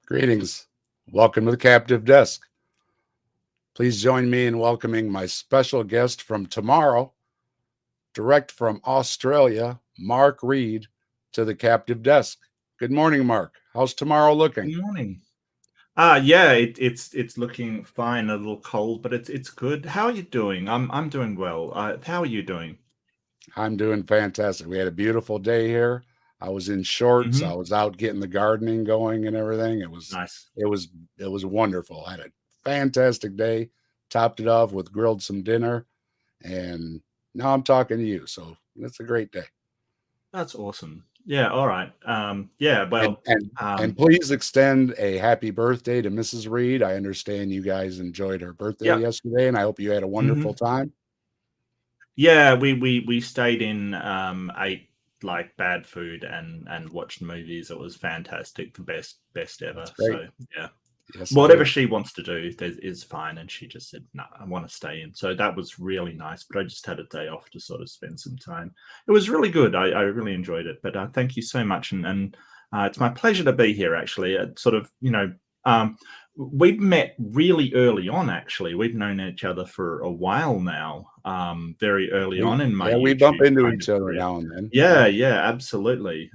Greetings. Welcome to the Captive Desk. Please join me in welcoming my special guest from tomorrow, direct from Australia, Mark Reid, to the Captive Desk. Good morning, Mark. How's tomorrow looking? Good morning. Yeah, it's looking fine. A little cold, but it's good. How are you doing? I'm doing well. How are you doing? I'm doing fantastic. We had a beautiful day here. I was in shorts. I Hmm. was out getting the gardening going and everything. Nice. It was it was wonderful. I had a fantastic day. Topped it off with grilled some dinner, and now I'm talking to you. So it's a great day. That's awesome. Yeah. All right. Yeah. And Well. and and Um. please extend a happy birthday to Mrs. Reed. I understand you guys enjoyed her birthday Yeah. yesterday, and I hope you had a wonderful Hmm. time. Yeah. We stayed in. Ate like bad food and watched movies. It was fantastic. The best That's ever. great. So yeah. Yes, it Whatever is. she wants to do is fine. And she just said, no, I want to stay in. So that was really nice. But I just had a day off to sort of spend some time. It was really good. I really enjoyed it. But thank you so much. And it's my pleasure to be here, actually. Um, we've met really early on, actually. We've known each other for a while now, very early on in my We bump YouTube into kind of each other career. now and then. Yeah, Yeah, yeah, absolutely.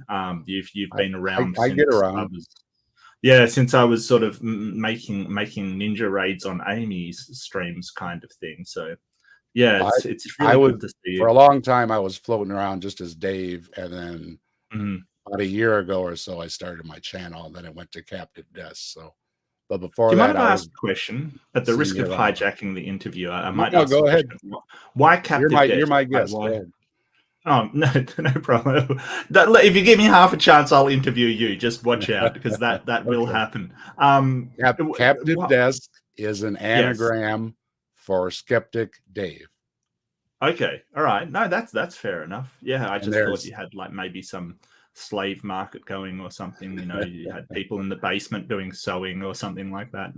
You've I been I, around I get since I around. was yeah, since I was sort of making ninja raids on Amy's streams, kind of thing. So yeah, I it's I really was good to see for you. a long time. I was floating around just as Dave, and then Mhm. about a year ago or so, I started my channel, and then it went to Captive Desk. So, but Do before you mind that, if I I was ask a question? At the seeing risk you of around more. hijacking the interview, I No, might no, ask the go ahead. question: Why You're captive my you're desk? my Why? guest. Go Why? ahead. Oh no, no problem. If you give me half a chance, I'll interview you. Just watch out, because that will Okay. happen. Captive What? Desk is an Yes. anagram for Skeptic Dave. Okay. All right. No, that's fair enough. Yeah, I And just thought there's you had like maybe some slave market going or something. You had people in the basement doing sewing or something like that.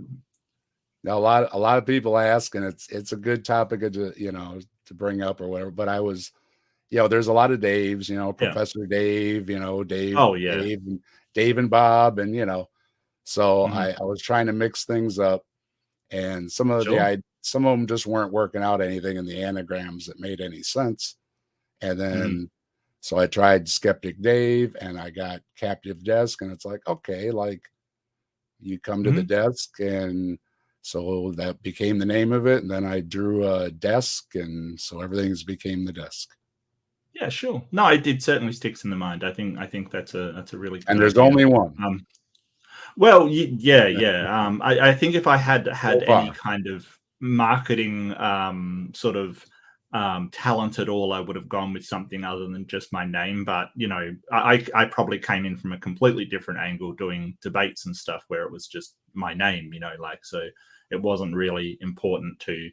a lot of people ask, and it's a good topic to to bring up or whatever. But there's a lot of Daves, Yeah. Professor Dave, Oh yeah. Dave and Bob, and so Hmm. I was trying to mix things up, and Sure. some of them just weren't working out anything in the anagrams that made any sense. And Hmm. then so I tried Skeptic Dave, and I got Captive Desk, and it's like, okay, like you come to the Hmm. desk, and so that became the name of it. And then I drew a desk, and so everything's became the desk. Yeah. Sure. No, it certainly sticks in the mind. I think that's a really good And there's idea. only one Um, Well, yeah, yeah. I think if I had so had any far. kind of marketing sort of talent at all, I would have gone with something other than just my name. But I probably came in from a completely different angle, doing debates and stuff where it was just my name. Like, so it wasn't really important to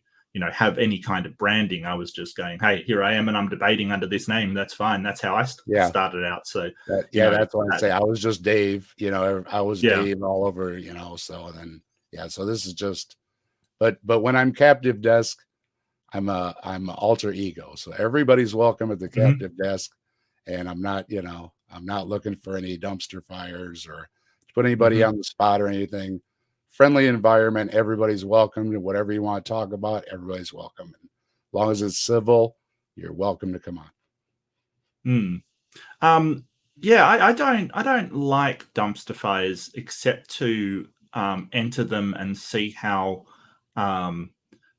have any kind of branding. I was just going, hey, here I am, and I'm debating under this name. That's fine. That's how I Yeah. started out. So you Yeah, know that's what I that, say. I was just Dave, I was yeah. Dave all over, so then yeah, so this is just but when I'm Captive Desk, I'm a alter ego. So everybody's welcome at the Mhm. Captive Desk, and I'm not looking for any dumpster fires or to put anybody Mhm. on the spot or anything. Friendly environment, everybody's welcome to whatever you want to talk about, everybody's welcome. And as long as it's civil, you're welcome to come on. Mm. Um, yeah, I don't like dumpster fires except to enter them and um,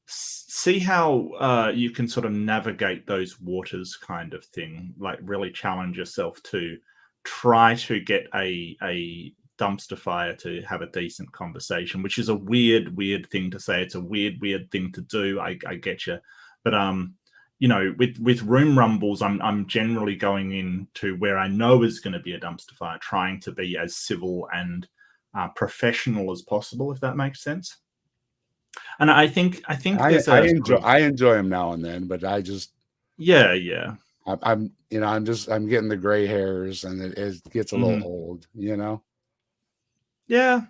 see how you can sort of navigate those waters, kind of thing. Like, really challenge yourself to try to get a dumpster fire to have a decent conversation, which is a weird thing to say. It's a weird thing to do. I get you, but with room rumbles, I'm generally going into where I know is going to be a dumpster fire, trying to be as civil and professional as possible, if that makes sense. And I think there's a sort of I enjoy them now and then, but I just yeah, yeah. I'm getting the gray hairs, and it gets a little Mhm. old. Yeah.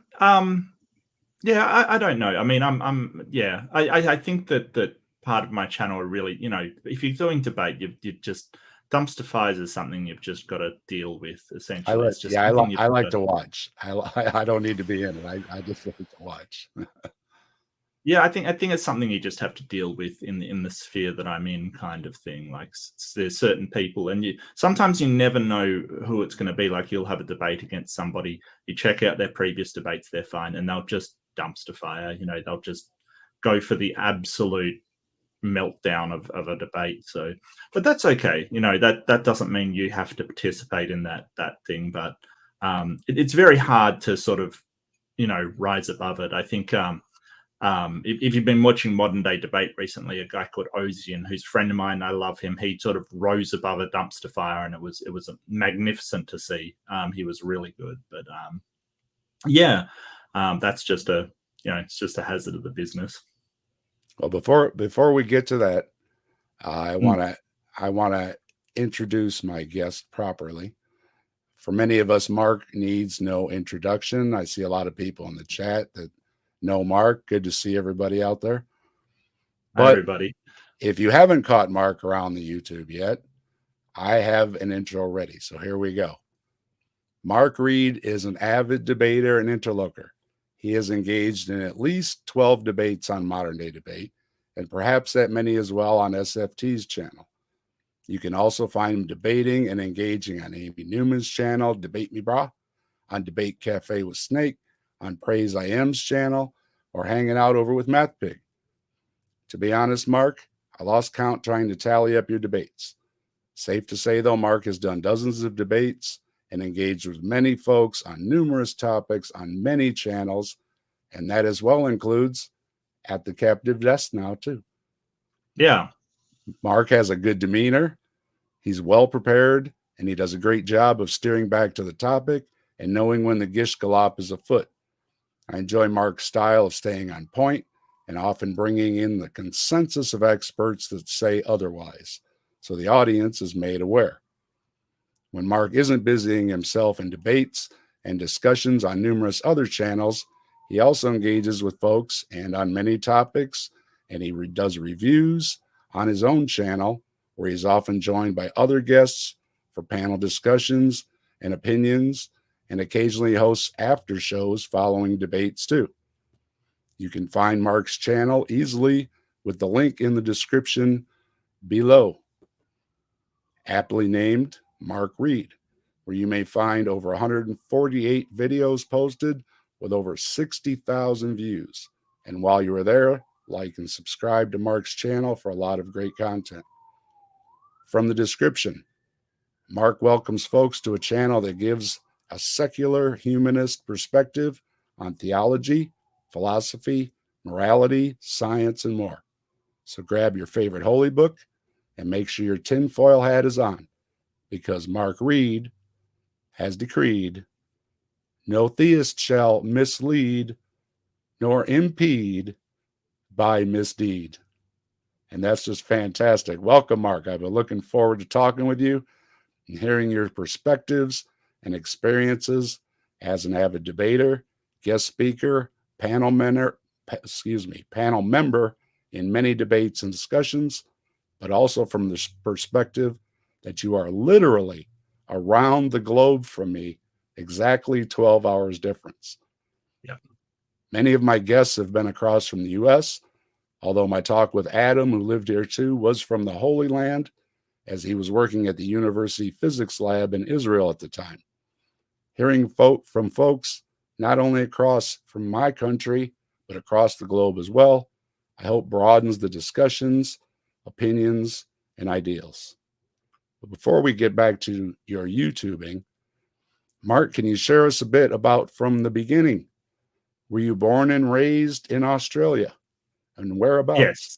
Yeah, I don't know. I mean, yeah. I think that part of my channel, really, if you're doing debate, you just dumpster fires is something you've just got to deal with. I Essentially, like, it's just yeah, something you've I got like to. to watch. I don't need to be in it. I just like to watch. Yeah, I think it's something you just have to deal with in the sphere that I'm in, kind of thing. Like there's certain people, and you sometimes you never know who it's going to be. Like you'll have a debate against somebody, you check out their previous debates, they're fine, and they'll just dumpster fire. They'll just go for the absolute meltdown of a debate. So, but that's okay. That doesn't mean you have to participate in that thing. But it's very hard to sort of rise above it. I think. If you've been watching modern day debate recently, a guy called Ozian, who's a friend of mine, I love him. He sort of rose above a dumpster fire, and it was magnificent to see. He was really good, but yeah, that's just it's just a hazard of the business. Well, before we get to that, I Mm. want to introduce my guest properly. For many of us, Mark needs no introduction. I see a lot of people in the chat that know Mark. Good to see everybody out there. Hi, But everybody. if you haven't caught Mark around the YouTube yet, I have an intro ready. So here we go. Mark Reid is an avid debater and interlocutor. He is engaged in at least 12 debates on Modern Day Debate, and perhaps that many as well on SFT's channel. You can also find him debating and engaging on Amy Newman's channel, Debate Me Brah, on Debate Cafe with Snake, on Praise I Am's channel, or hanging out over with Math Pig. To be honest, Mark, I lost count trying to tally up your debates. Safe to say, though, Mark has done dozens of debates and engaged with many folks on numerous topics on many channels, and that as well includes at the Captive Desk now, too. Yeah. Mark has a good demeanor. He's well prepared, and he does a great job of steering back to the topic and knowing when the gish gallop is afoot. I enjoy Mark's style of staying on point and often bringing in the consensus of experts that say otherwise, so the audience is made aware. When Mark isn't busying himself in debates and discussions on numerous other channels, he also engages with folks and on many topics, and he does reviews on his own channel, where he's often joined by other guests for panel discussions and opinions, and occasionally hosts after shows following debates too. You can find Mark's channel easily with the link in the description below, aptly named Mark Reid, where you may find over 148 videos posted with over 60,000 views. And while you are there, like and subscribe to Mark's channel for a lot of great content. From the description, Mark welcomes folks to a channel that gives a secular humanist perspective on theology, philosophy, morality, science, and more. So grab your favorite holy book and make sure your tinfoil hat is on, because Mark Reid has decreed, no theist shall mislead nor impede by misdeed. And that's just fantastic. Welcome, Mark. I've been looking forward to talking with you and hearing your perspectives and experiences as an avid debater, guest speaker, panel member in many debates and discussions, but also from the perspective that you are literally around the globe from me, exactly 12 hours difference. Yeah. Many of my guests have been across from the U.S., although my talk with Adam, who lived here too, was from the Holy Land, as he was working at the University Physics Lab in Israel at the time. Hearing from folks not only across from my country, but across the globe as well, I hope broadens the discussions, opinions, and ideals. But before we get back to your YouTubing, Mark, can you share us a bit about from the beginning? Were you born and raised in Australia, and whereabouts? Yes.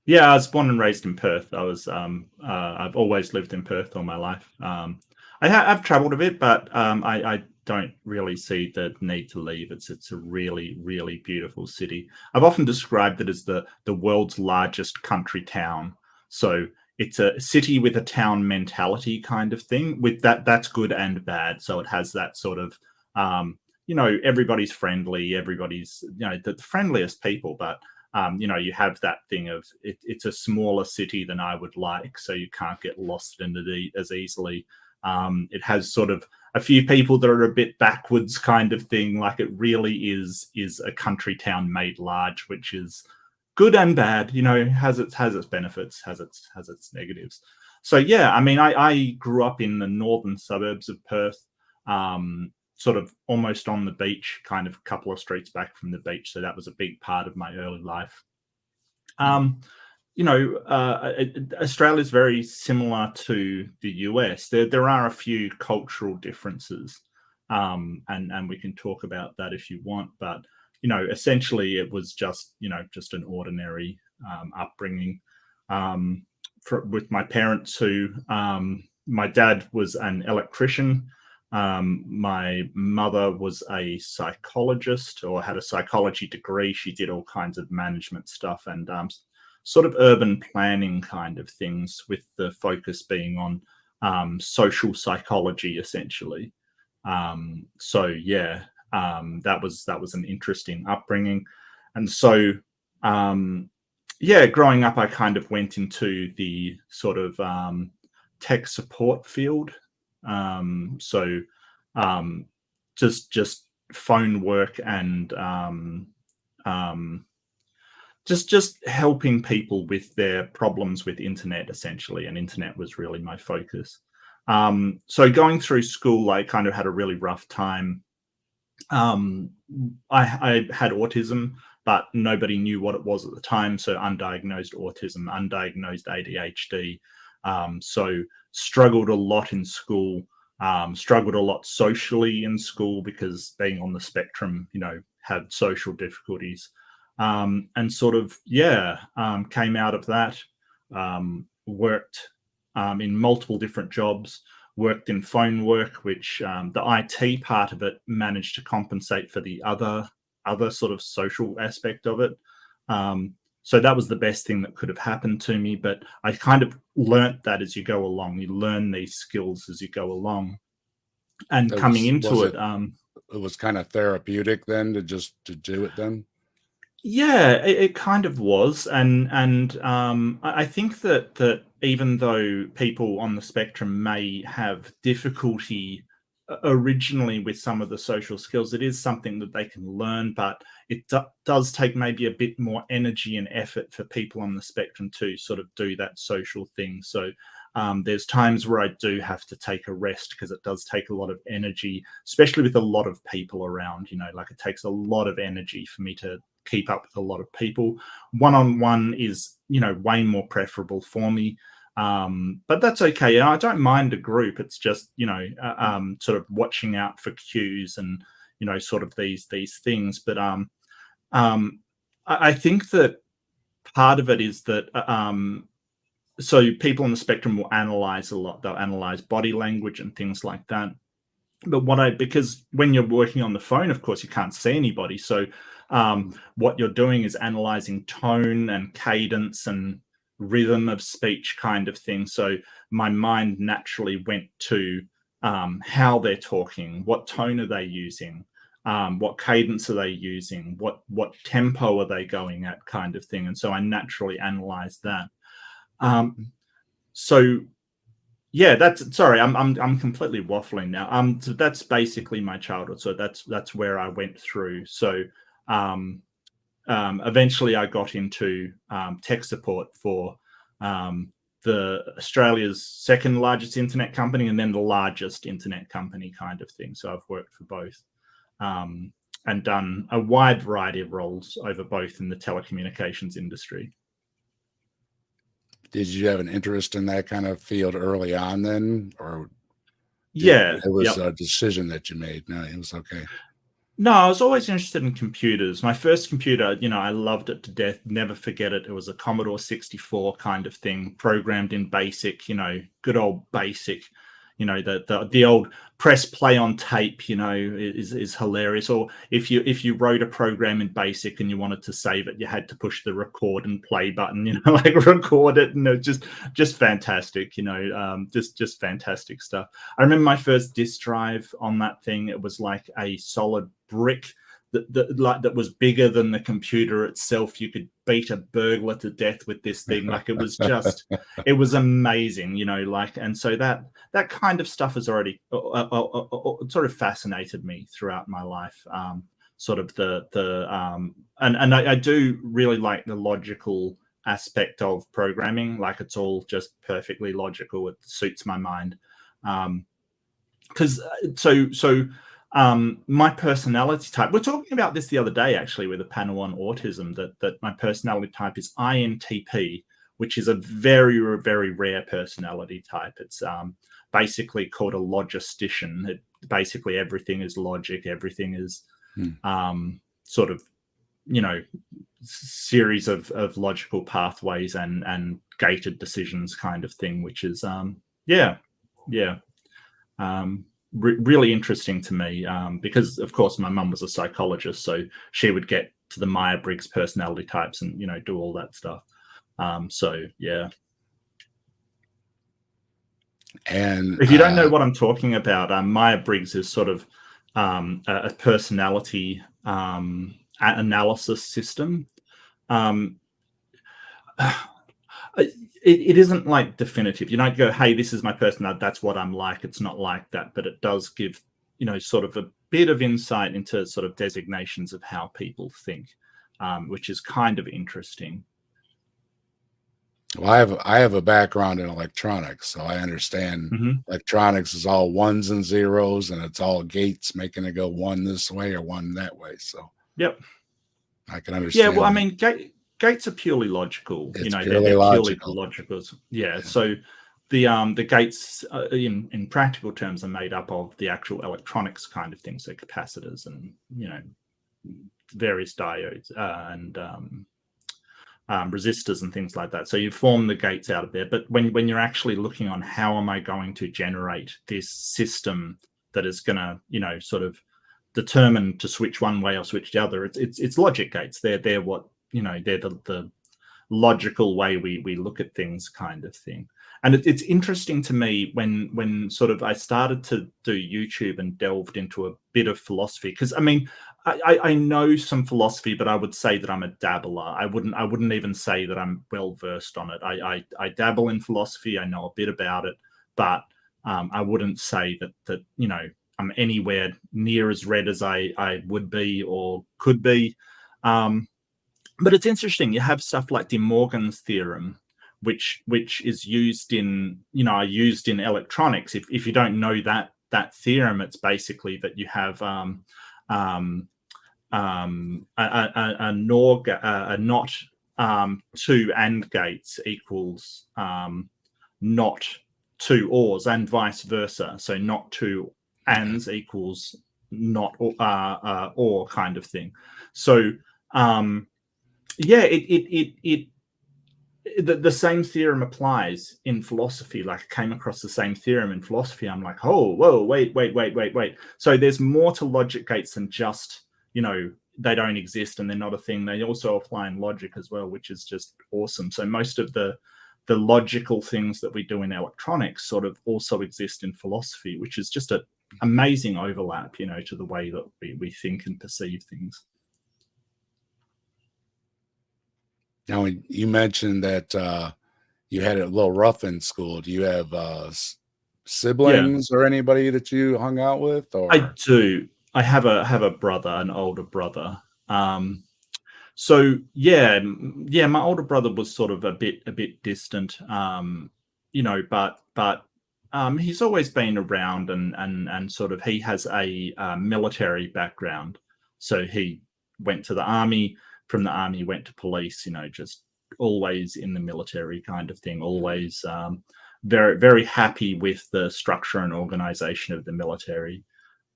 Yeah, I was born and raised in Perth. I've always lived in Perth all my life. I've traveled a bit, but I don't really see the need to leave. It's a really, really beautiful city. I've often described it as the world's largest country town. So it's a city with a town mentality kind of thing. With that's good and bad. So it has that sort of everybody's friendly, everybody's the friendliest people, but you have that thing of it's a smaller city than I would like, so you can't get lost in it as easily. It has sort of a few people that are a bit backwards kind of thing. Like it really is a country town made large, which is good and bad. Has its benefits, has its negatives. So yeah, I mean, I grew up in the northern suburbs of Perth, sort of almost on the beach, kind of a couple of streets back from the beach. So that was a big part of my early life. Australia is very similar to the US. There are a few cultural differences, and we can talk about that if you want. But essentially, it was just an ordinary upbringing with my parents. Who my dad was an electrician. My mother was a psychologist, or had a psychology degree. She did all kinds of management stuff and sort of urban planning kind of things, with the focus being on social psychology, essentially. So yeah, that was an interesting upbringing. And so growing up, I kind of went into the sort of tech support field. Just phone work and just helping people with their problems with internet, essentially. And internet was really my focus. So going through school, I kind of had a really rough time. I had autism, but nobody knew what it was at the time. So undiagnosed autism, undiagnosed ADHD. So struggled a lot in school, struggled a lot socially in school, because being on the spectrum, had social difficulties. And sort of, came out of that, worked in multiple different jobs, worked in phone work, which the IT part of it managed to compensate for the other sort of social aspect of it. So that was the best thing that could have happened to me. But I kind of learnt that as you go along. You learn these skills as you go along. And coming into it, it was kind of therapeutic then to do it then. Yeah, it kind of was, and I think that even though people on the spectrum may have difficulty originally with some of the social skills, it is something that they can learn, but it does take maybe a bit more energy and effort for people on the spectrum to sort of do that social thing. So there's times where I do have to take a rest, because it does take a lot of energy, especially with a lot of people around. Like it takes a lot of energy for me to keep up with a lot of people. One-on-one is way more preferable for me, but that's okay. I don't mind a group. It's just sort of watching out for cues and sort of these things. But I think that part of it is that so people on the spectrum will analyze a lot. They'll analyze body language and things like that. But because when you're working on the phone, of course, you can't see anybody. So what you're doing is analyzing tone and cadence and rhythm of speech kind of thing. So my mind naturally went to how they're talking, what tone are they using, what cadence are they using, what tempo are they going at, kind of thing. And so I naturally analyzed that. So yeah, I'm completely waffling now. So that's basically my childhood. So that's where I went through. So eventually I got into tech support for the Australia's second largest internet company, and then the largest internet company, kind of thing. So I've worked for both, and done a wide variety of roles over both in the telecommunications industry. Did you have an interest in that kind of field early on then, or it was a decision that you made? No, it was okay. No, I was always interested in computers. My first computer, I loved it to death. Never forget it. It was a Commodore 64 kind of thing, programmed in BASIC, good old BASIC. The old press play on tape, is hilarious. Or if you wrote a program in BASIC and you wanted to save it, you had to push the record and play button, like record it, and just fantastic, just fantastic stuff. I remember my first disk drive on that thing. It was like a solid brick that was bigger than the computer itself. You could beat a burglar to death with this thing. Like, it was just, it was amazing, like, and so that kind of stuff has already sort of fascinated me throughout my life. Sort of and I do really like the logical aspect of programming. Like, it's all just perfectly logical. It suits my mind. Because my personality type, we're talking about this the other day actually with a panel on autism, that my personality type is INTP, which is a very, very rare personality type. It's basically called a logistician. Basically everything is logic, everything is sort of, series of logical pathways and gated decisions kind of thing, which is really interesting to me, because of course my mum was a psychologist, so she would get to the Myers-Briggs personality types and do all that stuff. So yeah. And if you don't know what I'm talking about, Myers-Briggs is sort of a personality analysis system. It isn't like definitive. You don't go, hey, this is my personality, that's what I'm like. It's not like that, but it does give, sort of a bit of insight into sort of designations of how people think, which is kind of interesting. Well, I have a background in electronics, so I understand electronics is all ones and zeros, and it's all gates making it go one this way or one that way. So yep, I can understand. Yeah, well, I mean, gates are purely logical. It's they're purely logical. Yeah. So the gates in practical terms are made up of the actual electronics kind of things, so capacitors and various diodes and resistors and things like that. So you form the gates out of there. But when you're actually looking on how am I going to generate this system that is going to sort of determine to switch one way or switch the other, it's logic gates. They're what they're the logical way we look at things kind of thing. And it's interesting to me when sort of I started to do YouTube and delved into a bit of philosophy, because I mean I know some philosophy, but I would say that I'm a dabbler. I wouldn't even say that I'm well versed on it. I dabble in philosophy. I know a bit about it, but I wouldn't say that I'm anywhere near as read as I would be or could be. But it's interesting. You have stuff like De Morgan's theorem, which is used in electronics. If you don't know that theorem, it's basically that you have a not two AND gates equals not two ORs, and vice versa. So not two ANDs equals not OR kind of thing. So the same theorem applies in philosophy. Like, I came across the same theorem in philosophy. I'm like, oh, whoa, wait. So there's more to logic gates than just, they don't exist and they're not a thing. They also apply in logic as well, which is just awesome. So most of the logical things that we do in electronics sort of also exist in philosophy, which is just an amazing overlap, to the way that we think and perceive things. Now, you mentioned that you had it a little rough in school. Do you have siblings or anybody that you hung out with? Or I do. I have a brother, an older brother. So yeah, my older brother was sort of a bit distant, but he's always been around, and sort of he has a military background. So he went to the army. From the army, went to police. Just always in the military kind of thing. Always very, very happy with the structure and organization of the military.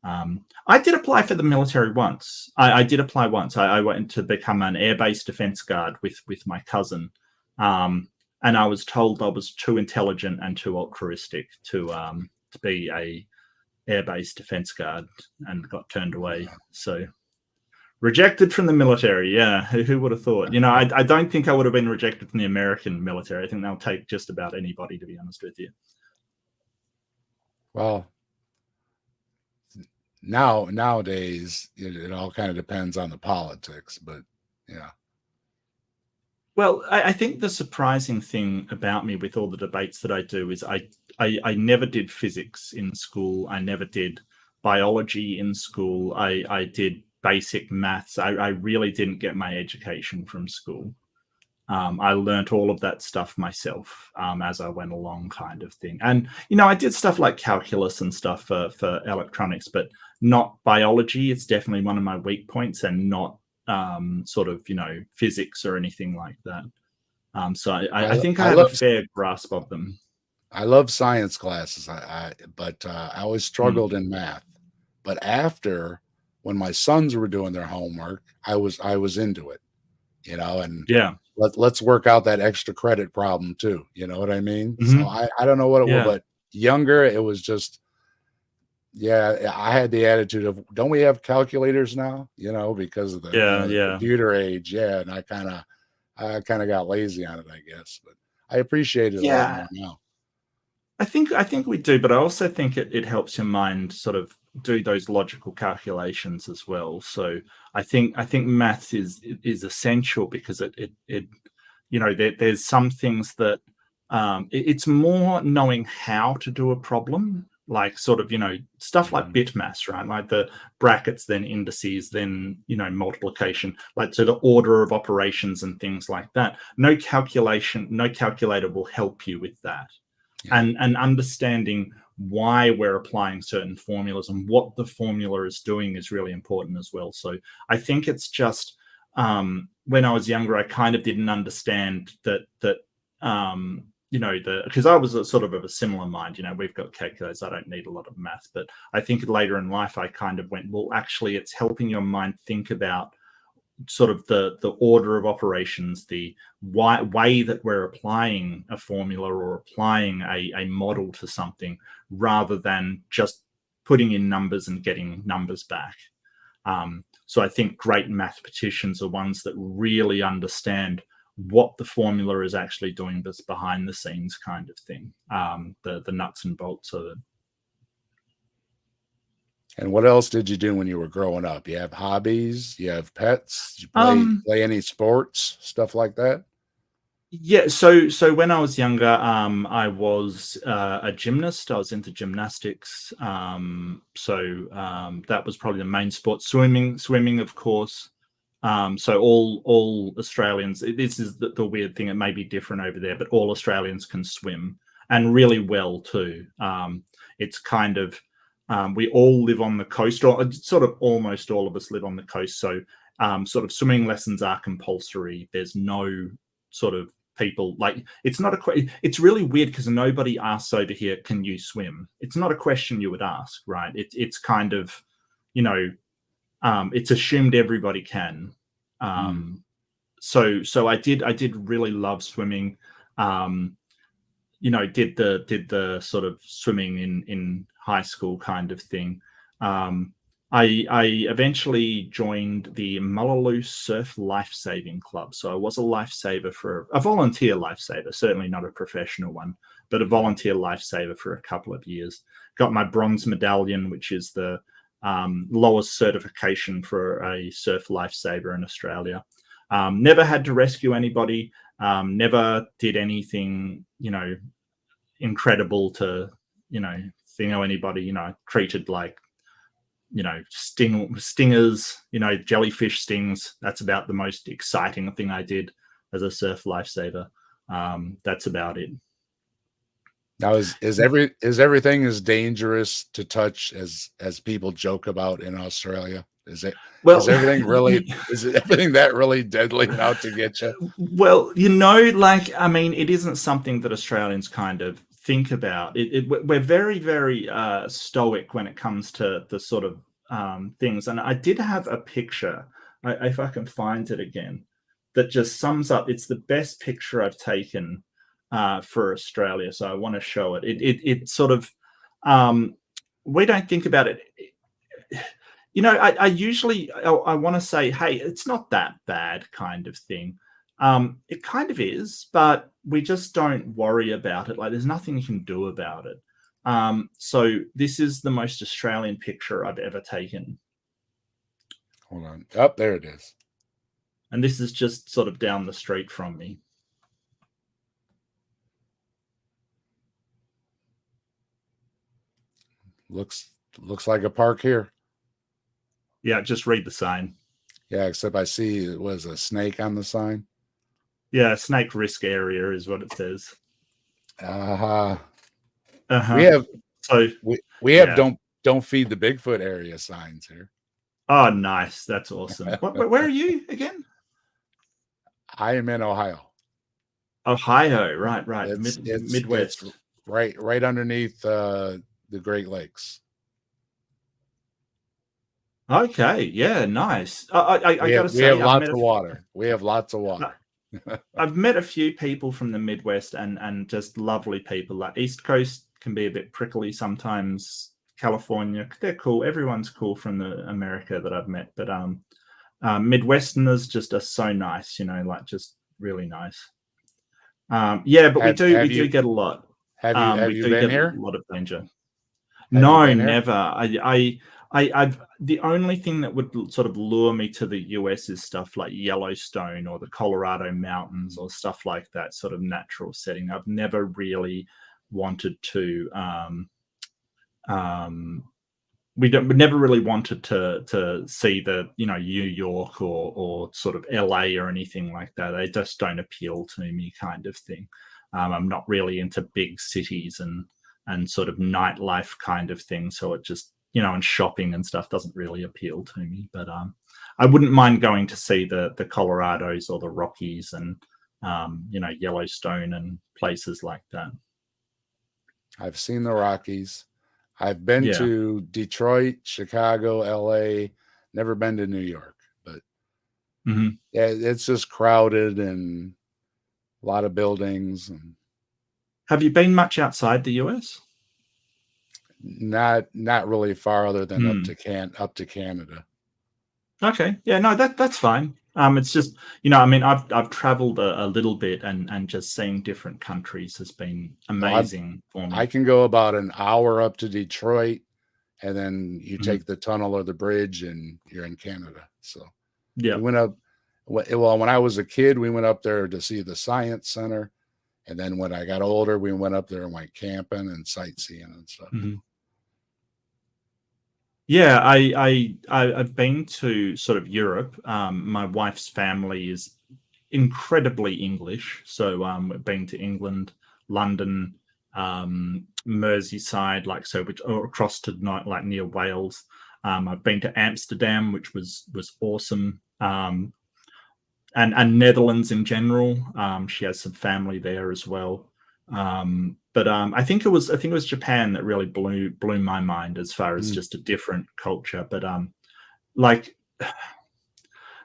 I did apply for the military once. I did apply once. I went to become an air-based defense guard with my cousin, and I was told I was too intelligent and too altruistic to be a air-based defense guard, and got turned away. So rejected from the military. Yeah, who would have thought? I don't think I would have been rejected from the American military. I think they'll take just about anybody, to be honest with you. Well, nowadays it all kind of depends on the politics, but yeah. Well, I think the surprising thing about me with all the debates that I do is I never did physics in school. I never did biology in school. I did basic maths. I really didn't get my education from school. I learnt all of that stuff myself as I went along, kind of thing. And I did stuff like calculus and stuff for electronics, but not biology. It's definitely one of my weak points, and not sort of physics or anything like that. So I think I I have a love fair grasp of them. I love science classes. But I always Mm. struggled in math. But after, when my sons were doing their homework, I was into it, and Yeah. let's work out that extra credit problem too. You know what I mean? So Hmm. I don't know what it was, Yeah. but younger it was just, yeah, I had the attitude of, don't we have calculators now? Because of the Yeah. the Yeah. computer age. Yeah, and I kind of got lazy on it, I guess, but I appreciate it a lot Yeah. more now. I think we do, but I also think it helps your mind sort of do those logical calculations as well. So I think maths is essential, because it there's some things that it's more knowing how to do a problem, like sort of stuff like Mhm. bit maths, right? Like the brackets, then indices, then multiplication, like so the order of operations and things like that. No calculator will help you with that. Yeah. And understanding why we're applying certain formulas and what the formula is doing is really important as well. So I think it's just when I was younger, I kind of didn't understand that the because I was a sort of a similar mind. We've got calculators. I don't need a lot of math, but I think later in life I kind of went, well, actually, it's helping your mind think about sort of the order of operations, the way that we're applying a formula or applying a model to something, rather than just putting in numbers and getting numbers back. So I think great mathematicians are ones that really understand what the formula is actually doing, this behind the scenes kind of thing, the nuts and bolts of it. And what else did you do when you were growing up? You have hobbies? You have pets? Did you play Um, play any sports, stuff like that? Yeah, so when I was younger, I was a gymnast. I was into gymnastics. That was probably the main sport. Swimming, of course. So all Australians. This is the weird thing. It may be different over there, but all Australians can swim, and really well too. It's kind of we all live on the coast, or sort of almost all of us live on the coast. So sort of swimming lessons are compulsory. There's no sort of people, like, it's not it's really weird, because nobody asks over here, can you swim? It's not a question you would ask, right? It's kind of you know it's assumed everybody can. Mm. So I did really love swimming. um did the sort of swimming in high school kind of thing. Um, I eventually joined the Mullaloo Surf Lifesaving Club. So I was a lifesaver, for a volunteer lifesaver, certainly not a professional one, but a volunteer lifesaver for a couple of years. Got my bronze medallion, which is the lowest certification for a surf lifesaver in Australia. Never had to rescue anybody. Never did anything, incredible to, you know, anybody, treated like, stingers, jellyfish stings. That's about the most exciting thing I did as a surf lifesaver. That's about it. Now is everything as dangerous to touch as people joke about in Australia? Well, is everything that really deadly and out to get you? well, like, I mean, it isn't something that Australians kind of think about. We're very, very stoic when it comes to the sort of things. And I did have a picture, if I can find it again, that just sums up. It's the best picture I've taken for Australia, so I want to show it. It sort of um, we don't think about it. I usually I want to say, hey, it's not that bad, kind of thing. It kind of is, but we just don't worry about it. Like, there's nothing you can do about it. So this is the most Australian picture I've ever taken. Hold on. Up there it is. And this is just sort of down the street from me. Looks like a park here. Yeah, just read the sign. Yeah, except I see it was a snake on the sign. Yeah, snake risk area is what it says. Uh-huh. Uh-huh. We have So we have don't feed the Bigfoot area signs here. Oh, nice. That's awesome. Where are you again? I am in Ohio. Ohio, right. It's Midwest. right underneath the Great Lakes. Okay, yeah, nice. I gotta say, we have lots of water. We have lots of water. I've met a few people from the Midwest and just lovely people. Like East Coast can be a bit prickly sometimes. California, they're cool. Everyone's cool from the America that I've met, but Midwesterners just are so nice, like just really nice. Yeah, but we do get a lot. Have you been here? A lot of danger. No, never. I've the only thing that would sort of lure me to the US is stuff like Yellowstone or the Colorado mountains or stuff like that sort of natural setting. I've never really wanted to. We never really wanted to see the New York or sort of LA or anything like that. They just don't appeal to me, kind of thing. I'm not really into big cities and sort of nightlife kind of thing. So it just, and shopping and stuff doesn't really appeal to me. But I wouldn't mind going to see the Colorados or the Rockies and, Yellowstone and places like that. I've seen the Rockies. I've been to Detroit, Chicago, LA, never been to New York, but yeah, it's just crowded and a lot of buildings. And have you been much outside the US? Not really far, other than up to Canada. Okay, yeah, no, that's fine. It's just I've traveled a little bit and just seeing different countries has been amazing for me. I can go about an hour up to Detroit, and then you take the tunnel or the bridge, and you're in Canada. So yeah, we went up. Well, when I was a kid, we went up there to see the Science Center, and then when I got older, we went up there and went camping and sightseeing and stuff. Yeah, I've been to sort of Europe. My wife's family is incredibly English, so we've been to England, London, Merseyside, or across to like near Wales. I've been to Amsterdam, which was awesome, and Netherlands in general. She has some family there as well. But I think it was Japan that really blew my mind as far as just a different culture. But like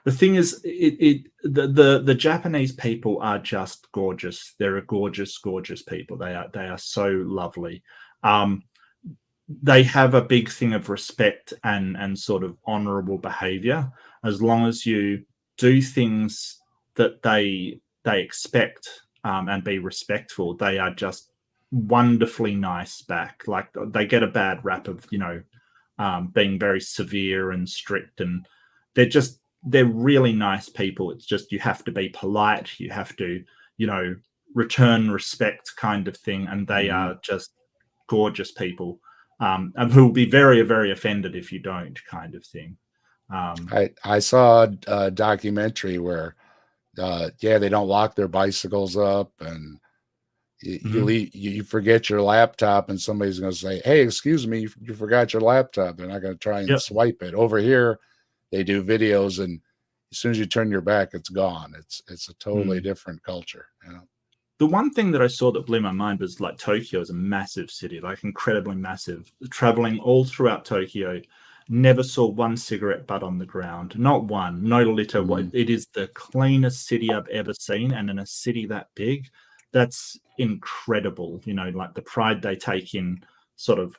the thing is, the Japanese people are just gorgeous. They're a gorgeous people. They are so lovely. They have a big thing of respect and sort of honorable behavior. As long as you do things that they expect and be respectful, they are just wonderfully nice back. Like they get a bad rap of being very severe and strict, and they're really nice people. It's just you have to be polite, you have to return respect kind of thing, and they are just gorgeous people, and who will be very, very offended if you don't, kind of thing. I saw a documentary where they don't lock their bicycles up, and you forget your laptop, and somebody's going to say, "Hey, excuse me, you forgot your laptop." They're not going to try and swipe it. Over here, they do videos, and as soon as you turn your back, it's gone. It's a totally different culture. The one thing that I saw that blew my mind was like Tokyo is a massive city, like incredibly massive. Traveling all throughout Tokyo, never saw one cigarette butt on the ground. Not one. No litter. It is the cleanest city I've ever seen, and in a city that big, that's incredible. Like the pride they take in sort of,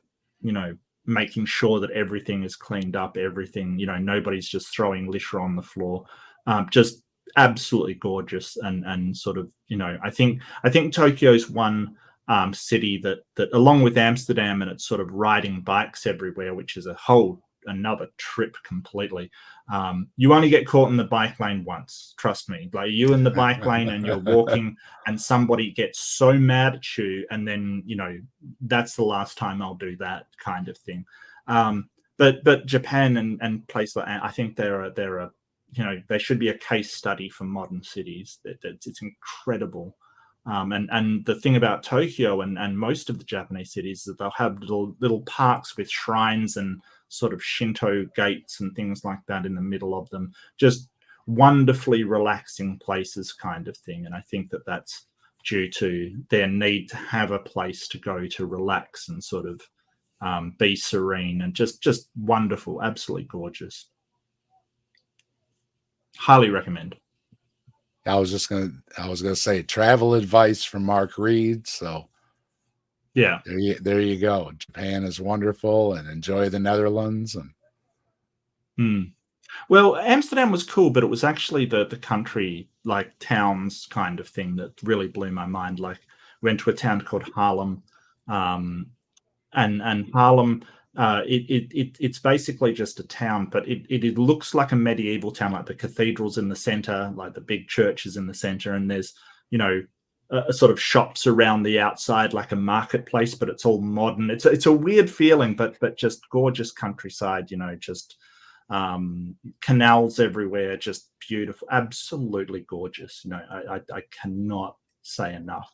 making sure that everything is cleaned up, everything, nobody's just throwing litter on the floor. Just absolutely gorgeous, and sort of, I think Tokyo's one city that along with Amsterdam, and it's sort of riding bikes everywhere, which is a whole another trip completely. You only get caught in the bike lane once, trust me. Like, you in the bike lane and you're walking and somebody gets so mad at you, and then, you know, that's the last time I'll do that kind of thing. But Japan and places like, I think they're a you know, they should be a case study for modern cities. It's incredible. And the thing about Tokyo and most of the Japanese cities is that they'll have little parks with shrines and sort of Shinto gates and things like that in the middle of them. Just wonderfully relaxing places kind of thing. And I think that that's due to their need to have a place to go to relax and sort of be serene, and just wonderful, absolutely gorgeous. Highly recommend. I was gonna say travel advice from Mark Reid. So yeah, there you go. Japan is wonderful, and enjoy the Netherlands. And Well, Amsterdam was cool, but it was actually the country, like towns kind of thing, that really blew my mind. Like, went to a town called Haarlem, and Haarlem, it's basically just a town, but it looks like a medieval town. Like, the cathedral's in the center, like the big church is in the center, and there's, you know, a sort of shops around the outside, like a marketplace, but it's all modern. It's a weird feeling, but just gorgeous countryside. You know, just canals everywhere, just beautiful, absolutely gorgeous. You know, I cannot say enough.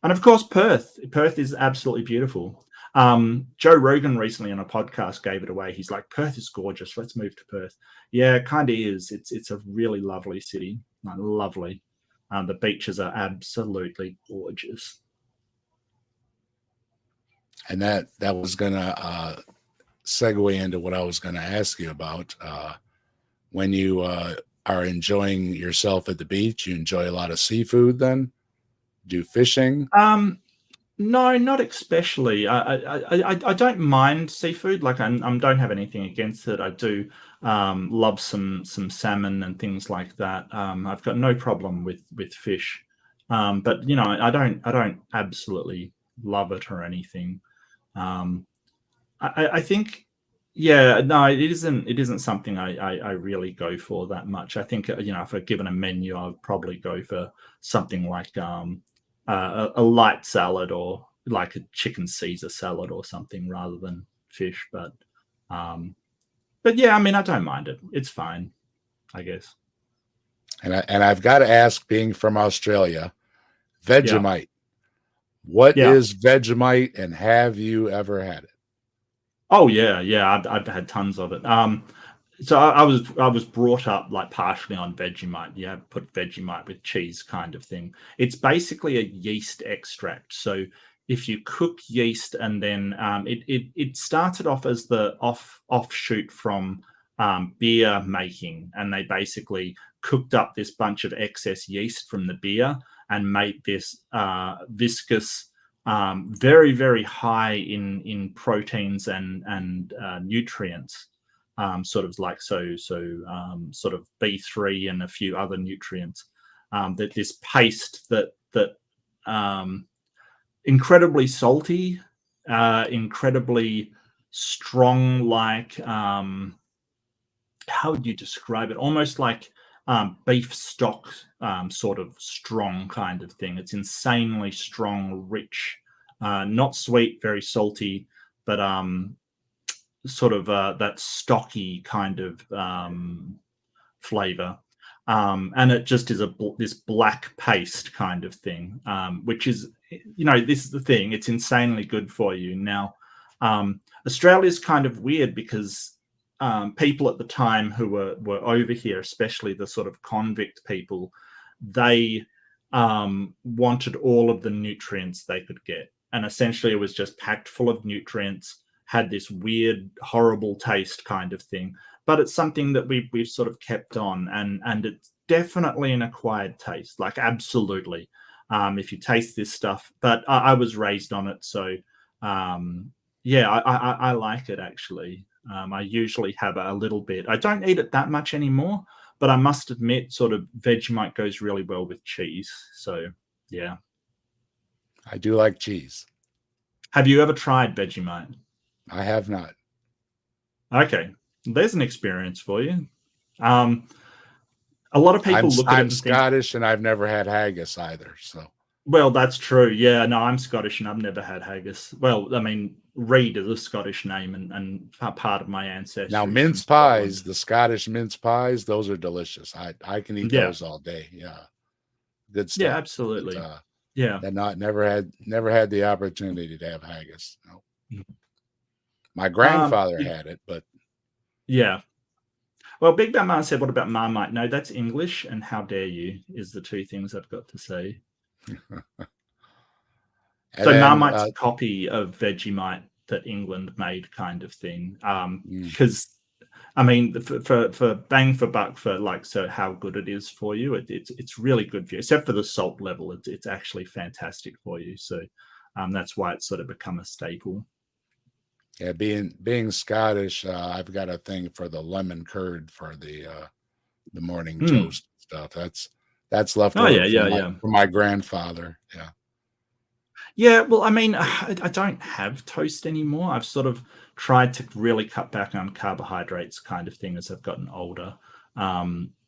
And of course, Perth is absolutely beautiful. Joe Rogan recently on a podcast gave it away. He's like, Perth is gorgeous, let's move to Perth. Yeah, it kind of is. It's a really lovely city, like, lovely. The beaches are absolutely gorgeous. And that was gonna segue into what I was going to ask you about. When you are enjoying yourself at the beach, you enjoy a lot of seafood. Then do fishing. No, not especially. I don't mind seafood. Like, I don't have anything against it. I do love some salmon and things like that. I've got no problem with fish, but, you know, I don't absolutely love it or anything. I think, yeah, no, it isn't something I really go for that much. I think, you know, if I'm given a menu, I'd probably go for something like a light salad, or like a chicken Caesar salad or something, rather than fish. But yeah, I mean, I don't mind it. It's fine, I guess. And I've got to ask, being from Australia, Yeah. Vegemite. What Yeah. is Vegemite, and have you ever had it? Oh yeah. I've had tons of it. So I was brought up, like, partially on Vegemite. You have put Vegemite with cheese kind of thing. It's basically a yeast extract. So if you cook yeast, and then it started off as the offshoot from beer making, and they basically cooked up this bunch of excess yeast from the beer and made this viscous, very, very high in proteins and nutrients, sort of like sort of B3 and a few other nutrients. That this paste that incredibly salty, incredibly strong, like, how would you describe it? Almost like beef stock, sort of strong kind of thing. It's insanely strong, rich, not sweet, very salty, but sort of that stocky kind of flavor. And it just is this black paste kind of thing, which is, you know, this is the thing. It's insanely good for you. Now, Australia's kind of weird, because people at the time who were over here, especially the sort of convict people, they wanted all of the nutrients they could get. And essentially it was just packed full of nutrients, had this weird, horrible taste kind of thing. But it's something that we've sort of kept on, and it's definitely an acquired taste, like, absolutely. If you taste this stuff, but I was raised on it, so yeah, I like it, actually. I usually have a little bit. I don't eat it that much anymore, but I must admit, sort of Vegemite goes really well with cheese. So yeah. I do like cheese. Have you ever tried Vegemite? I have not. Okay, there's an experience for you. Um, a lot of people look at it I'm and think, Scottish and I've never had haggis either. So well, that's true. Yeah, no, I'm Scottish and I've never had haggis. Well, I mean, Reid is a Scottish name, and part of my ancestry now is from mince Scotland. pies, the Scottish mince pies, those are delicious. I can eat Yeah, those all day. Yeah, good yeah, stuff. But, absolutely. Yeah. never had the opportunity to have haggis. No. Mhm. My grandfather Big, had it, but yeah. Well, Big Bad Man said, "What about Marmite?" No, that's English, and how dare you is the two things I've got to say. and So then Marmite's a copy of Vegemite that England made, kind of thing. mm, Because I mean, for bang for buck, for like, so how good it is for you, it's really good for you. Except for the salt level, it's actually fantastic for you. So that's why it's sort of become a staple. yeah, being Scottish, I've got a thing for the lemon curd for the morning Mm. toast stuff. That's left Oh over yeah, yeah, yeah. from my grandfather. Yeah. Yeah, well, I mean, I don't have toast anymore. I've sort of tried to really cut back on carbohydrates, kind of thing, as I've gotten older.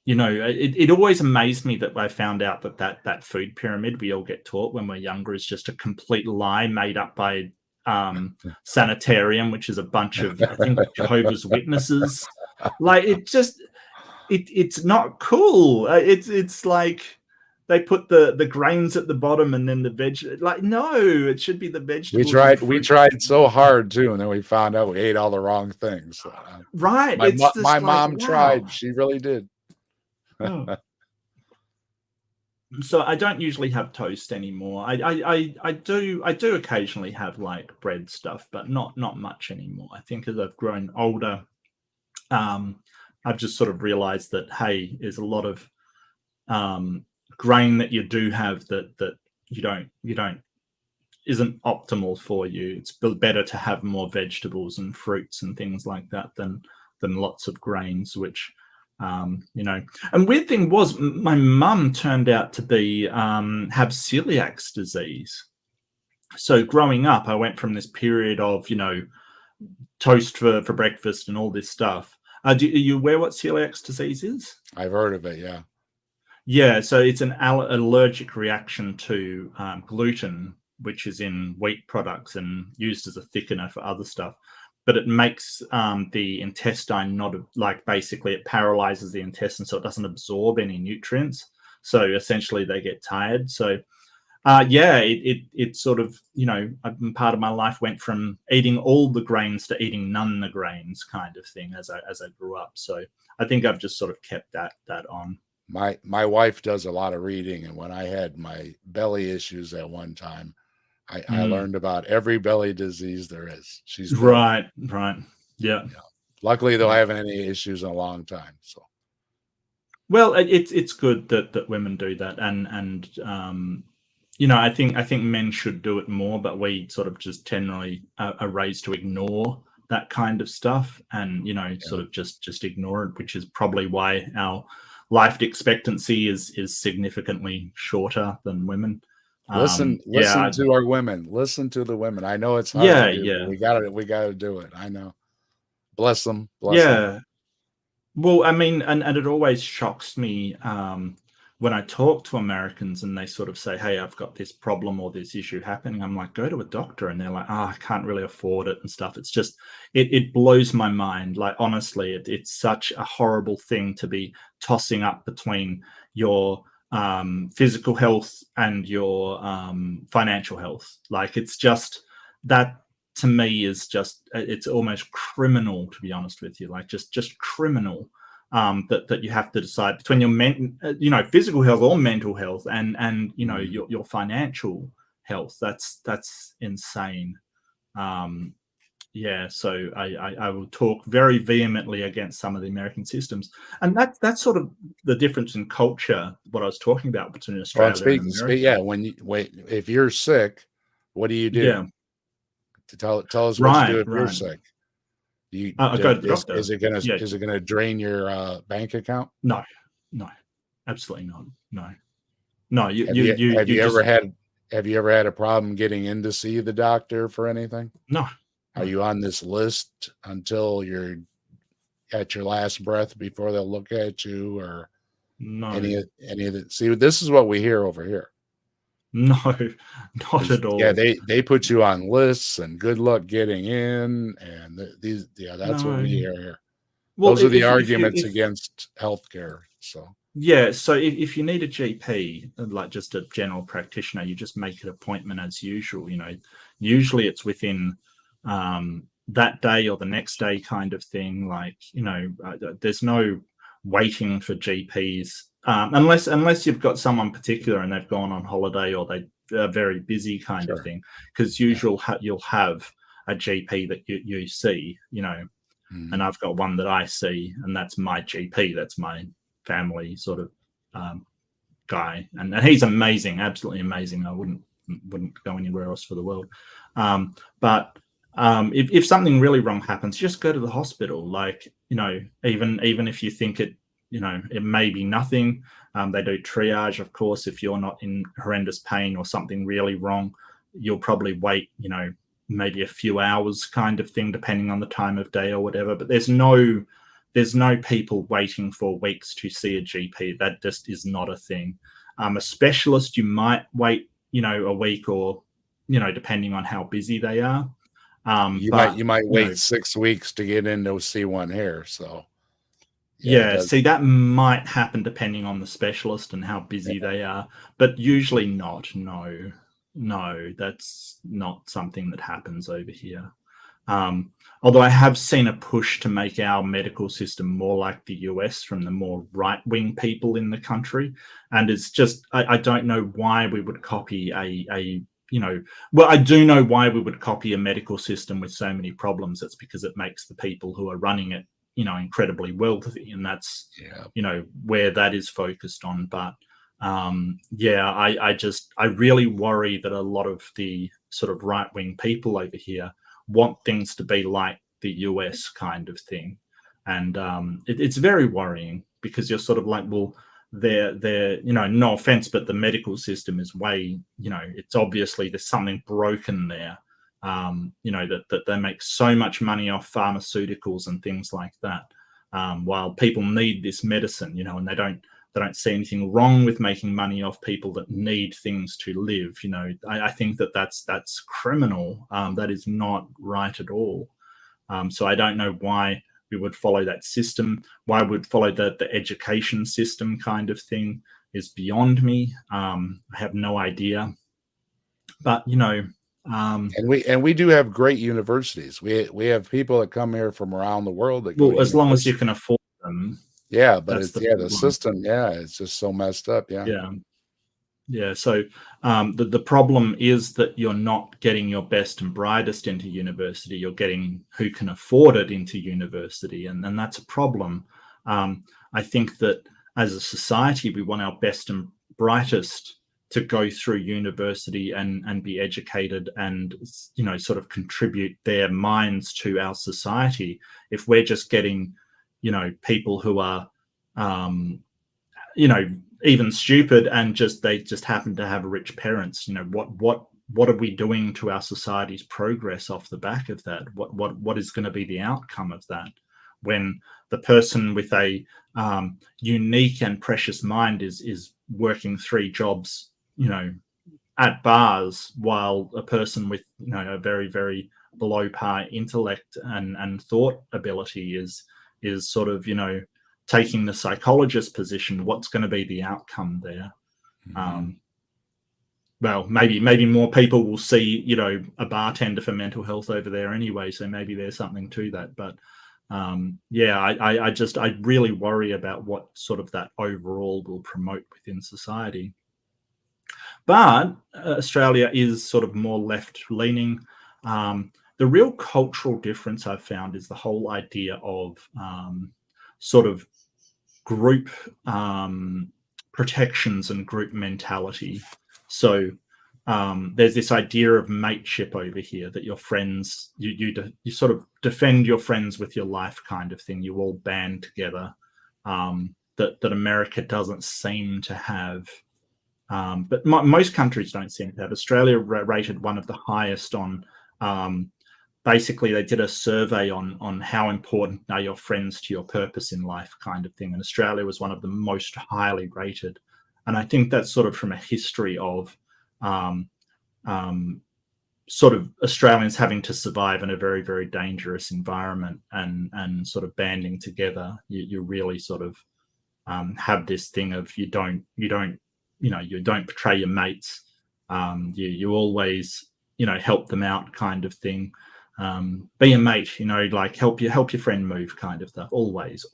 It always amazed me that I found out that food pyramid we all get taught when we're younger is just a complete lie made up by Sanitarium, which is a bunch of, I think, Jehovah's Witnesses. Like, it's not cool. It's like they put the grains at the bottom and then the veg. Like, no, it should be the vegetables and We fruit. tried so hard too, and then we found out we ate all the wrong things. So, Right. It's my just like, mom wow. tried; she really did. Oh. So I don't usually have toast anymore. I do occasionally have like bread stuff, but not much anymore. I think as I've grown older, um, I've just sort of realized that, hey, there's a lot of grain that you do have that you don't isn't optimal for you. It's better to have more vegetables and fruits and things like that than lots of grains, which and weird thing was, my mum turned out to be have celiac disease. So growing up, I went from this period of toast for breakfast and all this stuff. Are you aware what celiac disease is? I've heard of it. Yeah. Yeah, so it's an allergic reaction to gluten, which is in wheat products and used as a thickener for other stuff. But it makes the intestine not like, basically it paralyzes the intestine so it doesn't absorb any nutrients. So essentially they get tired. So it sort of, part of my life went from eating all the grains to eating none the grains, kind of thing, as I grew up. So I think I've just sort of kept that on. My wife does a lot of reading, and when I had my belly issues at one time, I learned about every belly disease there is. She's brilliant. Right. Yeah. Yeah. Luckily, though, I Yeah. haven't had any issues in a long time. So Well, it's good that women do that, and I think men should do it more, but we sort of just generally are raised to ignore that kind of stuff, and yeah. sort of just ignore it, which is probably why our life expectancy is significantly shorter than women. Listen to our women. Listen to the women. I know it's hard to Yeah, do, but yeah, we gotta do it. I know. Bless them. Bless them. yeah. Well, I mean, and it always shocks me when I talk to Americans and they sort of say, "Hey, I've got this problem or this issue happening." I'm like, "Go to a doctor," and they're like, "Oh, I can't really afford it and stuff." It's just, it blows my mind. Like, honestly, it's such a horrible thing to be tossing up between your physical health and your financial health. Like, it's just that, to me, is just, it's almost criminal, to be honest with you. Like, just criminal, that you have to decide between your physical health or mental health, and your financial health. That's insane. Yeah, so I will talk very vehemently against some of the American systems, and that's sort of the difference in culture. What I was talking about between Well, and Australia and yeah, America. when you wait, if you're sick, what do you do? Yeah, To tell us what you do right, if you're right. sick. I go to the doctor. Yeah, Is it gonna drain your bank account? no, no, absolutely not. No, no. You Have you just, Have you ever had a problem getting in to see the doctor for anything? No. Are you on this list until you're at your last breath before they'll look at you, or No. any of the? See, this is what we hear over here. No, not at Yeah, all. they put you on lists and good luck getting in, and these, yeah, that's what No. we hear here. Well, Those are the if you arguments if against healthcare. So yeah, so if you need a GP, like just a general practitioner, you just make an appointment as usual. Usually it's within that day or the next day kind of thing. Like, there's no waiting for GPs unless you've got someone particular and they've gone on holiday or they are very busy kind of sure, thing. Because yeah. you'll have a GP that you see, Mhm. and I've got one that I see, and that's my GP. That's my family sort of guy, and he's amazing, absolutely amazing. I wouldn't go anywhere else for the world. But if something really wrong happens, just go to the hospital. Like, even if you think it may be nothing, they do triage, of course. If you're not in horrendous pain or something really wrong, you'll probably wait, maybe a few hours kind of thing, depending on the time of day or whatever. But there's no people waiting for weeks to see a GP. That just is not a thing. A specialist, you might wait, a week or, depending on how busy they are. But You might wait 6 weeks to get in to see one here. So yeah, it yeah, does. see, that might happen depending on the specialist and how busy they are, but usually not. No, that's not something that happens over here. Although I have seen a push to make our medical system more like the US from the more right-wing people in the country, and it's just I don't know why we would copy well, I do know why we would copy a medical system with so many problems. It's because it makes the people who are running it, incredibly wealthy, and that's Yeah. where that is focused on. But yeah, I really worry that a lot of the sort of right-wing people over here want things to be like the US kind of thing, and it's very worrying because you're sort of like, well, they're no offense, but the medical system is way, it's obviously there's something broken there. That they make so much money off pharmaceuticals and things like that, while people need this medicine, and they don't see anything wrong with making money off people that need things to live. I think that's criminal. That is not right at all. So I don't know why we would follow that system. Why we'd follow the education system kind of thing is beyond me. I have no idea. But And we do have great universities. We have people that come here from around the world that go to well, as long as you university. can afford them, Yeah, but that's it's the the problem. system. Yeah, it's just so messed up. Yeah. Yeah. Yeah, so the problem is that you're not getting your best and brightest into university. You're getting who can afford it into university, and that's a problem. I think that as a society, we want our best and brightest to go through university and be educated and sort of contribute their minds to our society. If we're just getting people who are even stupid and they just happen to have rich parents, what are we doing to our society's progress off the back of that? What is going to be the outcome of that when the person with a unique and precious mind is working 3 jobs, at bars, while a person with a very, very below par intellect and thought ability is sort of taking the psychologist position? What's going to be the outcome there? Mm-hmm. Well, maybe more people will see a bartender for mental health over there anyway, so maybe there's something to that. But yeah, I really worry about what sort of that overall will promote within society. But Australia is sort of more left leaning. The real cultural difference I've found is the whole idea of sort of group protections and group mentality. So there's this idea of mateship over here, that your friends, you sort of defend your friends with your life kind of thing. You all band together. That America doesn't seem to have But most countries don't seem to have. Australia rated one of the highest on. Basically, they did a survey on how important are your friends to your purpose in life, kind of thing. And Australia was one of the most highly rated. And I think that's sort of from a history of um, sort of Australians having to survive in a very, very dangerous environment and sort of banding together. You really sort of have this thing of you don't betray your mates. You always help them out, kind of thing. Be a mate, like help your friend move, kind of stuff. Always.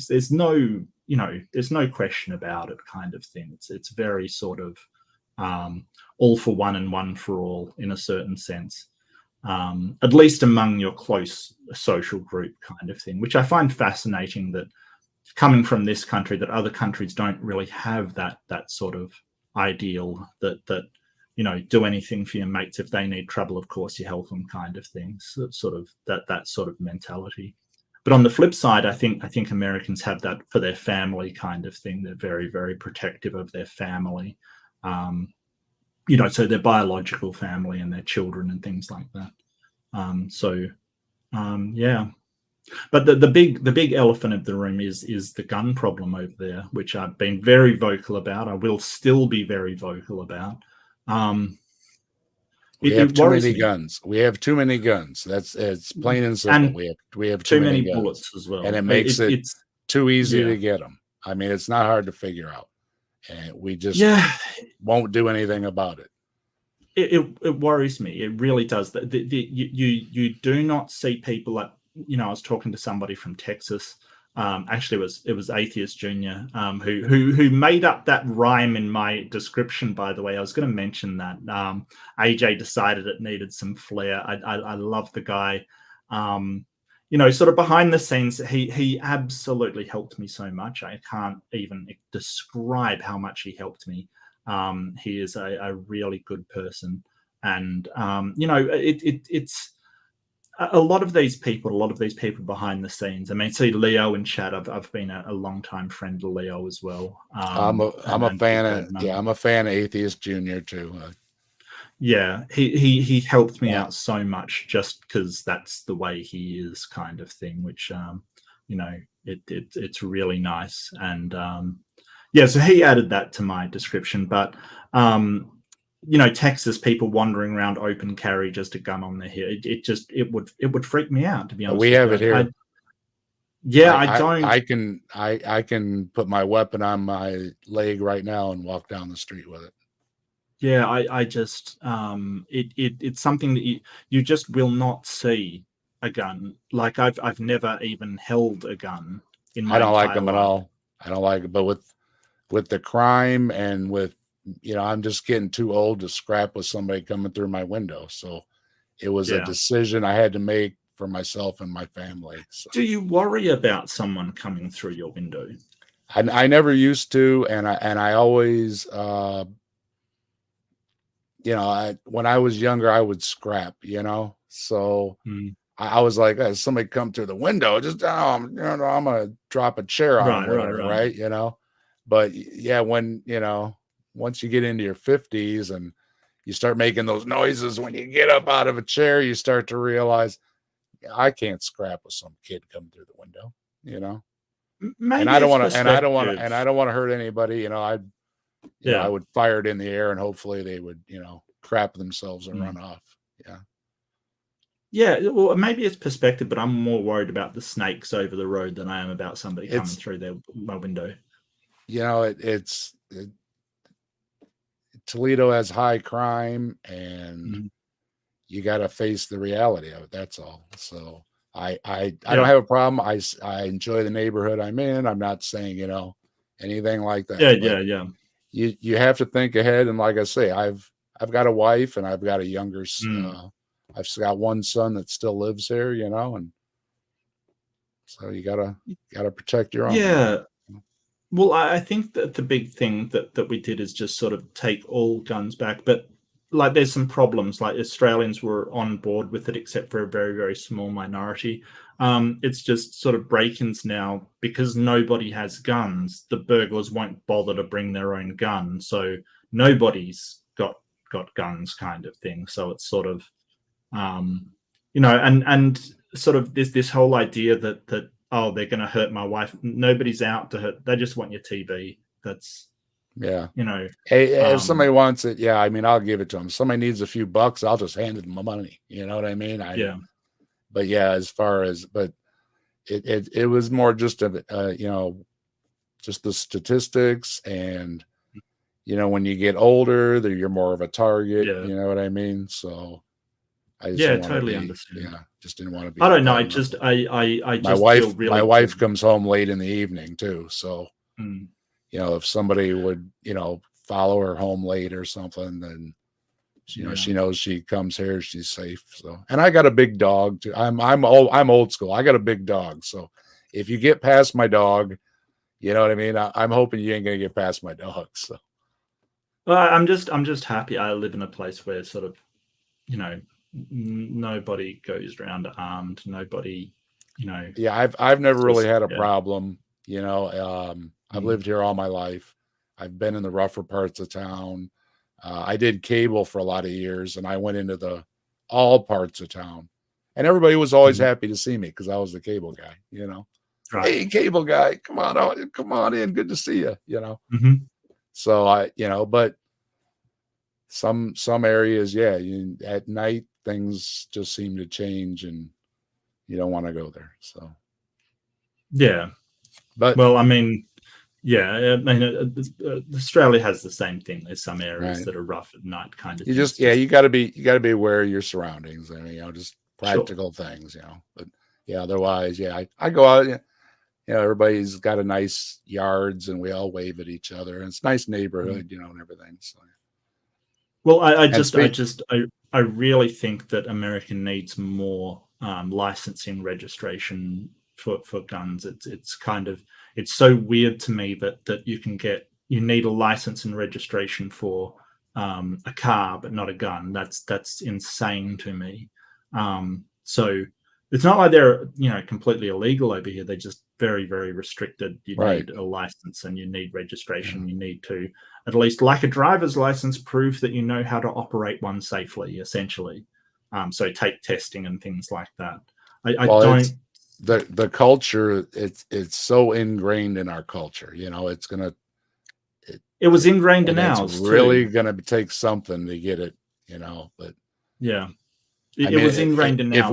There's no question about it, kind of thing. It's very sort of all for one and one for all in a certain sense. At least among your close social group, kind of thing, which I find fascinating that coming from this country, that other countries don't really have that sort of ideal that do anything for your mates. If they need trouble, of course you help them, kind of thing. So sort of that sort of mentality. But on the flip side, I think Americans have that for their family, kind of thing. They're very, very protective of their family, so their biological family and their children and things like that. Yeah. But the big elephant of the room is the gun problem over there, which I've been very vocal about. I will still be very vocal about. We have too many guns. We have too many guns. It's plain and simple. And we have too many bullets as well, and it makes it's too easy to get them. I mean, it's not hard to figure out, and we just won't do anything about it. It worries me. It really does. You do not see people like, I was talking to somebody from Texas. Actually, it was Atheist Junior, who made up that rhyme in my description. By the way, I was going to mention that. AJ decided it needed some flair. I love the guy. Sort of behind the scenes, he absolutely helped me so much. I can't even describe how much he helped me. He is a really good person, and it's a lot of these people behind the scenes. I mean, see Leo in chat. I've been a long time friend of Leo as well. I'm a fan of Atheist Junior too. Yeah, he helped me out so much just because that's the way he is, kind of thing. Which it's really nice. And so he added that to my description. But Texas people wandering around open carry, just a gun on their hip. It would freak me out, to be honest. We have it here. I can put my weapon on my leg right now and walk down the street with it. Yeah, I just it's something that you just will not see a gun. Like I've never even held a gun in my. I don't like them at all. I don't like it, but with the crime and with I'm just getting too old to scrap with somebody coming through my window. So it was a decision I had to make for myself and my family. So. Do you worry about someone coming through your window? I never used to, and I always when I was younger, I would scrap, so I was like, hey, somebody come through the window, just, I'm going to drop a chair on right. But yeah, when, once you get into your 50s and you start making those noises, when you get up out of a chair, you start to realize I can't scrap with some kid coming through the window, Maybe and I don't want to hurt anybody. I would fire it in the air and hopefully they would, crap themselves and run off. Yeah. Yeah. Well, maybe it's perspective, but I'm more worried about the snakes over the road than I am about somebody coming through my window. Toledo has high crime and you got to face the reality of it. That's all. So I don't have a problem. I enjoy the neighborhood I'm in. I'm not saying, anything like that. Yeah. You have to think ahead. And like I say, I've got a wife and I've got a younger, I've got one son that still lives here, and so you gotta protect your own. Yeah. Well, I think that the big thing that we did is just sort of take all guns back, but like there's some problems. Like Australians were on board with it, except for a very, very small minority. It's just sort of break-ins now because nobody has guns. The burglars won't bother to bring their own gun, so nobody's got guns kind of thing. So it's sort of, and sort of this whole idea that oh, they're going to hurt my wife. Nobody's out to hurt. They just want your TV. That's, Yeah. Hey, if somebody wants it, yeah, I mean, I'll give it to them. Somebody needs a few bucks, I'll just hand them my money. You know what I mean? Yeah. But yeah, as far as, but it was more just just the statistics, and when you get older, you're more of a target. Yeah. You know what I mean? So I just totally understand. Yeah, just didn't want to be. I don't know. I just my wife comes home late in the evening too, so if somebody would follow her home late or something, then she knows she comes here, she's safe. So, and I got a big dog too. I'm old school. I got a big dog, so if you get past my dog, you know what I mean. I'm hoping you ain't gonna get past my dog. So, well, I'm just happy I live in a place where sort of, nobody goes around armed. Nobody, Yeah, I've never really had a problem. I've lived here all my life. I've been in the rougher parts of town. I did cable for a lot of years, and I went into all parts of town, and everybody was always happy to see me because I was the cable guy. Right. Hey, cable guy, come on in, good to see you. So but some areas, yeah, at night things just seem to change, and you don't want to go there. So yeah, but well, I mean. Yeah, I mean, Australia has the same thing. There's some areas that are rough at night, kind of. You got to be aware of your surroundings. I mean, just practical things, But yeah, otherwise, yeah, I go out. Everybody's got a nice yards, and we all wave at each other, and it's a nice neighborhood, and everything. So, well, I really think that America needs more licensing registration for guns. It's kind of. It's so weird to me that you need a license and registration for a car, but not a gun. That's insane to me. So it's not like they're completely illegal over here. They're just very, very restricted. You need a license and you need registration. You need to, at least like a driver's license, prove that you know how to operate one safely, essentially. So take testing and things like that. I don't. The culture, it's so ingrained in our culture. It was ingrained in ours. It's really gonna take something to get it, but yeah, it was ingrained in ours. If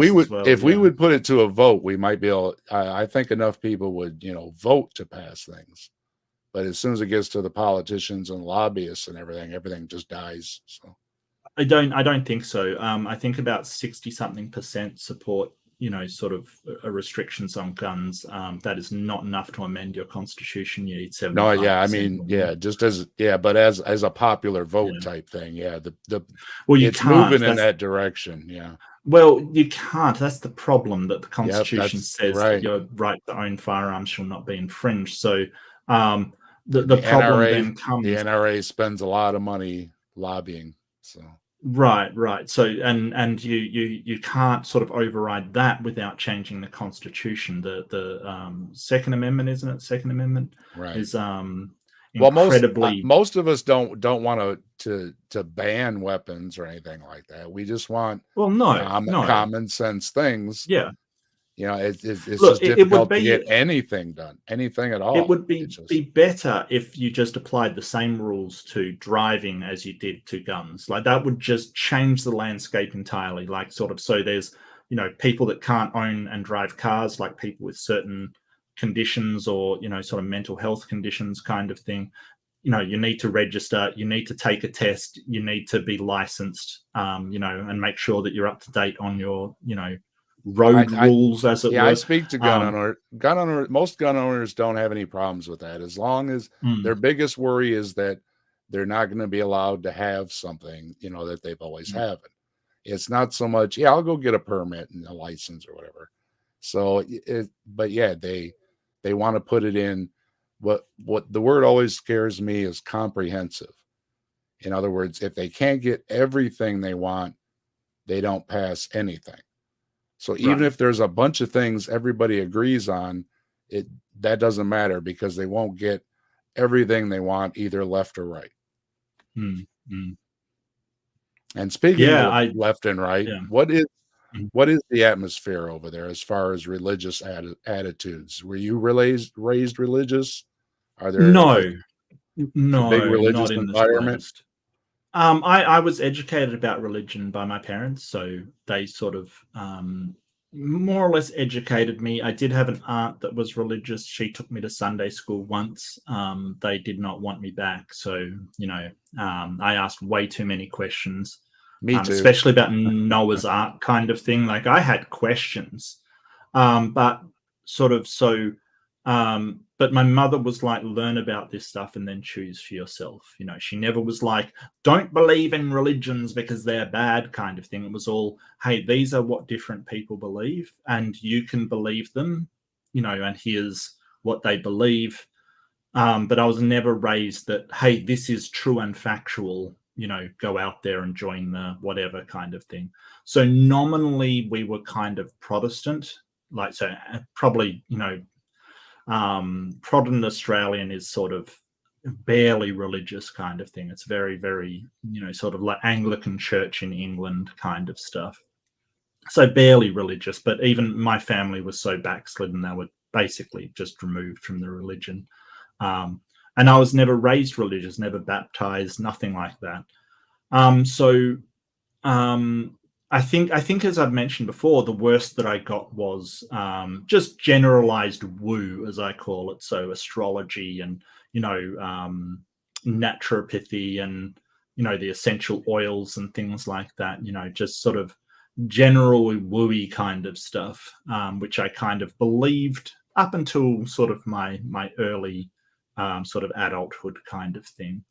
we would put it to a vote, we might be able. I think enough people would vote to pass things, but as soon as it gets to the politicians and lobbyists and everything just dies. So I don't think so. I think about 60-something% support sort of restrictions on guns. That is not enough to amend your constitution. You need 75%. No, yeah, I mean, yeah, but as a popular vote type thing, yeah. It's moving in that direction, yeah. Well, you can't. That's the problem, that the Constitution says that your right to own firearms shall not be infringed. So the problem NRA, then comes. The NRA spends a lot of money lobbying, so. Right. So and you can't sort of override that without changing the Constitution. The Second Amendment, isn't it? Second Amendment is incredibly. Most of us don't want to ban weapons or anything like that. We just want common sense things. Yeah. It's just difficult to get anything done, anything at all. It would be better if you just applied the same rules to driving as you did to guns. Like that would just change the landscape entirely. Like sort of, so there's, people that can't own and drive cars, like people with certain conditions or, sort of mental health conditions kind of thing. You need to register, you need to take a test, you need to be licensed, and make sure that you're up to date on your, road rules, as it were. I speak to gun owner. Most gun owners don't have any problems with that, as long as their biggest worry is that they're not going to be allowed to have something that they've always had. It's not so much I'll go get a permit and a license or whatever. So but yeah, they want to put it in. What the word always scares me is comprehensive. In other words, if they can't get everything they want, they don't pass anything. So even if there's a bunch of things everybody agrees on, that doesn't matter, because they won't get everything they want, either left or right. Mm, mm. And speaking Yeah, of left and right, yeah. Mm. what is the atmosphere over there as far as religious attitudes? Were you raised religious? Are there is No, it a big no, religious not in the environment? slightest. I was educated about religion by my parents, so they sort of more or less educated me. I did have an aunt that was religious. She took me to Sunday school once. They did not want me back, so I asked way too many questions, Me too. especially about Noah's Ark kind of thing. Like I had questions, but sort of so. But my mother was like, learn about this stuff and then choose for yourself. She never was like, don't believe in religions because they're bad kind of thing. It was all, hey, these are what different people believe and you can believe them, and here's what they believe. But I was never raised that, hey, this is true and factual, go out there and join the whatever kind of thing. So nominally we were kind of Protestant, like, so probably, Protestant Australian is sort of barely religious kind of thing. It's very, very, sort of like Anglican Church in England kind of stuff. So barely religious, but even my family was so backslidden they were basically just removed from the religion. And I was never raised religious, never baptized, nothing like that. So I think as I've mentioned before, the worst that I got was just generalized woo, as I call it. So astrology and naturopathy and the essential oils and things like that. Just sort of general wooey kind of stuff, which I kind of believed up until sort of my early sort of adulthood kind of thing.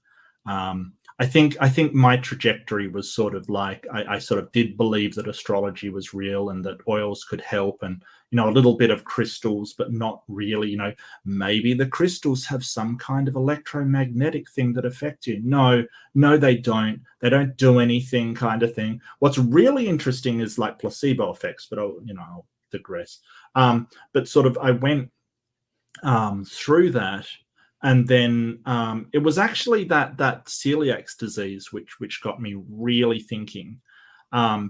I think my trajectory was sort of like I sort of did believe that astrology was real and that oils could help, and a little bit of crystals, but not really. Maybe the crystals have some kind of electromagnetic thing that affect you. No, they don't. They don't do anything, kind of thing. What's really interesting is like placebo effects, but I'll digress. But sort of I went through that. And then it was actually that celiac disease which got me really thinking,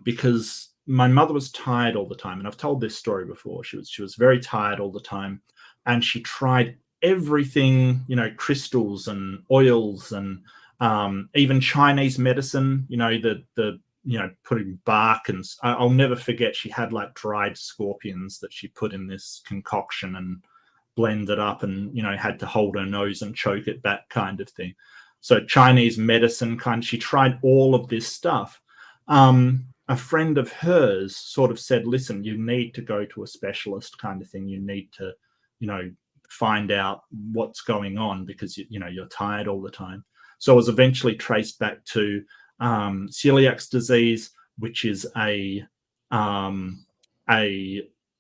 because my mother was tired all the time, and I've told this story before. She was very tired all the time, and she tried everything, crystals and oils and even Chinese medicine. The putting bark, and I'll never forget. She had like dried scorpions that she put in this concoction and blend it up, and had to hold her nose and choke it back kind of thing. So Chinese medicine kind of, she tried all of this stuff. A friend of hers sort of said, listen, you need to go to a specialist kind of thing. You need to find out what's going on because you're tired all the time. So I was eventually traced back to celiac disease, which is a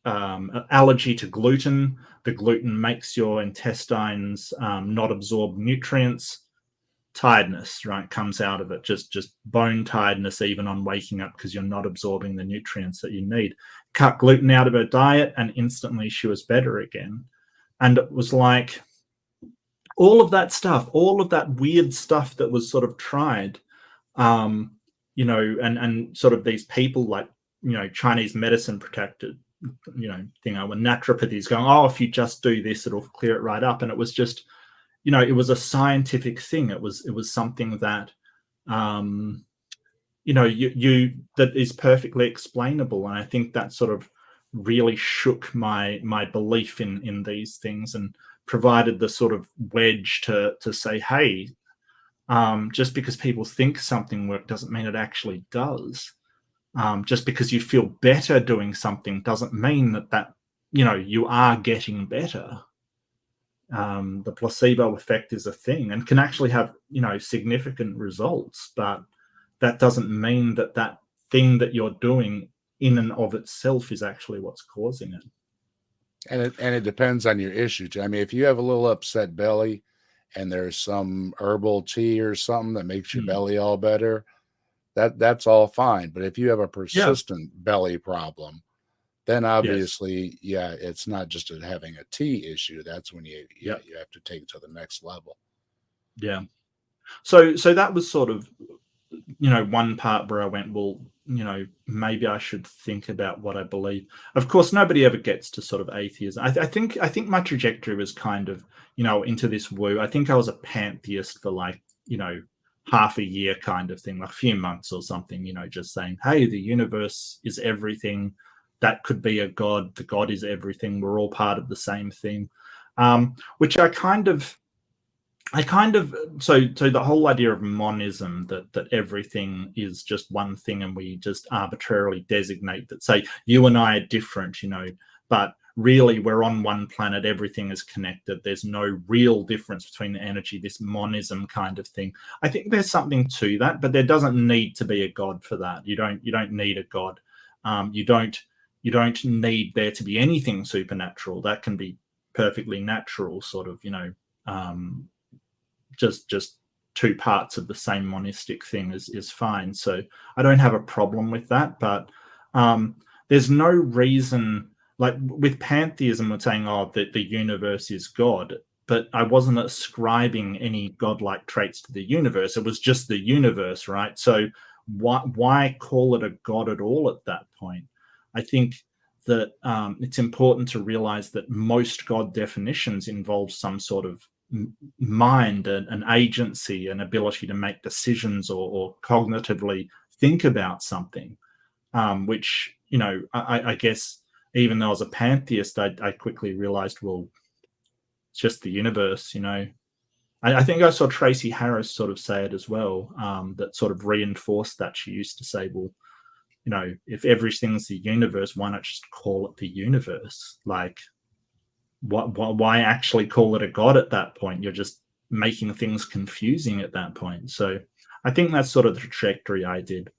allergy to gluten. The gluten makes your intestines not absorb nutrients. Tiredness, right, comes out of it. Just bone tiredness, even on waking up, because you're not absorbing the nutrients that you need. Cut gluten out of her diet, and instantly she was better again. And it was like all of that stuff, all of that weird stuff that was sort of tried, and sort of these people like Chinese medicine protected thing. When naturopathy is going, oh, if you just do this, it'll clear it right up. And it was just, it was a scientific thing. It was something that, you that is perfectly explainable. And I think that sort of really shook my belief in these things and provided the sort of wedge to say, hey, just because people think something works doesn't mean it actually does. Just because you feel better doing something doesn't mean that you are getting better. The placebo effect is a thing and can actually have significant results, but that doesn't mean that thing that you're doing in and of itself is actually what's causing it. And it depends on your issue too. I mean, if you have a little upset belly and there's some herbal tea or something that makes your belly all better, that's all fine. But if you have a Yeah. persistent belly problem, then Yes. obviously, yeah, it's not just having a tea issue. That's when you Yeah. have to take it to the next level. Yeah. So that was sort of, one part where I went, well, maybe I should think about what I believe. Of course, nobody ever gets to sort of atheism. I think my trajectory was kind of, into this woo. I think I was a pantheist for like, half a year kind of thing, like a few months or something, just saying, hey, the universe is everything. That could be a god. The god is everything. We're all part of the same thing. Which I kind of so the whole idea of monism, that everything is just one thing and we just arbitrarily designate that, say you and I are different, but really we're on one planet, everything is connected, there's no real difference between the energy, this monism kind of thing. I think there's something to that, but there doesn't need to be a god for that. You don't need a god. You don't need there to be anything supernatural. That can be perfectly natural, sort of, just two parts of the same monistic thing is fine. So I don't have a problem with that, but there's no reason, like with pantheism, we're saying, oh, that the universe is God, but I wasn't ascribing any godlike traits to the universe. It was just the universe, right? So why call it a god at all at that point? I think that it's important to realize that most God definitions involve some sort of mind, an agency, an ability to make decisions, or cognitively think about something, which, I guess, even though I was a pantheist, I quickly realized, well, it's just the universe. I think I saw Tracy Harris sort of say it as well, that sort of reinforced that. She used to say, well, if everything's the universe, why not just call it the universe? Like, why actually call it a god at that point? You're just making things confusing at that point. So I think that's sort of the trajectory I did.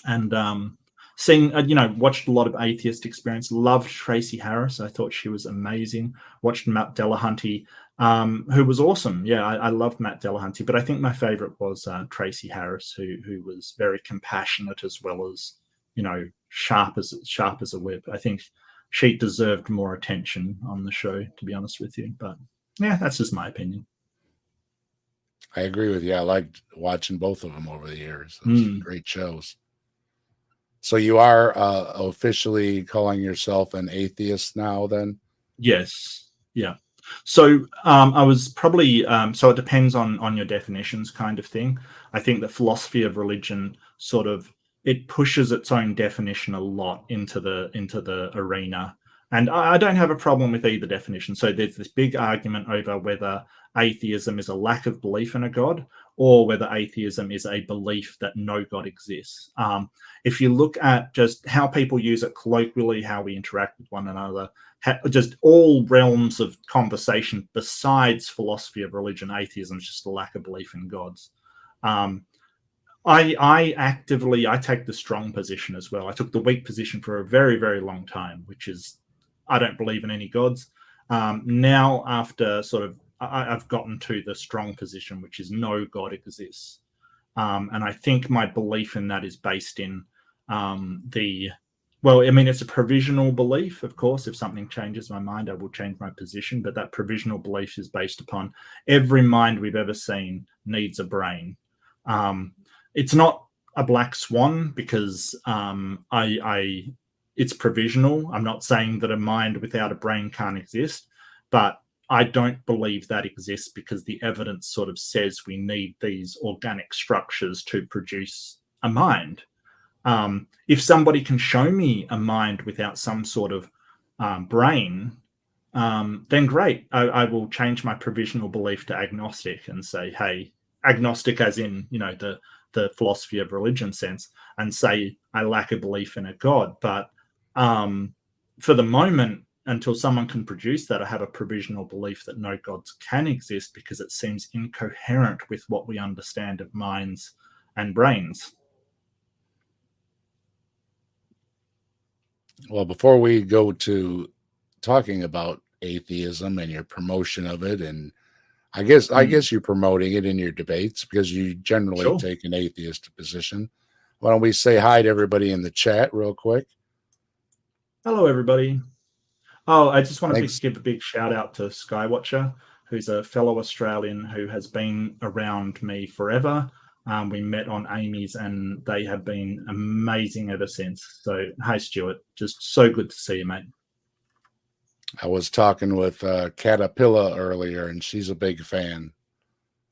And seeing, watched a lot of atheist experience. Loved Tracy Harris. I thought she was amazing. Watched Matt Delahunty, who was awesome. Yeah, I loved Matt Delahunty, but I think my favorite was Tracy Harris, who was very compassionate as well as, sharp as a whip. I think she deserved more attention on the show, to be honest with you. But yeah, that's just my opinion. I agree with you. I liked watching both of them over the years. Those great shows. So you are officially calling yourself an atheist now, then? Yes. Yeah. So I was probably, so it depends on your definitions, kind of thing. I think the philosophy of religion sort of, it pushes its own definition a lot into the arena. And I don't have a problem with either definition. So there's this big argument over whether atheism is a lack of belief in a god, or whether atheism is a belief that no god exists. If you look at just how people use it colloquially, how we interact with one another, just all realms of conversation besides philosophy of religion, atheism is just a lack of belief in gods. I take the strong position as well. I took the weak position for a very, very long time, which is I don't believe in any gods. Now, after sort of, I've gotten to the strong position, which is no god exists. And I think my belief in that is based in it's a provisional belief, of course. If something changes my mind, I will change my position. But that provisional belief is based upon every mind we've ever seen needs a brain. It's not a black swan because it's provisional. I'm not saying that a mind without a brain can't exist, but I don't believe that exists because the evidence sort of says we need these organic structures to produce a mind. If somebody can show me a mind without some sort of brain, then great. I will change my provisional belief to agnostic and say, hey, agnostic as in, the philosophy of religion sense, and say I lack a belief in a god. But for the moment, until someone can produce that, I have a provisional belief that no gods can exist because it seems incoherent with what we understand of minds and brains. Well, before we go to talking about atheism and your promotion of it, and I guess you're promoting it in your debates because you generally Sure. take an atheist position. Why don't we say hi to everybody in the chat real quick? Hello, everybody. Oh, I just want Thanks. to give a big shout out to Skywatcher, who's a fellow Australian who has been around me forever. We met on Amy's, and they have been amazing ever since. So, hey, Stuart, just so good to see you, mate. I was talking with Caterpillar earlier, and she's a big fan.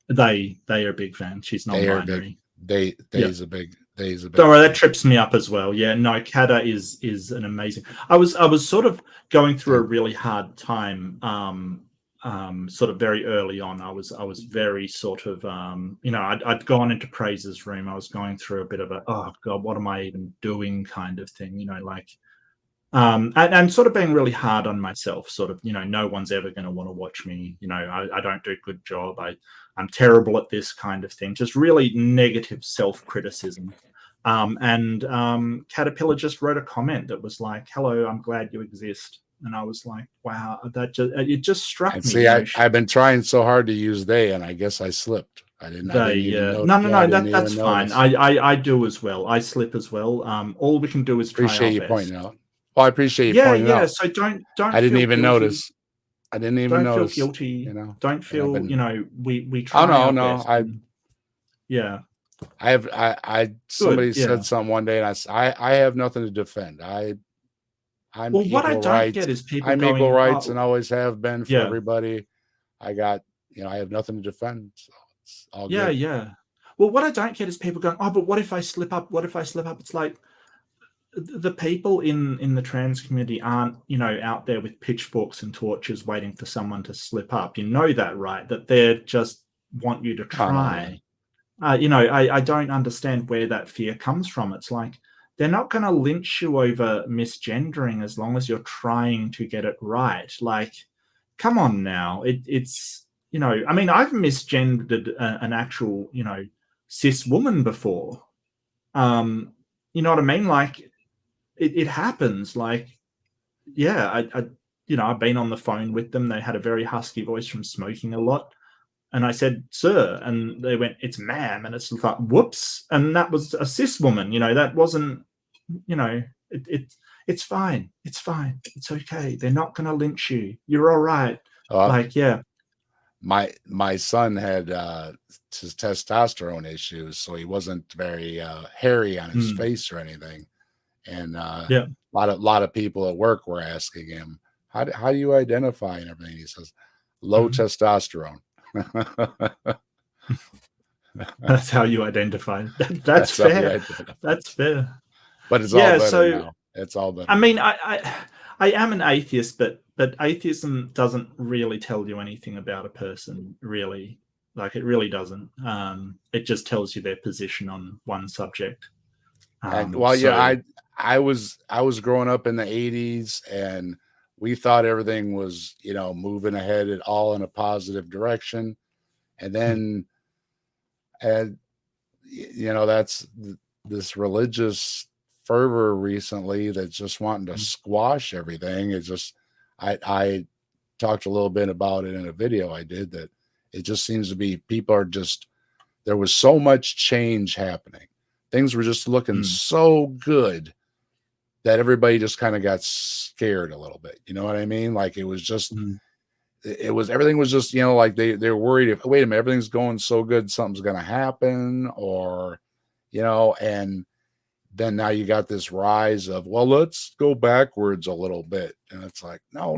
They are a big fan. She's non-binary. They's a big. Sorry, that trips me up as well. Yeah, no, Kata is an amazing. I was sort of going through a really hard time. Sort of very early on, I was very sort of I'd gone into Praise's room. I was going through a bit of a, oh god, what am I even doing kind of thing, and sort of being really hard on myself, sort of, no one's ever going to want to watch me, I don't do a good job, I'm terrible at this kind of thing, just really negative self-criticism. Caterpillar just wrote a comment that was like, hello, I'm glad you exist. And I was like, wow, it just struck me. See, I've been trying so hard to use they, and I guess I slipped. I didn't even know. No, that's fine. I do as well. I slip as well. All we can do is try appreciate our you best. Pointing out. Well, I appreciate you pointing out. So don't. I didn't even notice. I didn't even notice. Don't feel guilty. Don't feel. We try. Oh no, best somebody said something one day, and I have nothing to defend. I'm well, what I equal don't rights. get is people I'm going, equal rights and always have been for everybody. I got, I have nothing to defend. So it's all good. Yeah. Well, what I don't get is people going, oh, but what if I slip up? What if I slip up? It's like the people in the trans community aren't, out there with pitchforks and torches waiting for someone to slip up. You know that, right? That they just want you to try. I don't understand where that fear comes from. It's like, they're not going to lynch you over misgendering as long as you're trying to get it right. Like, come on now. It's, I mean, I've misgendered an actual, cis woman before. You know what I mean? Like, it happens. Like, yeah, I've been on the phone with them. They had a very husky voice from smoking a lot. And I said, sir, and they went, it's ma'am. And it's like, whoops. And that was a cis woman, that wasn't, it's fine. It's fine. It's okay. They're not going to lynch you. You're all right. My son had his testosterone issues, so he wasn't very hairy on his face or anything. And a lot of people at work were asking him, how do you identify and everything? He says, low testosterone. That's how you identify. That's fair. That's fair. But it's all better now. It's all better. I mean, I am an atheist, but atheism doesn't really tell you anything about a person, really. Like, it really doesn't. It just tells you their position on one subject. I was growing up in the 80s, and we thought everything was, moving ahead at all in a positive direction. And then, that's this religious fervor recently that's just wanting to squash everything. It's just, I talked a little bit about it in a video I did, that it just seems to be people are just, there was so much change happening. Things were just looking so good that everybody just kind of got scared a little bit. You know what I mean? Like, it was just, everything was just, like they're worried if, wait a minute, everything's going so good, something's going to happen, or, and then now you got this rise of, well, let's go backwards a little bit. And it's like, no.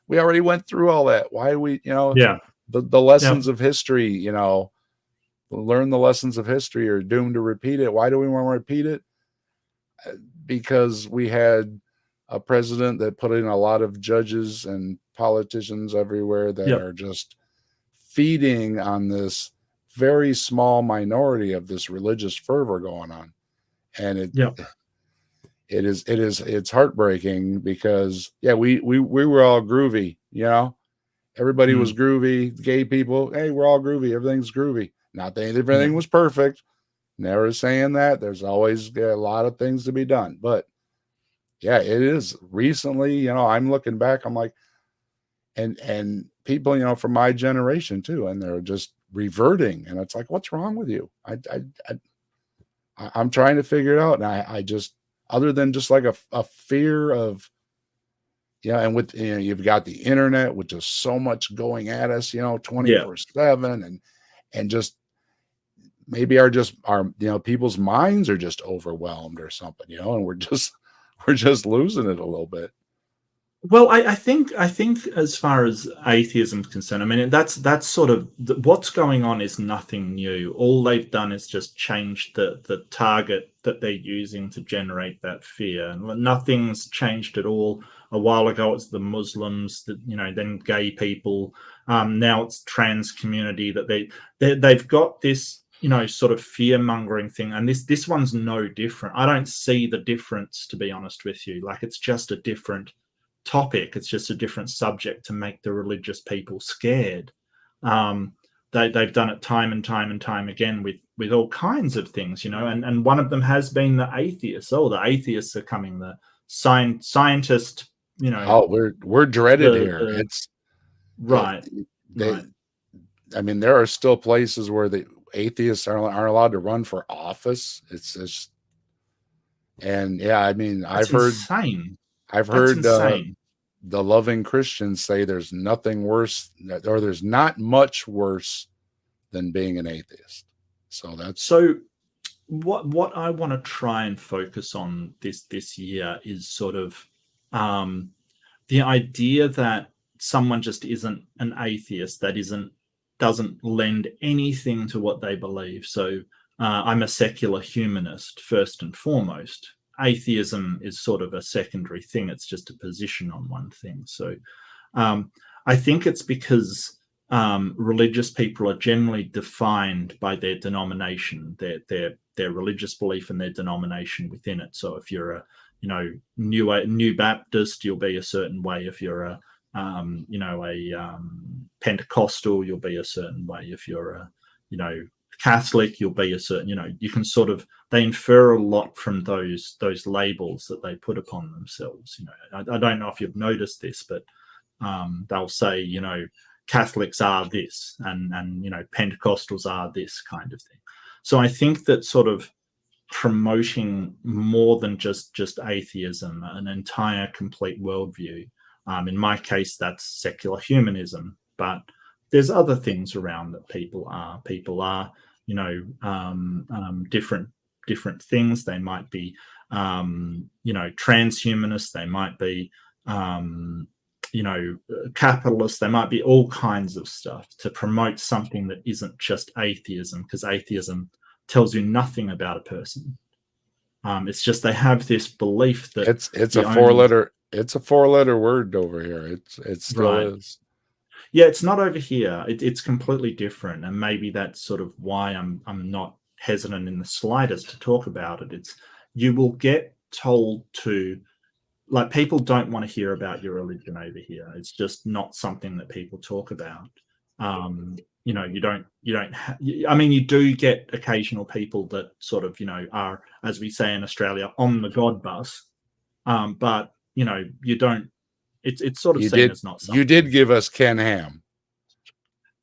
We already went through all that. Why we, the lessons of history, learn the lessons of history are doomed to repeat it. Why do we want to repeat it? Because we had a president that put in a lot of judges and politicians everywhere that are just feeding on this very small minority of this religious fervor going on. And it's heartbreaking because we were all groovy, everybody was groovy. Gay people, hey, we're all groovy. Everything's groovy. Not that everything was perfect. Never saying that. There's always a lot of things to be done. But it is recently, I'm looking back, I'm like, and people, from my generation too, and they're just reverting. And it's like, what's wrong with you? I'm trying to figure it out. And I just, other than just like a fear of Yeah, and with you've got the internet, which is so much going at us, Yeah. 24/7, and just maybe our people's minds are just overwhelmed or something, and we're just we're just losing it a little bit. Well, I think as far as atheism is concerned, I mean that's sort of what's going on is nothing new. All they've done is just change the target that they're using to generate that fear, and nothing's changed at all. A while ago, it's the Muslims, that then gay people. Now it's trans community that they've got this sort of fear mongering thing, and this one's no different. I don't see the difference, to be honest with you. Like, it's just a different topic. It's just a different subject to make the religious people scared. They've done it time and time and time again with all kinds of things, and one of them has been the atheists. Oh, the atheists are coming. The scientist, Oh, we're dreaded here. the It's right, they. right. I mean, there are still places where the atheists aren't allowed to run for office. It's just, and yeah, I mean, That's insane. I've That's heard insane. the loving Christians say there's nothing worse, or there's not much worse than being an atheist. So that's So what I want to try and focus on this year is sort of the idea that someone just isn't an atheist, that doesn't lend anything to what they believe. So I'm a secular humanist first and foremost. Atheism is sort of a secondary thing. It's just a position on one thing. So I think it's because religious people are generally defined by their denomination, their religious belief and their denomination within it. So if you're a new Baptist, you'll be a certain way. If you're a Pentecostal, you'll be a certain way. If you're a Catholic, you'll be a certain. You can sort of, they infer a lot from those labels that they put upon themselves. I don't know if you've noticed this, but they'll say Catholics are this, and Pentecostals are this kind of thing. So I think that sort of promoting more than just atheism, an entire complete worldview. In my case, that's secular humanism, but there's other things around that people are. People are, different things. They might be, transhumanists. They might be, capitalists. They might be all kinds of stuff to promote something that isn't just atheism, because atheism tells you nothing about a person. It's just they have this belief that it's a four-letter word over here. It still right. is. Yeah, it's not over here. It's completely different, and maybe that's sort of why I'm not hesitant in the slightest to talk about it. It's, you will get told to, like, people don't want to hear about your religion over here. It's just not something that people talk about. I mean, you do get occasional people that sort of, are, as we say in Australia, on the God bus. But you don't, it's sort of seen as not something. You did give us Ken Ham.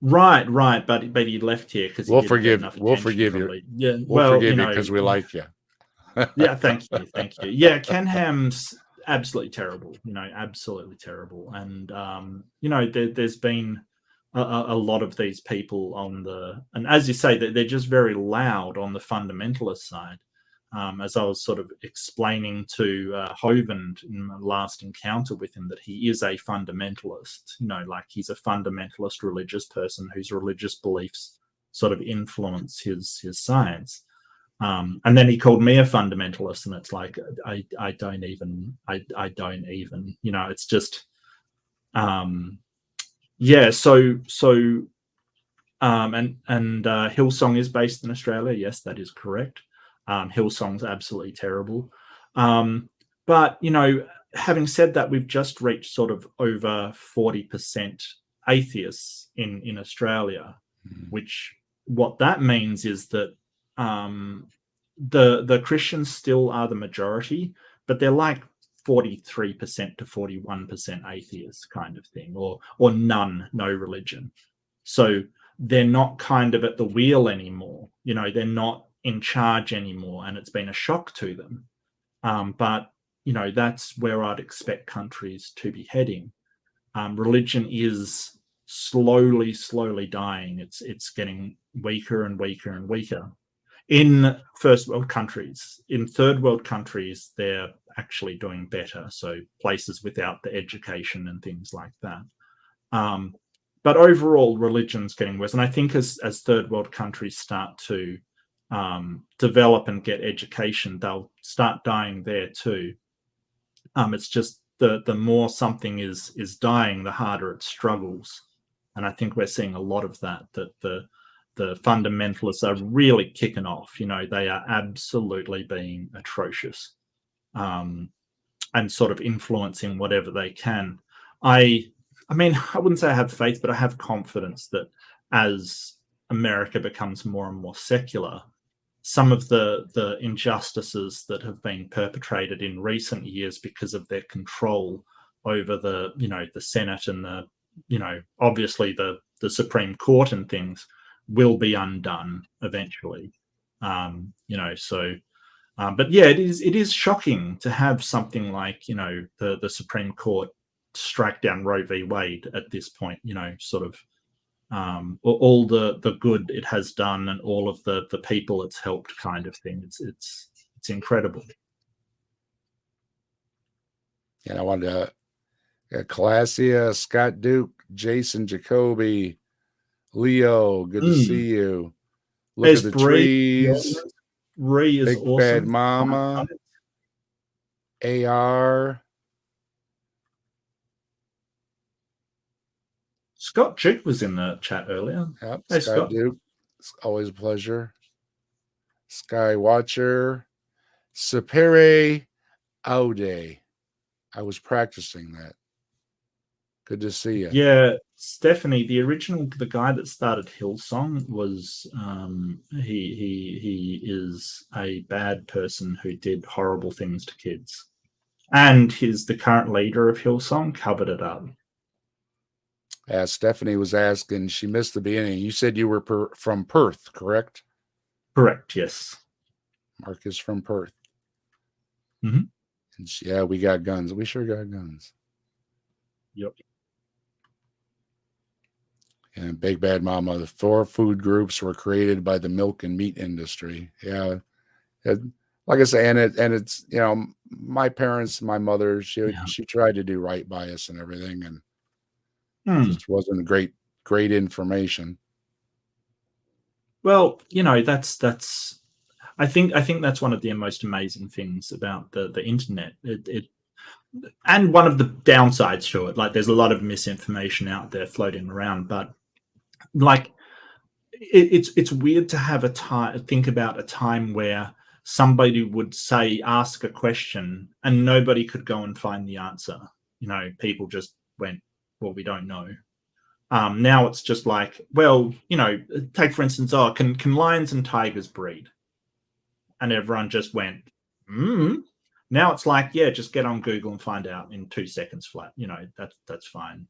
Right. But he left here because we'll forgive you. We'll forgive you because we like you. Yeah, thank you. Yeah, Ken Ham's absolutely terrible. Absolutely terrible. And there's been a lot of these people and as you say, they're just very loud on the fundamentalist side. As I was sort of explaining to Hovind in my last encounter with him, that he is a fundamentalist. Like, he's a fundamentalist religious person whose religious beliefs sort of influence his science. And then he called me a fundamentalist, and it's like, I don't even, it's just, yeah. So and Hillsong is based in Australia. Yes, that is correct. Hillsong's absolutely terrible. But having said that, we've just reached sort of over 40% atheists in Australia, which, what that means is that the Christians still are the majority, but they're like 43% to 41% atheists kind of thing, or no religion. So they're not kind of at the wheel anymore. They're not in charge anymore, and it's been a shock to them. But that's where I'd expect countries to be heading. Religion is slowly dying. It's getting weaker and weaker and weaker in first world countries. In third world countries, they're actually doing better. So places without the education and things like that. But overall, religion's getting worse. And I think as third world countries start to develop and get education, they'll start dying there too. It's just the more something is dying, the harder it struggles. And I think we're seeing a lot of that the fundamentalists are really kicking off. They are absolutely being atrocious, and sort of influencing whatever they can. I mean, I wouldn't say I have faith, but I have confidence that as America becomes more and more secular, some of the injustices that have been perpetrated in recent years because of their control over the Senate and obviously the Supreme Court and things will be undone eventually. But yeah, it is shocking to have something like the Supreme Court strike down Roe v. Wade at this point. Sort of all the good it has done and all of the people it's helped, kind of thing. It's incredible. And I wanted to Classia, Scott Duke, Jason Jacoby, Leo, good to see you. Look at the trees. Ree is Big awesome. Bad Mama, AR. Scott Duke was in the chat earlier. Yep, Hey, Scott Duke. It's always a pleasure. Sky Watcher, Sapere Aude. I was practicing that. Good to see you. Yeah, Stephanie, the guy that started Hillsong was he is a bad person who did horrible things to kids, and he's the current leader of Hillsong covered it up. Stephanie was asking, she missed the beginning. You said you were from Perth, correct? Correct, yes. Mark is from Perth. Mm-hmm. And we got guns. We sure got guns. Yep. And Big Bad Mama, the 4 food groups were created by the milk and meat industry. Yeah. Like I say, and it's, my parents, my mother, she tried to do right by us and everything. And just wasn't great information. Well, that's I think that's one of the most amazing things about the internet. And one of the downsides to it, like there's a lot of misinformation out there floating around, but like it's weird to have think about a time where somebody would ask a question and nobody could go and find the answer. People just went, well, we don't know. Now it's just like, well, take for instance, can lions and tigers breed? And everyone just went, Now it's like, yeah, just get on Google and find out in 2 seconds flat. That's fine.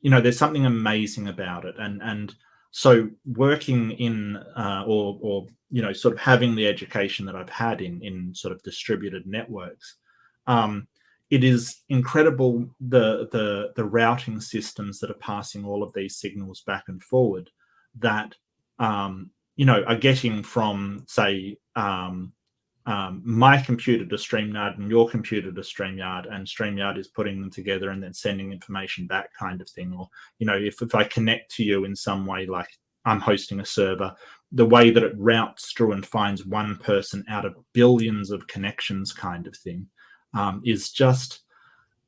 There's something amazing about it. And so working in or sort of having the education that I've had in sort of distributed networks, it is incredible the routing systems that are passing all of these signals back and forward that are getting from, say, my computer to StreamYard and your computer to StreamYard, and StreamYard is putting them together and then sending information back, kind of thing. Or if I connect to you in some way, like I'm hosting a server, the way that it routes through and finds one person out of billions of connections, kind of thing, is just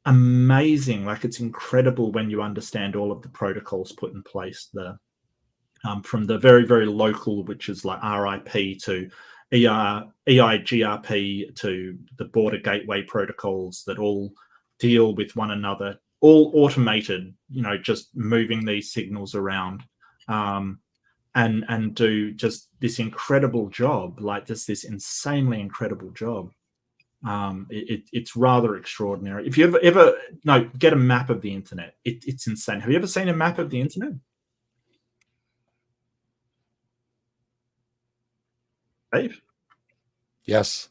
amazing. Like, it's incredible when you understand all of the protocols put in place there, from the very, very local, which is like RIP, to EIGRP, to the border gateway protocols that all deal with one another, all automated, just moving these signals around, and do just this incredible job, like just this insanely incredible job. It's rather extraordinary. If you ever get a map of the internet, it's insane. Have you ever seen a map of the internet? Dave? Yes.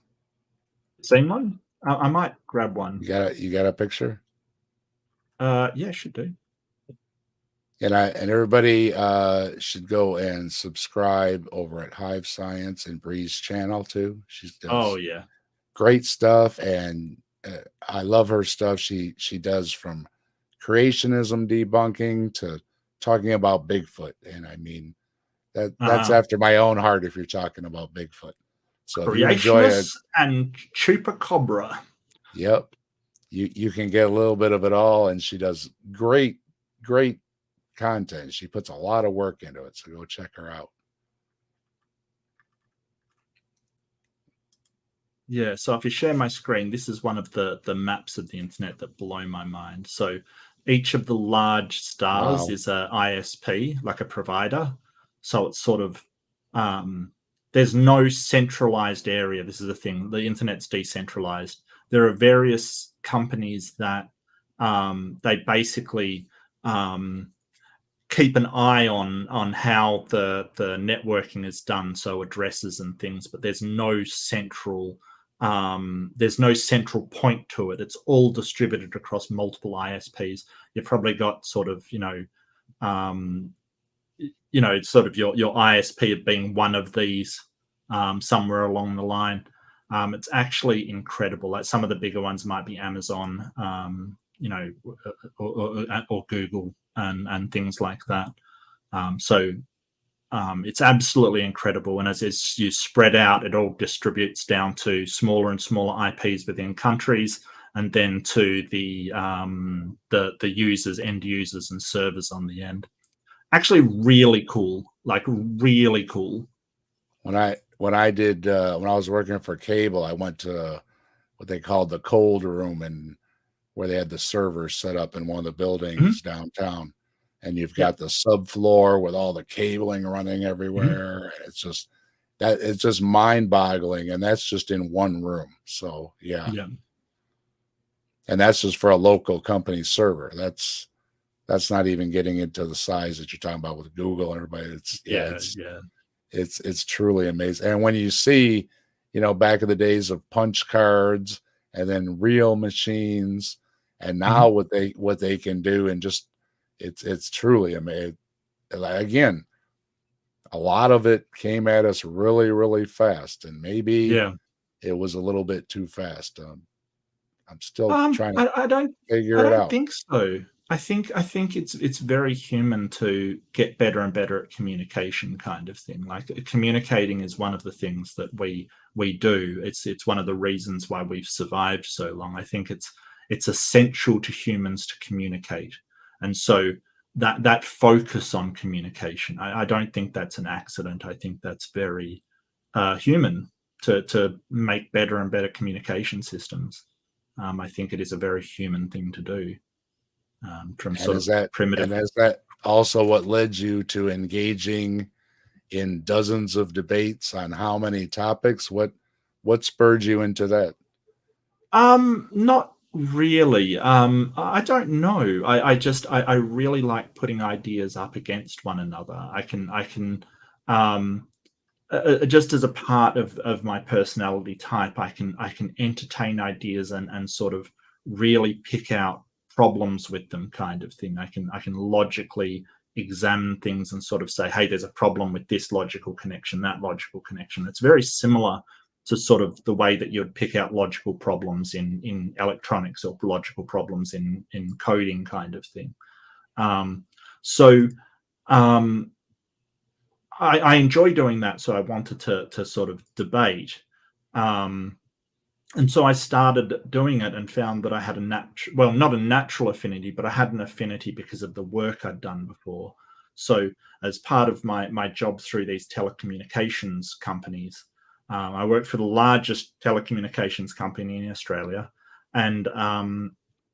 Seen one? I might grab one. You got a picture? Yeah, should do. And everybody should go and subscribe over at Hive Science and Bree's channel too. She Oh does yeah. great stuff, and I love her stuff. She does from creationism debunking to talking about Bigfoot, and I mean that's Uh-huh. after my own heart if you're talking about Bigfoot. So if you enjoy it, Creationists and Chupacabra. yep, you can get a little bit of it all, and she does great content. She puts a lot of work into it, so go check her out. Yeah, so if you share my screen, this is one of the maps of the internet that blow my mind. So each of the large stars Wow. is a ISP, like a provider. So it's sort of there's no centralized area. This is the thing. The internet's decentralized. There are various companies that they basically keep an eye on how the networking is done, so addresses and things, but there's no central point to it. It's all distributed across multiple ISPs. You've probably got sort of sort of your ISP of being one of these somewhere along the line. It's actually incredible. Like some of the bigger ones might be Amazon, or Google and things like that. It's absolutely incredible. And as you spread out, it all distributes down to smaller and smaller IPs within countries, and then to the users, end users, and servers on the end. Actually, really cool. Like really cool. When I did when I was working for cable, I went to what they called the cold room, and where they had the servers set up in one of the buildings downtown. And you've got the subfloor with all the cabling running everywhere. It's just mind-boggling, and that's just in one room. So yeah. And that's just for a local company server. That's not even getting into the size that you're talking about with Google and everybody. It's truly amazing. And when you see, back in the days of punch cards and then real machines, and now what they can do, and just it's truly amazing. Again, a lot of it came at us really, really fast, and maybe it was a little bit too fast. I'm still trying to I don't figure it out. think so. I think it's very human to get better and better at communication, kind of thing. Like communicating is one of the things that we do. It's one of the reasons why we've survived so long. I think it's essential to humans to communicate, and so that focus on communication, I don't think that's an accident. I think that's very human to make better and better communication systems. I think it is a very human thing to do. From sort of primitive. And is that also what led you to engaging in dozens of debates on how many topics? What spurred you into that? Not really. I don't know. I really like putting ideas up against one another. I can just as a part of my personality type, I can entertain ideas and sort of really pick out problems with them, kind of thing. I can logically examine things and sort of say, hey, there's a problem with this logical connection, that logical connection. It's very similar to sort of the way that you'd pick out logical problems in electronics, or logical problems in coding, kind of thing. I enjoy doing that, so I wanted to sort of debate. And so I started doing it and found that I had not a natural affinity, but I had an affinity because of the work I'd done before. So as part of my job through these telecommunications companies, I worked for the largest telecommunications company in Australia, and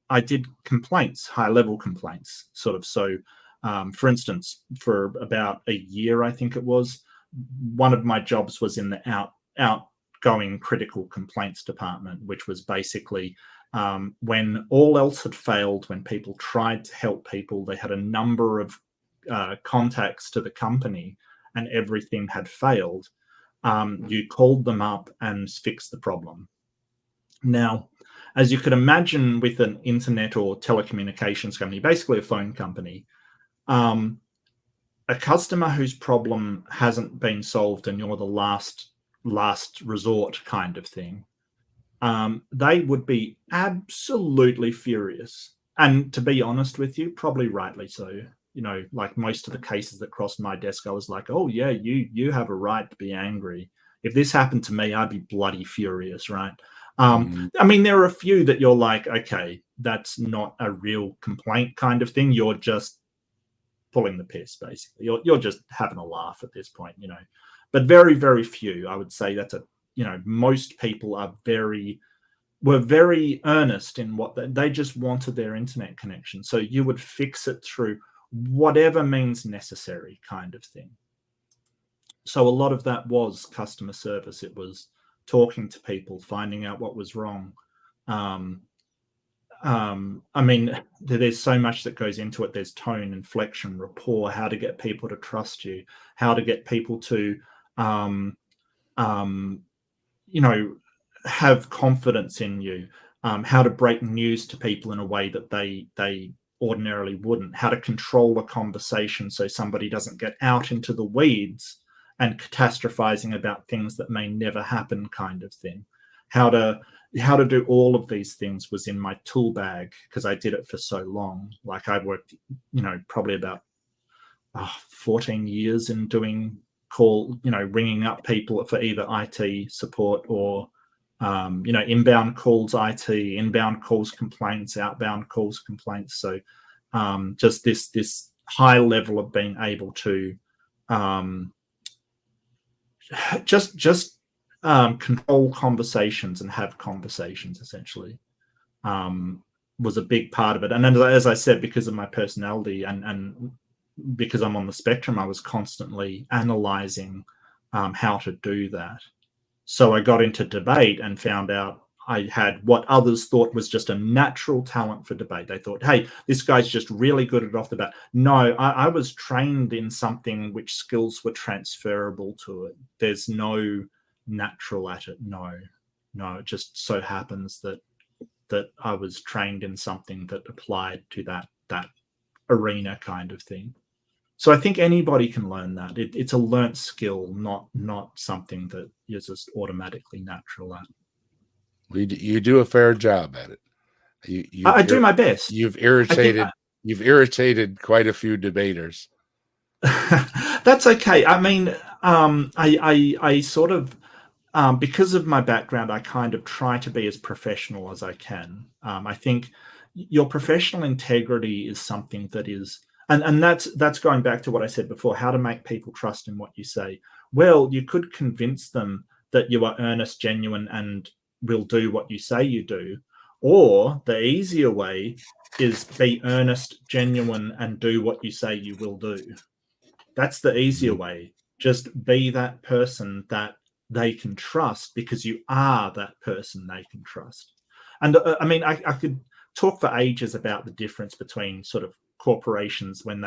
I did complaints, high-level complaints, sort of. So, for instance, for about a year, I think it was, one of my jobs was in the outgoing critical complaints department, which was basically when all else had failed, when people tried to help people, they had a number of contacts to the company, and everything had failed. You called them up and fixed the problem. Now, as you could imagine with an internet or telecommunications company, basically a phone company, a customer whose problem hasn't been solved and you're the last resort kind of thing, they would be absolutely furious. And to be honest with you, probably rightly so. Like most of the cases that crossed my desk, I was like, oh yeah, you have a right to be angry. If this happened to me, I'd be bloody furious, right? I mean, there are a few that you're like, okay, that's not a real complaint kind of thing. You're just pulling the piss, basically. You're just having a laugh at this point, But very, very few. I would say that's most people were very earnest in what they just wanted their internet connection. So you would fix it through whatever means necessary, kind of thing. So a lot of that was customer service. It was talking to people, finding out what was wrong. I mean, there's so much that goes into it. There's tone, inflection, rapport, how to get people to trust you, how to get people to, have confidence in you, how to break news to people in a way that they ordinarily wouldn't, how to control a conversation so somebody doesn't get out into the weeds and catastrophizing about things that may never happen, kind of thing. How to do all of these things was in my tool bag because I did it for so long. Like I worked, probably about 14 years in doing ringing up people for either IT support or, inbound calls, IT, inbound calls, complaints, outbound calls, complaints. So just this high level of being able to just control conversations and have conversations, essentially, was a big part of it. And then, as I said, because of my personality and because I'm on the spectrum, I was constantly analyzing how to do that. So I got into debate and found out I had what others thought was just a natural talent for debate. They thought, hey, this guy's just really good at it off the bat. No, I was trained in something which skills were transferable to it. There's no natural at it. No, it just so happens that I was trained in something that applied to that arena, kind of thing. So I think anybody can learn that. It's a learnt skill, not something that is just automatically natural at. You do a fair job at it. I do my best. You've irritated quite a few debaters. That's okay. I mean, I sort of, because of my background, I kind of try to be as professional as I can. I think your professional integrity is something that is, and that's going back to what I said before, how to make people trust in what you say. Well, you could convince them that you are earnest, genuine, and will do what you say you do. Or the easier way is be earnest, genuine, and do what you say you will do. That's the easier way. Just be that person that they can trust because you are that person they can trust. And I mean, I could talk for ages about the difference between sort of corporations when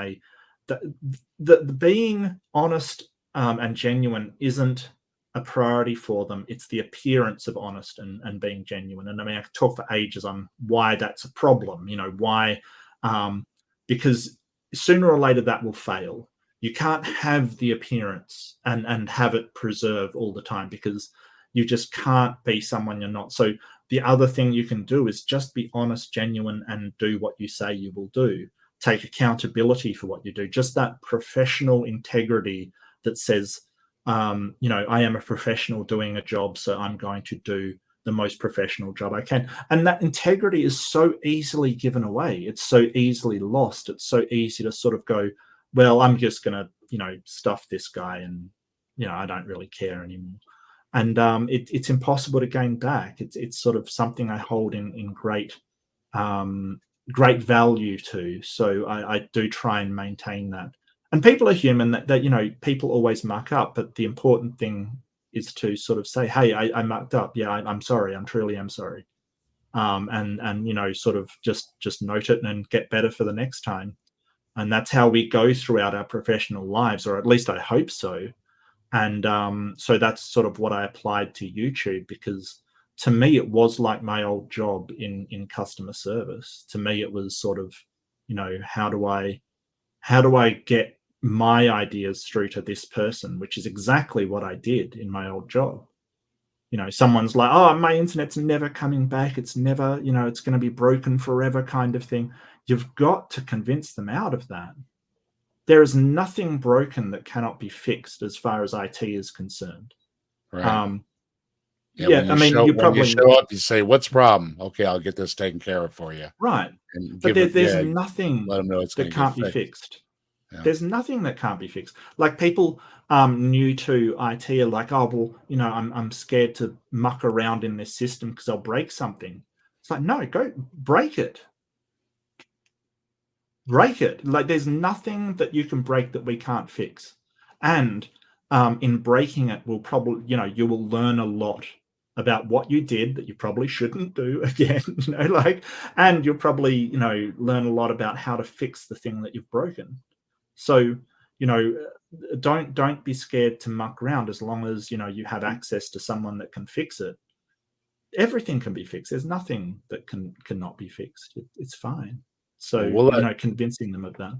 the being honest and genuine isn't a priority for them. It's the appearance of honest and being genuine. And I mean, I could talk for ages on why that's a problem, why, because sooner or later that will fail. You can't have the appearance and have it preserve all the time because you just can't be someone you're not. So the other thing you can do is just be honest, genuine, and do what you say you will do. Take accountability for what you do. Just that professional integrity that says, I am a professional doing a job, so I'm going to do the most professional job I can. And that integrity is so easily given away. It's so easily lost. It's so easy to sort of go, well, I'm just going to, stuff this guy and, I don't really care anymore. And it's impossible to gain back. It's sort of something I hold in great value to. So I do try and maintain that. And people are human, that people always muck up. But the important thing is to sort of say, hey, I mucked up. Yeah, I'm sorry. I'm truly am sorry. And sort of just note it and get better for the next time. And that's how we go throughout our professional lives, or at least I hope so. And so that's sort of what I applied to YouTube, because to me, it was like my old job in customer service. To me, it was sort of, how do I get my ideas through to this person, which is exactly what I did in my old job. Someone's like, oh, my internet's never coming back. It's never, it's going to be broken forever kind of thing. You've got to convince them out of that. There is nothing broken that cannot be fixed as far as IT is concerned. Right. Yeah, I mean, when you show up, you say, "What's the problem?" Okay, I'll get this taken care of for you. Right. And But there's nothing let them know it's that going to get can't be fixed. Yeah. There's nothing that can't be fixed. Like people new to IT are like, oh, well, I'm scared to muck around in this system because I'll break something. It's like, no, go break it. Break it. Like there's nothing that you can break that we can't fix. And in breaking it, we'll probably, you will learn a lot about what you did that you probably shouldn't do again, and you'll probably, learn a lot about how to fix the thing that you've broken. So, don't be scared to muck around as long as, you have access to someone that can fix it. Everything can be fixed. There's nothing that cannot be fixed. It's fine. So, convincing them of that.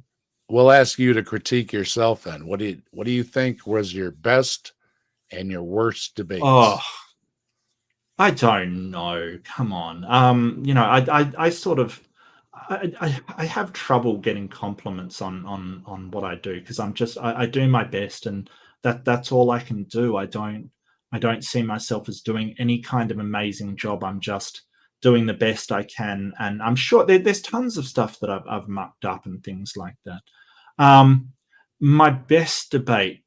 We'll ask you to critique yourself then. What do you think was your best and your worst debates? Oh, I don't know. Come on. I sort of I have trouble getting compliments on what I do because I do my best and that's all I can do. I don't see myself as doing any kind of amazing job. I'm just doing the best I can, and I'm sure there's tons of stuff that I've mucked up and things like that. My best debate.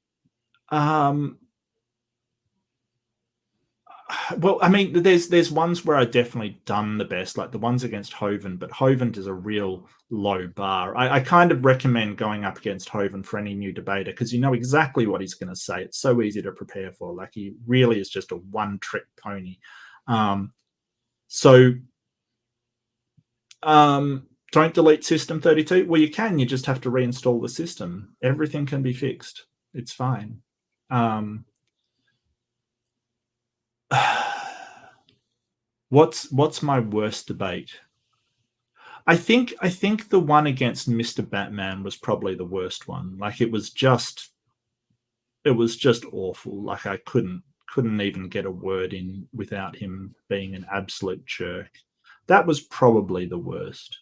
Well, I mean, there's ones where I definitely done the best, like the ones against Hovind, but Hovind is a real low bar. I kind of recommend going up against Hovind for any new debater because you know exactly what he's going to say. It's so easy to prepare for. Like he really is just a one-trick pony. Don't delete System 32. Well, you can. You just have to reinstall the system. Everything can be fixed. It's fine. What's my worst debate? I think the one against Mr. Batman was probably the worst one. Like it was just awful. Like I couldn't even get a word in without him being an absolute jerk. That was probably the worst.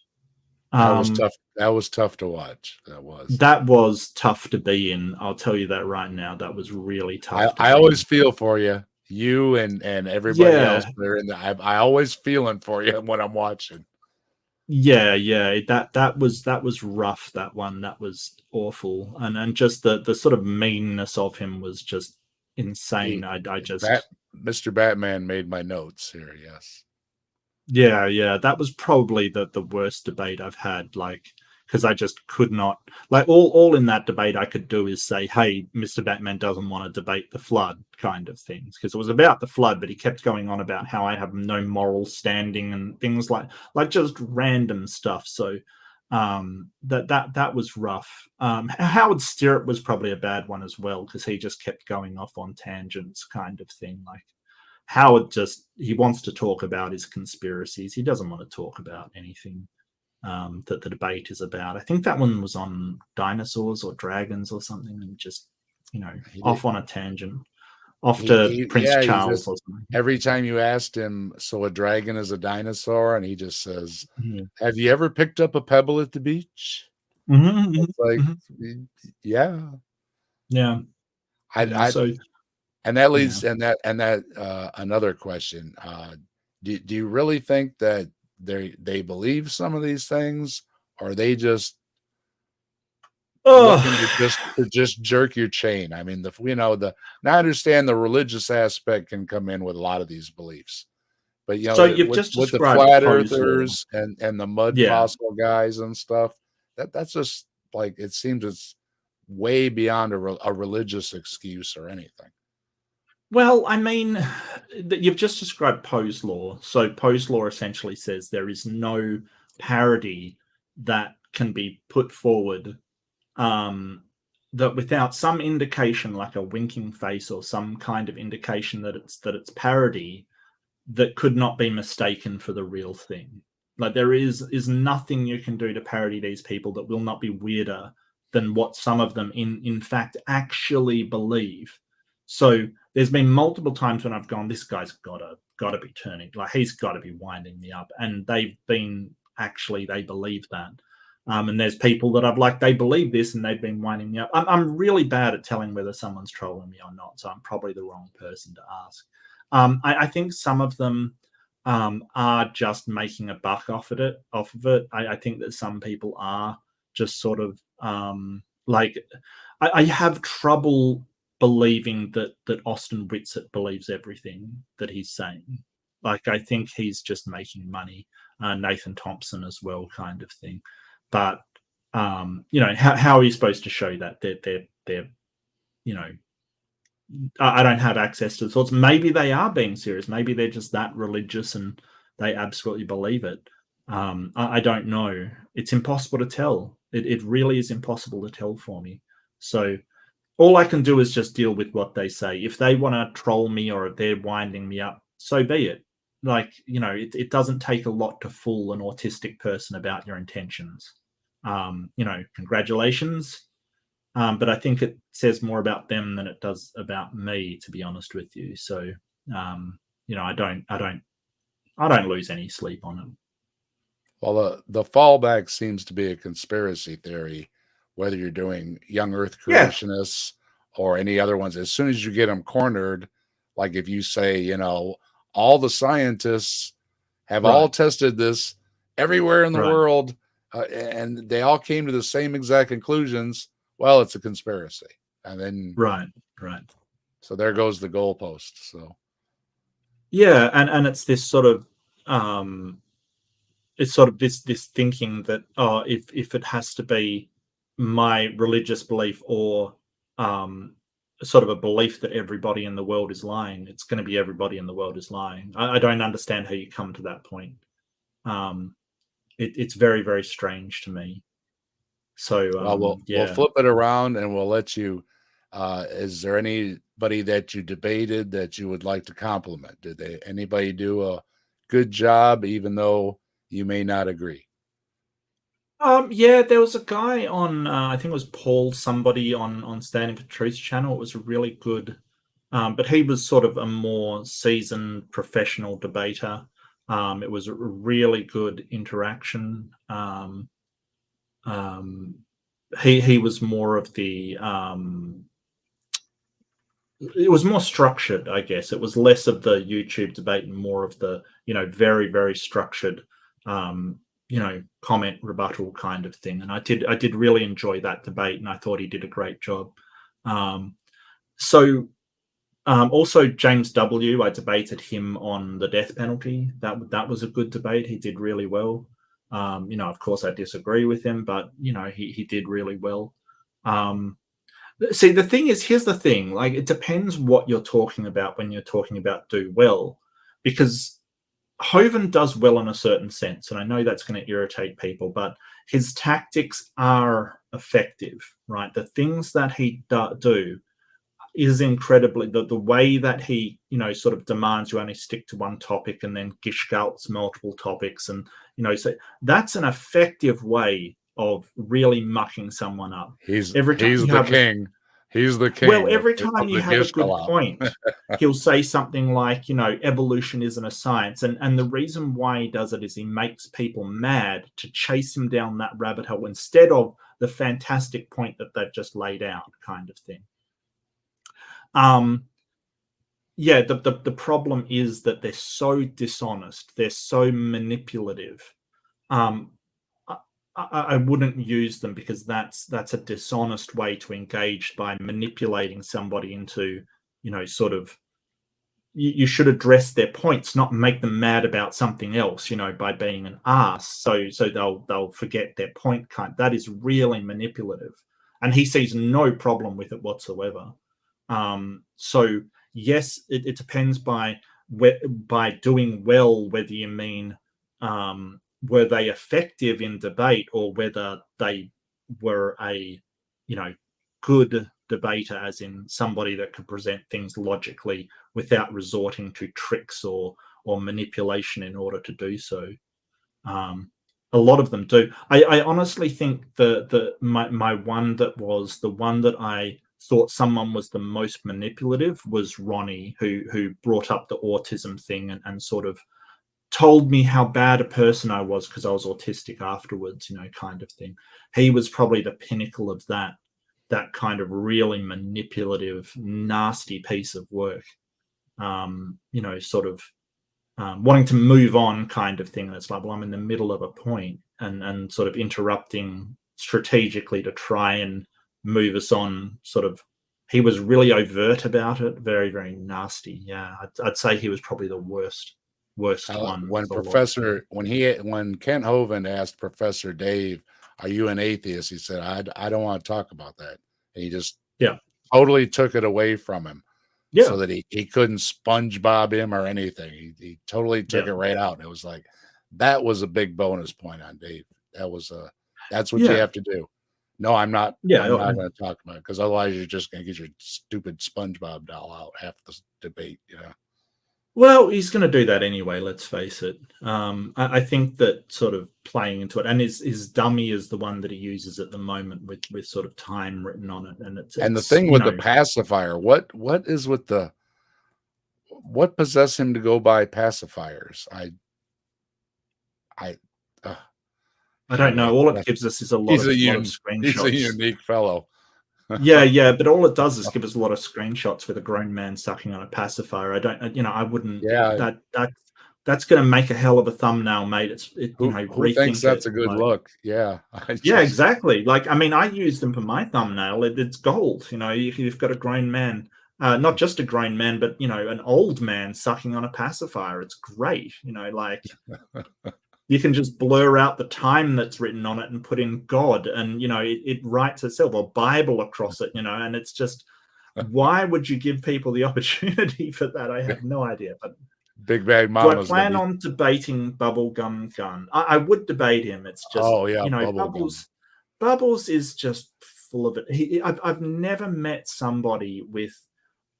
That was tough. That was tough to watch. That was tough to be in. I'll tell you that right now. That was really tough. I always feel for you. You and everybody else there in the I always feeling for you when I'm watching. Yeah, that was rough. That one, that was awful, and just the sort of meanness of him was just insane. Mr. Batman made my notes here. Yes. Yeah, that was probably the worst debate I've had. Like, because I just could not, like, all in that debate I could do is say, hey, Mr. Batman doesn't want to debate the flood kind of things, because it was about the flood, but he kept going on about how I have no moral standing and things like just random stuff. So that was rough. Howard Stirrup was probably a bad one as well, because he just kept going off on tangents kind of thing. Like Howard he wants to talk about his conspiracies. He doesn't want to talk about anything that the debate is about. I think that one was on dinosaurs or dragons or something, and just off on a tangent, Prince Charles or something. Every time you asked him, so a dragon is a dinosaur, and he just says, "Have you ever picked up a pebble at the beach?" It's like, yeah. And that leads and that another question. Do you really think that they believe some of these things, or are they just looking to just jerk your chain? I mean, now I understand the religious aspect can come in with a lot of these beliefs, but so you've with, just with the described flat earthers and the mud fossil guys and stuff, that's just like, it seems it's way beyond a religious excuse or anything. Well, I mean, you've just described Poe's law. So Poe's law essentially says there is no parody that can be put forward that without some indication, like a winking face or some kind of indication that it's parody, that could not be mistaken for the real thing. Like there is nothing you can do to parody these people that will not be weirder than what some of them in fact actually believe. So there's been multiple times when I've gone, this guy's gotta be turning, like he's gotta be winding me up. And they've been actually they believe that. And there's people that I've like, they believe this and they've been winding me up. I'm really bad at telling whether someone's trolling me or not. So I'm probably the wrong person to ask. I think some of them are just making a buck off of it. I think that some people are just sort of like I have trouble believing that Austin Whitsett believes everything that he's saying. Like I think he's just making money. Nathan Thompson as well, kind of thing. But how are you supposed to show that they're you know I don't have access to the thoughts. Maybe they are being serious. Maybe they're just that religious and they absolutely believe it. I don't know. It's impossible to tell. It really is impossible to tell for me. So all I can do is just deal with what they say. If they want to troll me or if they're winding me up, so be it. Like, it doesn't take a lot to fool an autistic person about your intentions. Congratulations. But I think it says more about them than it does about me, to be honest with you. So, I don't lose any sleep on it. Well, the fallback seems to be a conspiracy theory, whether you're doing young Earth Yeah, creationists or any other ones. As soon as you get them cornered, like if you say, all the scientists have all right, tested this everywhere in the right, world, and they all came to the same exact conclusions. Well, it's a conspiracy, and then right. so there goes the goalpost. So Yeah, and it's this sort of this thinking that if it has to be my religious belief or sort of a belief that everybody in the world is lying, it's going to be everybody in the world is lying. I don't understand how you come to that point. Um, it's very, very strange to me. So well, we'll yeah. flip it around and we'll let you. Is there anybody that you debated that you would like to compliment? Did anybody do a good job, even though you may not agree? Yeah, there was a guy on, I think it was Paul, somebody on Standing for Truth channel. It was really good, but he was sort of a more seasoned professional debater. It was a really good interaction. Um, he was more of the it was more structured, I guess. It was less of the YouTube debate and more of the, very, very structured, comment rebuttal kind of thing. And I did really enjoy that debate, and I thought he did a great job. Um, so also James W. I debated him on the death penalty. That was a good debate. He did really well. Of course, I disagree with him, but he did really well. Um, See, the thing is, here's the thing. Like, it depends what you're talking about when you're talking about do well, because Hovind does well in a certain sense, and I know that's going to irritate people, but his tactics are effective, right? The things that he do is incredibly the way that he sort of demands you only stick to one topic and then gishgalts multiple topics, and so that's an effective way of really mucking someone up. He's Every time he's you the have a king. He's the well, king of every the, time of you the have a good Gishgalau. point, he'll say something like, evolution isn't a science. And the reason why he does it is he makes people mad to chase him down that rabbit hole instead of the fantastic point that they've just laid out, kind of thing. Yeah, the problem is that they're so dishonest, they're so manipulative. Um, I wouldn't use them because that's a dishonest way to engage by manipulating somebody into, sort of. You should address their points, not make them mad about something else, by being an ass. So they'll forget their point. That is really manipulative, and he sees no problem with it whatsoever. So yes, it depends by doing well whether you mean were they effective in debate or whether they were a good debater, as in somebody that could present things logically without resorting to tricks or manipulation in order to do so. A lot of them do. I honestly think my one that was the one that I thought someone was the most manipulative was Ronnie, who brought up the autism thing and sort of told me how bad a person I was because I was autistic afterwards, kind of thing. He was probably the pinnacle of that kind of really manipulative, nasty piece of work. Sort of wanting to move on kind of thing. And it's like, well, I'm in the middle of a point and sort of interrupting strategically to try and move us on. Sort of, he was really overt about it. Very, very nasty. Yeah, I'd say he was probably the worst one. When Kent Hovind asked Professor Dave, "Are you an atheist?" he said, "I don't want to talk about that." And he just totally took it away from him. Yeah. So that he couldn't SpongeBob him or anything. He totally took it right out. And it was like, that was a big bonus point on Dave. That's what you have to do. No, I'm not. I'm not going to talk about it because otherwise you're just going to get your stupid SpongeBob doll out half the debate. Well, he's going to do that anyway. Let's face it. I think that sort of playing into it, and his dummy is the one that he uses at the moment with sort of time written on it, and it's the thing with the pacifier. What possessed him to go buy pacifiers? I don't know. All it gives us is a lot of screenshots. He's a unique fellow. yeah, but all it does is give us a lot of screenshots with a grown man sucking on a pacifier. I wouldn't. Yeah, that's going to make a hell of a thumbnail, mate. Who thinks that's a good look? Yeah, yeah, exactly. Like, I mean, I use them for my thumbnail. It's gold. You've got a grown man, not just a grown man, but an old man sucking on a pacifier. It's great. You can just blur out the time that's written on it and put in God, and it writes itself, or Bible across it, and it's just, why would you give people the opportunity for that? I have no idea. But Big Bag Mama. Do I plan on debating Bubblegum Gun? I would debate him. It's just, Bubbles is just full of it. I've never met somebody with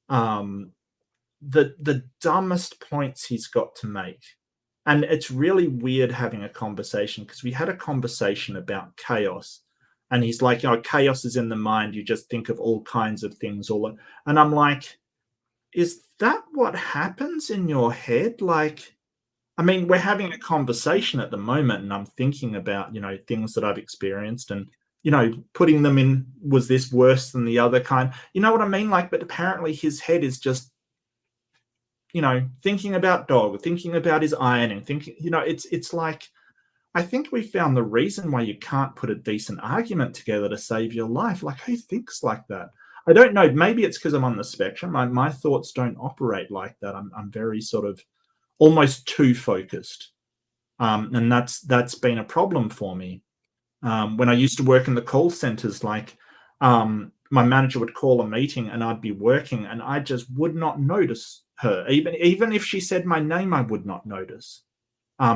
the dumbest points he's got to make. And it's really weird having a conversation, because we had a conversation about chaos, and he's like, chaos is in the mind. You just think of all kinds of things. And I'm like, is that what happens in your head? Like, I mean, we're having a conversation at the moment, and I'm thinking about, things that I've experienced and, putting them in, was this worse than the other kind? You know what I mean? Like, but apparently his head is just, thinking about dog, thinking about his ironing, thinking, it's like, I think we found the reason why you can't put a decent argument together to save your life. Like, who thinks like that? I don't know. Maybe it's because I'm on the spectrum. My thoughts don't operate like that. I'm very sort of almost too focused. And that's been a problem for me. When I used to work in the call centers, like, my manager would call a meeting and I'd be working and I just would not notice her. Even if she said my name, I would not notice,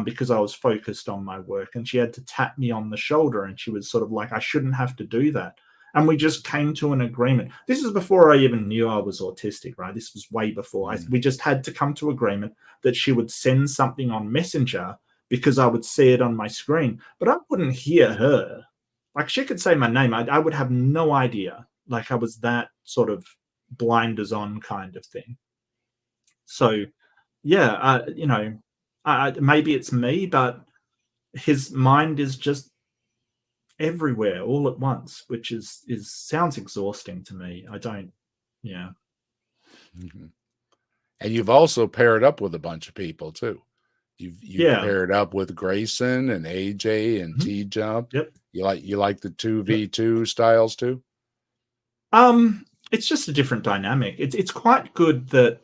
because I was focused on my work. And she had to tap me on the shoulder, and she was sort of like, I shouldn't have to do that. And we just came to an agreement. This is before I even knew I was autistic, right? This was way before. We just had to come to agreement that she would send something on Messenger because I would see it on my screen, but I wouldn't hear her. Like, she could say my name. I would have no idea. Like, I was that sort of blinders on kind of thing. So, yeah, maybe it's me, but his mind is just everywhere all at once, which sounds exhausting to me. I don't. Yeah. Mm-hmm. And you've also paired up with a bunch of people too. You've paired up with Grayson and AJ and T-Jump. Yep. You like the 2v2 styles too? It's just a different dynamic. It's quite good that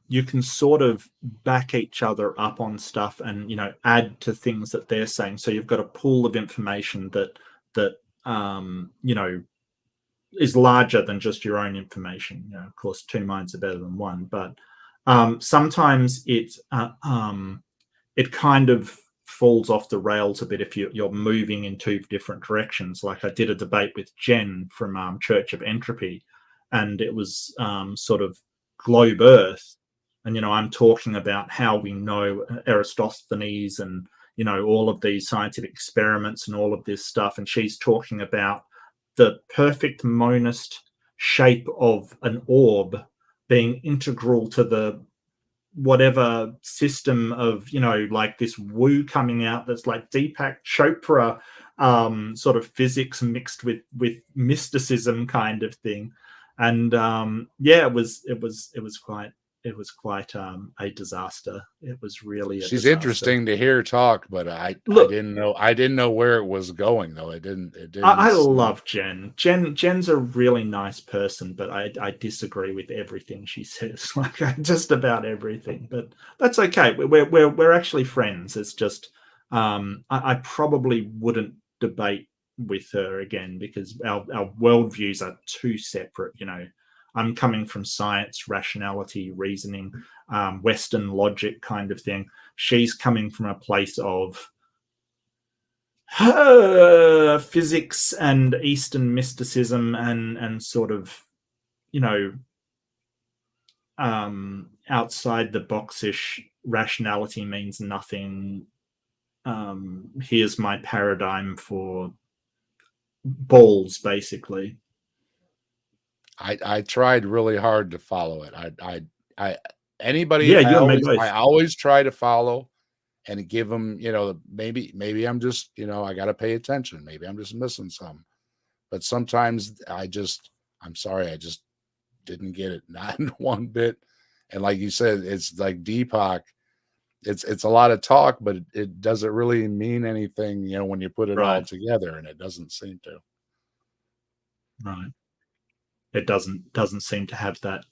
you can sort of back each other up on stuff and, add to things that they're saying. So you've got a pool of information that is larger than just your own information. Of course, two minds are better than one, but sometimes it kind of falls off the rails a bit if you're moving in two different directions. Like, I did a debate with Jen from Church of Entropy, and it was sort of globe Earth And, I'm talking about how we know Eratosthenes and, all of these scientific experiments and all of this stuff. And she's talking about the perfect monist shape of an orb being integral to the whatever system of, like this woo coming out that's like Deepak Chopra sort of physics mixed with mysticism kind of thing. And yeah, it was quite a disaster. It was really a She's disaster. interesting to hear talk, but I Look, didn't know where it was going though. It I didn't seem. love Jen. Jen's a really nice person, but I disagree with everything she says, like just about everything. But that's okay. We're actually friends. It's just I probably wouldn't debate with her again because our worldviews are too separate. I'm coming from science, rationality, reasoning, Western logic kind of thing. She's coming from a place of physics and Eastern mysticism and sort of, you know, outside the boxish rationality means nothing. Here's my paradigm for balls, basically. I tried really hard to follow it. I anybody Yeah, you and me both. I always try to follow and give them, maybe I'm just, I got to pay attention. Maybe I'm just missing some. But sometimes I'm sorry, I just didn't get it, not in one bit. And like you said, it's like Deepak. It's a lot of talk, but it doesn't really mean anything, when you put it all Right, together, and it doesn't seem to. right. It doesn't seem to have that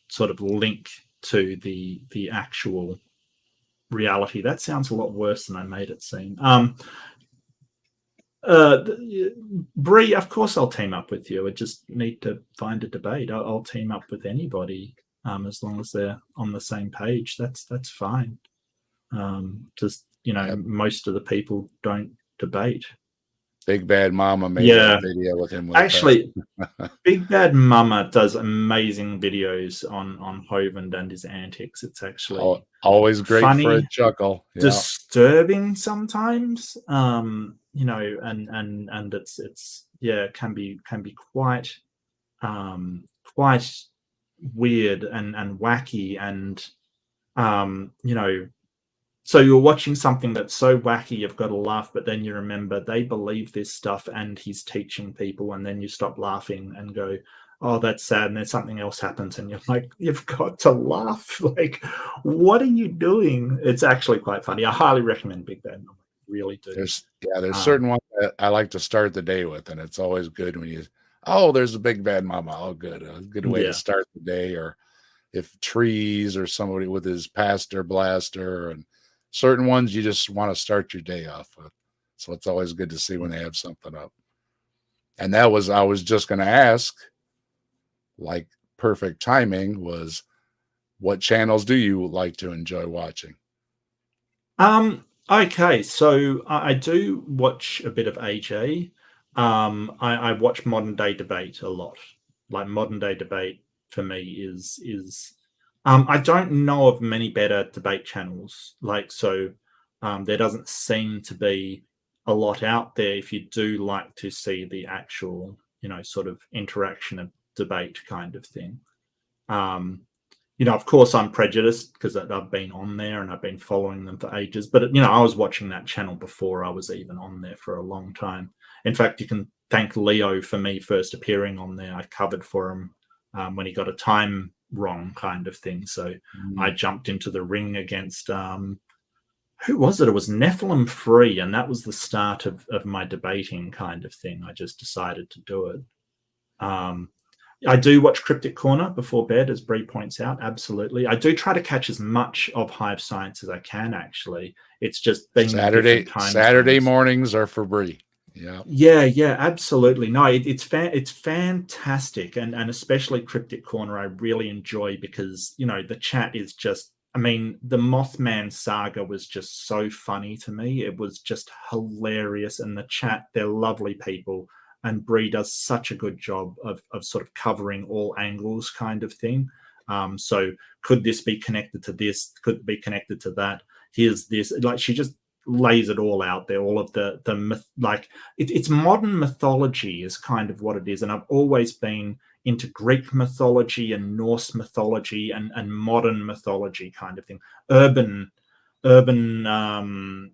sort of link to the actual reality. That sounds a lot worse than I made it seem. Uh, Bree, of course I'll team up with you. I just need to find a debate. I'll team up with anybody as long as they're on the same page. That's fine. Just Yep. most of the people don't debate. Big Bad Mama made that Yeah, video with him with a actually, pastor. Big Bad Mama does amazing videos on Hovind and his antics. It's actually Always great for a funny, chuckle. Yeah. disturbing sometimes, and it's yeah, it can be quite weird and wacky, and so you're watching something that's so wacky you've got to laugh, but then you remember they believe this stuff and he's teaching people, and then you stop laughing and go, oh, that's sad, and then something else happens and you're like, you've got to laugh. Like, what are you doing? It's actually quite funny. I highly recommend Big Bad Mama. Really do. There's um, certain ones that I like to start the day with, and it's always good when oh, there's a Big Bad Mama. Oh, good. A good way to yeah, start the day. Or if trees or somebody with his pastor blaster, and certain ones you just want to start your day off with. So it's always good to see when they have something up. And I was just going to ask, like perfect timing was, what channels do you like to enjoy watching? okay, so I do watch a bit of AJ. I watch Modern Day Debate a lot. Like, Modern Day Debate for me is I don't know of many better debate channels. Like, so there doesn't seem to be a lot out there if you do like to see the actual, sort of interaction of debate kind of thing. Um, of course, I'm prejudiced because I've been on there and I've been following them for ages. But, I was watching that channel before I was even on there for a long time. In fact, you can thank Leo for me first appearing on there. I covered for him when he got a time wrong kind of thing. So I jumped into the ring against, who was it? It was Nephilim Free. And that was the start of my debating kind of thing. I just decided to do it. I do watch Cryptic Corner before bed, as Bree points out. Absolutely. I do try to catch as much of Hive Science as I can, actually. It's just being in different time Saturday zones. mornings are for Bree. Yeah. Yeah, absolutely. No, it's fantastic, and especially Cryptic Corner I really enjoy because the chat is just. I mean, the Mothman saga was just so funny to me. It was just hilarious, and the chat, they're lovely people, and Bree does such a good job of sort of covering all angles, kind of thing. So could this be connected to this? Could it be connected to that? Here's this. Like she just lays it all out there. All of the myth, like it's modern mythology is kind of what it is. And I've always been into Greek mythology and Norse mythology and modern mythology kind of thing. Urban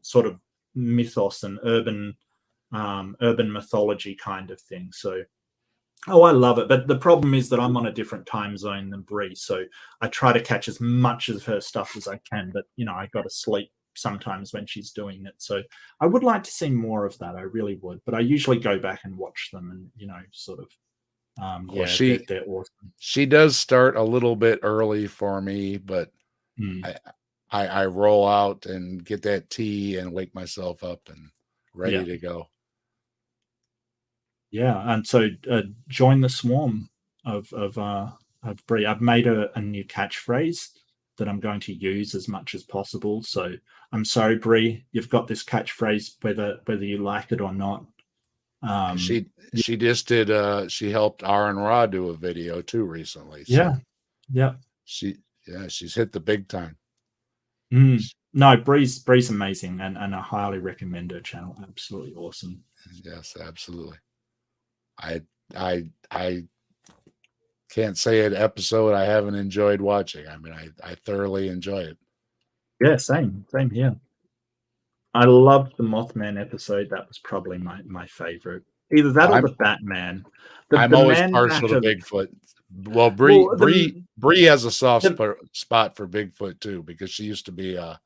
sort of mythos and urban mythology kind of thing. So I love it. But the problem is that I'm on a different time zone than Bree. So I try to catch as much of her stuff as I can. But, I got to sleep sometimes when she's doing it. So I would like to see more of that. I really would. But I usually go back and watch them and, sort of, Well, they're awesome. she does start a little bit early for me, but Mm. I roll out and get that tea and wake myself up and ready to go. Yeah, and so join the swarm of Brie. I've made a new catchphrase that I'm going to use as much as possible. So I'm sorry, Brie, you've got this catchphrase whether you like it or not. She just did she helped Aaron Ra do a video too recently. So yeah. She's hit the big time. No, Bree's amazing and I highly recommend her channel. Absolutely awesome. Yes, absolutely. I can't say an episode I haven't enjoyed watching. I mean, I thoroughly enjoy it. Yeah, same here. I loved the Mothman episode. That was probably my favorite. Either that or the Batman. I'm always partial to Bigfoot. Well, Bree has a soft spot for Bigfoot too, because she used to be a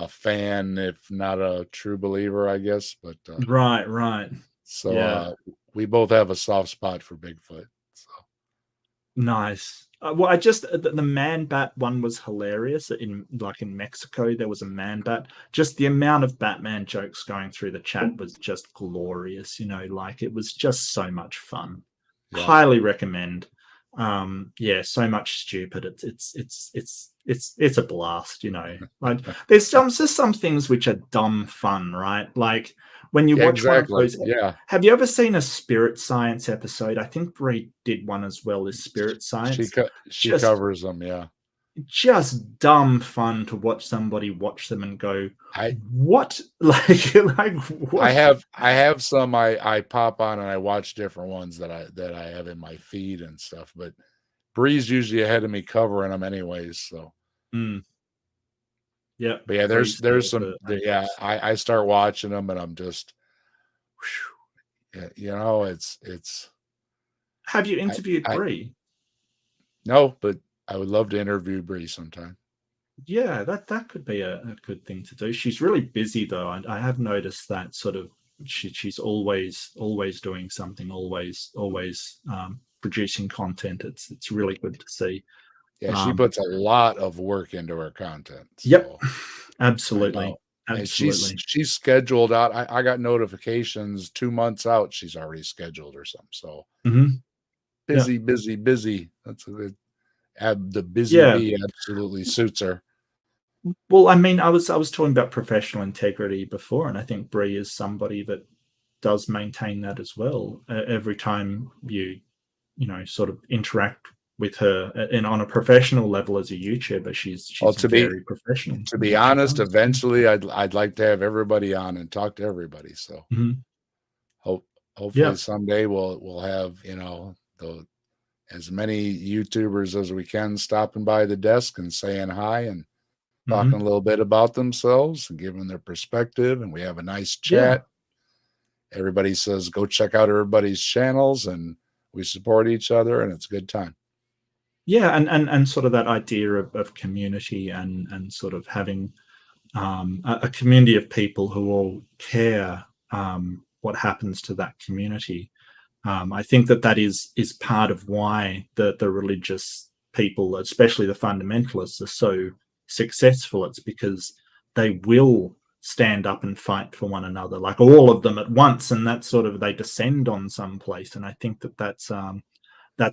fan, if not a true believer, I guess. But right. So we both have a soft spot for Bigfoot. So nice. Well, I just the man bat one was hilarious. In Mexico, there was a man bat. Just the amount of Batman jokes going through the chat was just glorious. It was just so much fun. Yeah. Highly recommend. So much stupid. It's a blast. Like there's just some things which are dumb fun, right? Like when you watch one of those. Yeah. Have you ever seen a Spirit Science episode? I think Reid did one as well as Spirit Science. She covers them, yeah. Just dumb fun to watch somebody watch them and go, what? Like what? I have some I pop on and I watch different ones that I have in my feed and stuff, but Bree's usually ahead of me covering them anyways, so. Yeah. But yeah, there's some I start watching them and I'm just it's Have you interviewed Bree? No, but I would love to interview Bree sometime. Yeah, that could be a good thing to do. She's really busy though. I have noticed that sort of she's always doing something, always producing content. It's really good to see. Yeah, she puts a lot of work into her content. So. Yep, absolutely. And she's scheduled out. I got notifications 2 months out. She's already scheduled or something. So busy. That's a good. The busy bee absolutely suits her. Well, I mean, I was talking about professional integrity before, and I think Bree is somebody that does maintain that as well. Every time you sort of interact with her and on a professional level as a YouTuber, she's very professional. To be honest, eventually I'd like to have everybody on and talk to everybody. So hopefully someday we'll have as many YouTubers as we can stopping by the desk and saying hi and talking a little bit about themselves and giving their perspective, and we have a nice chat. Everybody says go check out everybody's channels, and we support each other, and it's a good time. Yeah, and sort of that idea of community and sort of having a community of people who all care what happens to that community. I think that is part of why the religious people, especially the fundamentalists, are so successful. It's because they will stand up and fight for one another, like all of them at once, and that sort of they descend on some place. And I think that's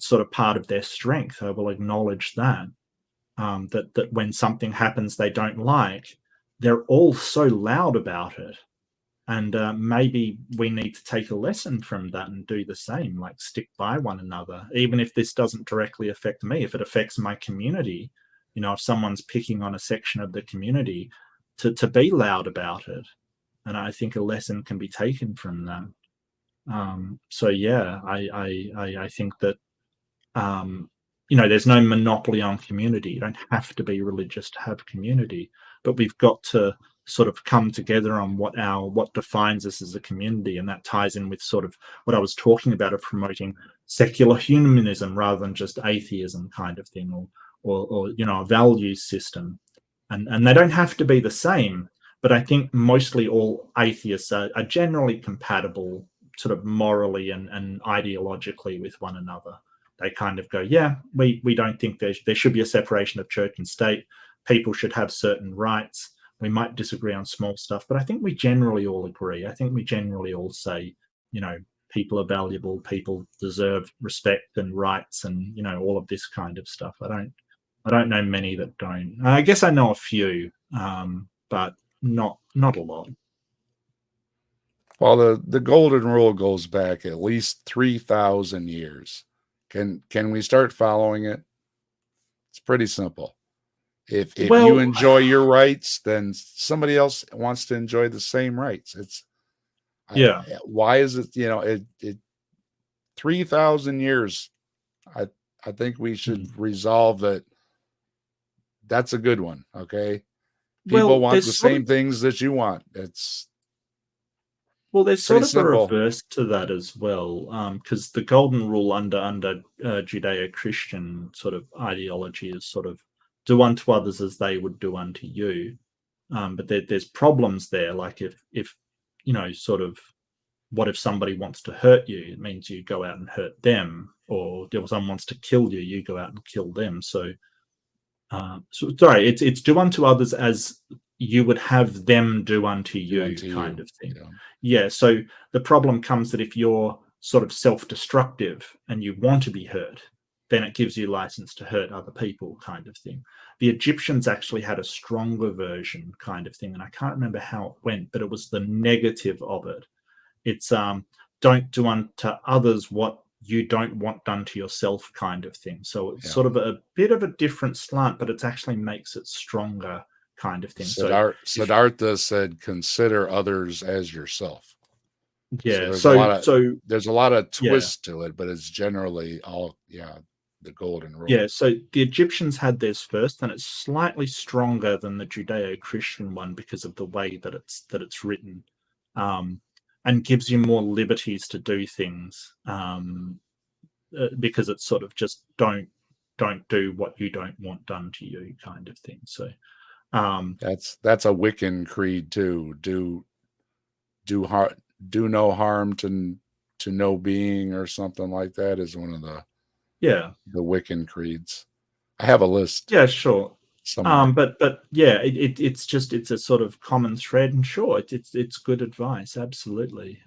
sort of part of their strength. I will acknowledge that that when something happens they don't like, they're all so loud about it. And maybe we need to take a lesson from that and do the same, like stick by one another, even if this doesn't directly affect me. If it affects my community, if someone's picking on a section of the community, to be loud about it. And I think a lesson can be taken from that. So yeah, I think that there's no monopoly on community. You don't have to be religious to have community, but we've got to sort of come together on what defines us as a community, and that ties in with sort of what I was talking about of promoting secular humanism rather than just atheism kind of thing, or a values system, and they don't have to be the same. But I think mostly all atheists are generally compatible, sort of morally and ideologically with one another. They kind of go, yeah, we don't think there should be a separation of church and state. People should have certain rights. We might disagree on small stuff, but I think we generally all agree. I think we generally all say, people are valuable, people deserve respect and rights, and all of this kind of stuff. I don't know many that don't. I guess I know a few, but not a lot. Well, the golden rule goes back at least 3,000 years. Can we start following it? It's pretty simple. If you enjoy your rights, then somebody else wants to enjoy the same rights. Why is it, 3,000 years? I think we should resolve that. That's a good one. Okay. People want the same things that you want. There's sort of simple. a reverse to that as well, because the golden rule under Judeo-Christian sort of ideology is sort of do unto others as they would do unto you. But there's problems there. Like if sort of, what if somebody wants to hurt you? It means you go out and hurt them, or if someone wants to kill you, you go out and kill them. So sorry, it's do unto others as you would have them do unto you kind of thing. Yeah. So the problem comes that if you're sort of self-destructive and you want to be hurt, then it gives you license to hurt other people kind of thing. The Egyptians actually had a stronger version kind of thing, and I can't remember how it went, but it was the negative of it. It's don't do unto others what you don't want done to yourself kind of thing. So it's sort of a bit of a different slant, but it actually makes it stronger kind of thing. Siddhartha said, consider others as yourself. Yeah. So there's a lot of twists to it, but it's generally all, the golden rule. Yeah. So the Egyptians had theirs first, and it's slightly stronger than the Judeo-Christian one because of the way that it's written. And gives you more liberties to do things, because it's sort of just don't do what you don't want done to you kind of thing. So that's a Wiccan creed too. Do no harm to no being, or something like that, is one of the Wiccan creeds. I have a list. Yeah, sure. Somewhere. But yeah, it's a sort of common thread, and sure, it's good advice, absolutely.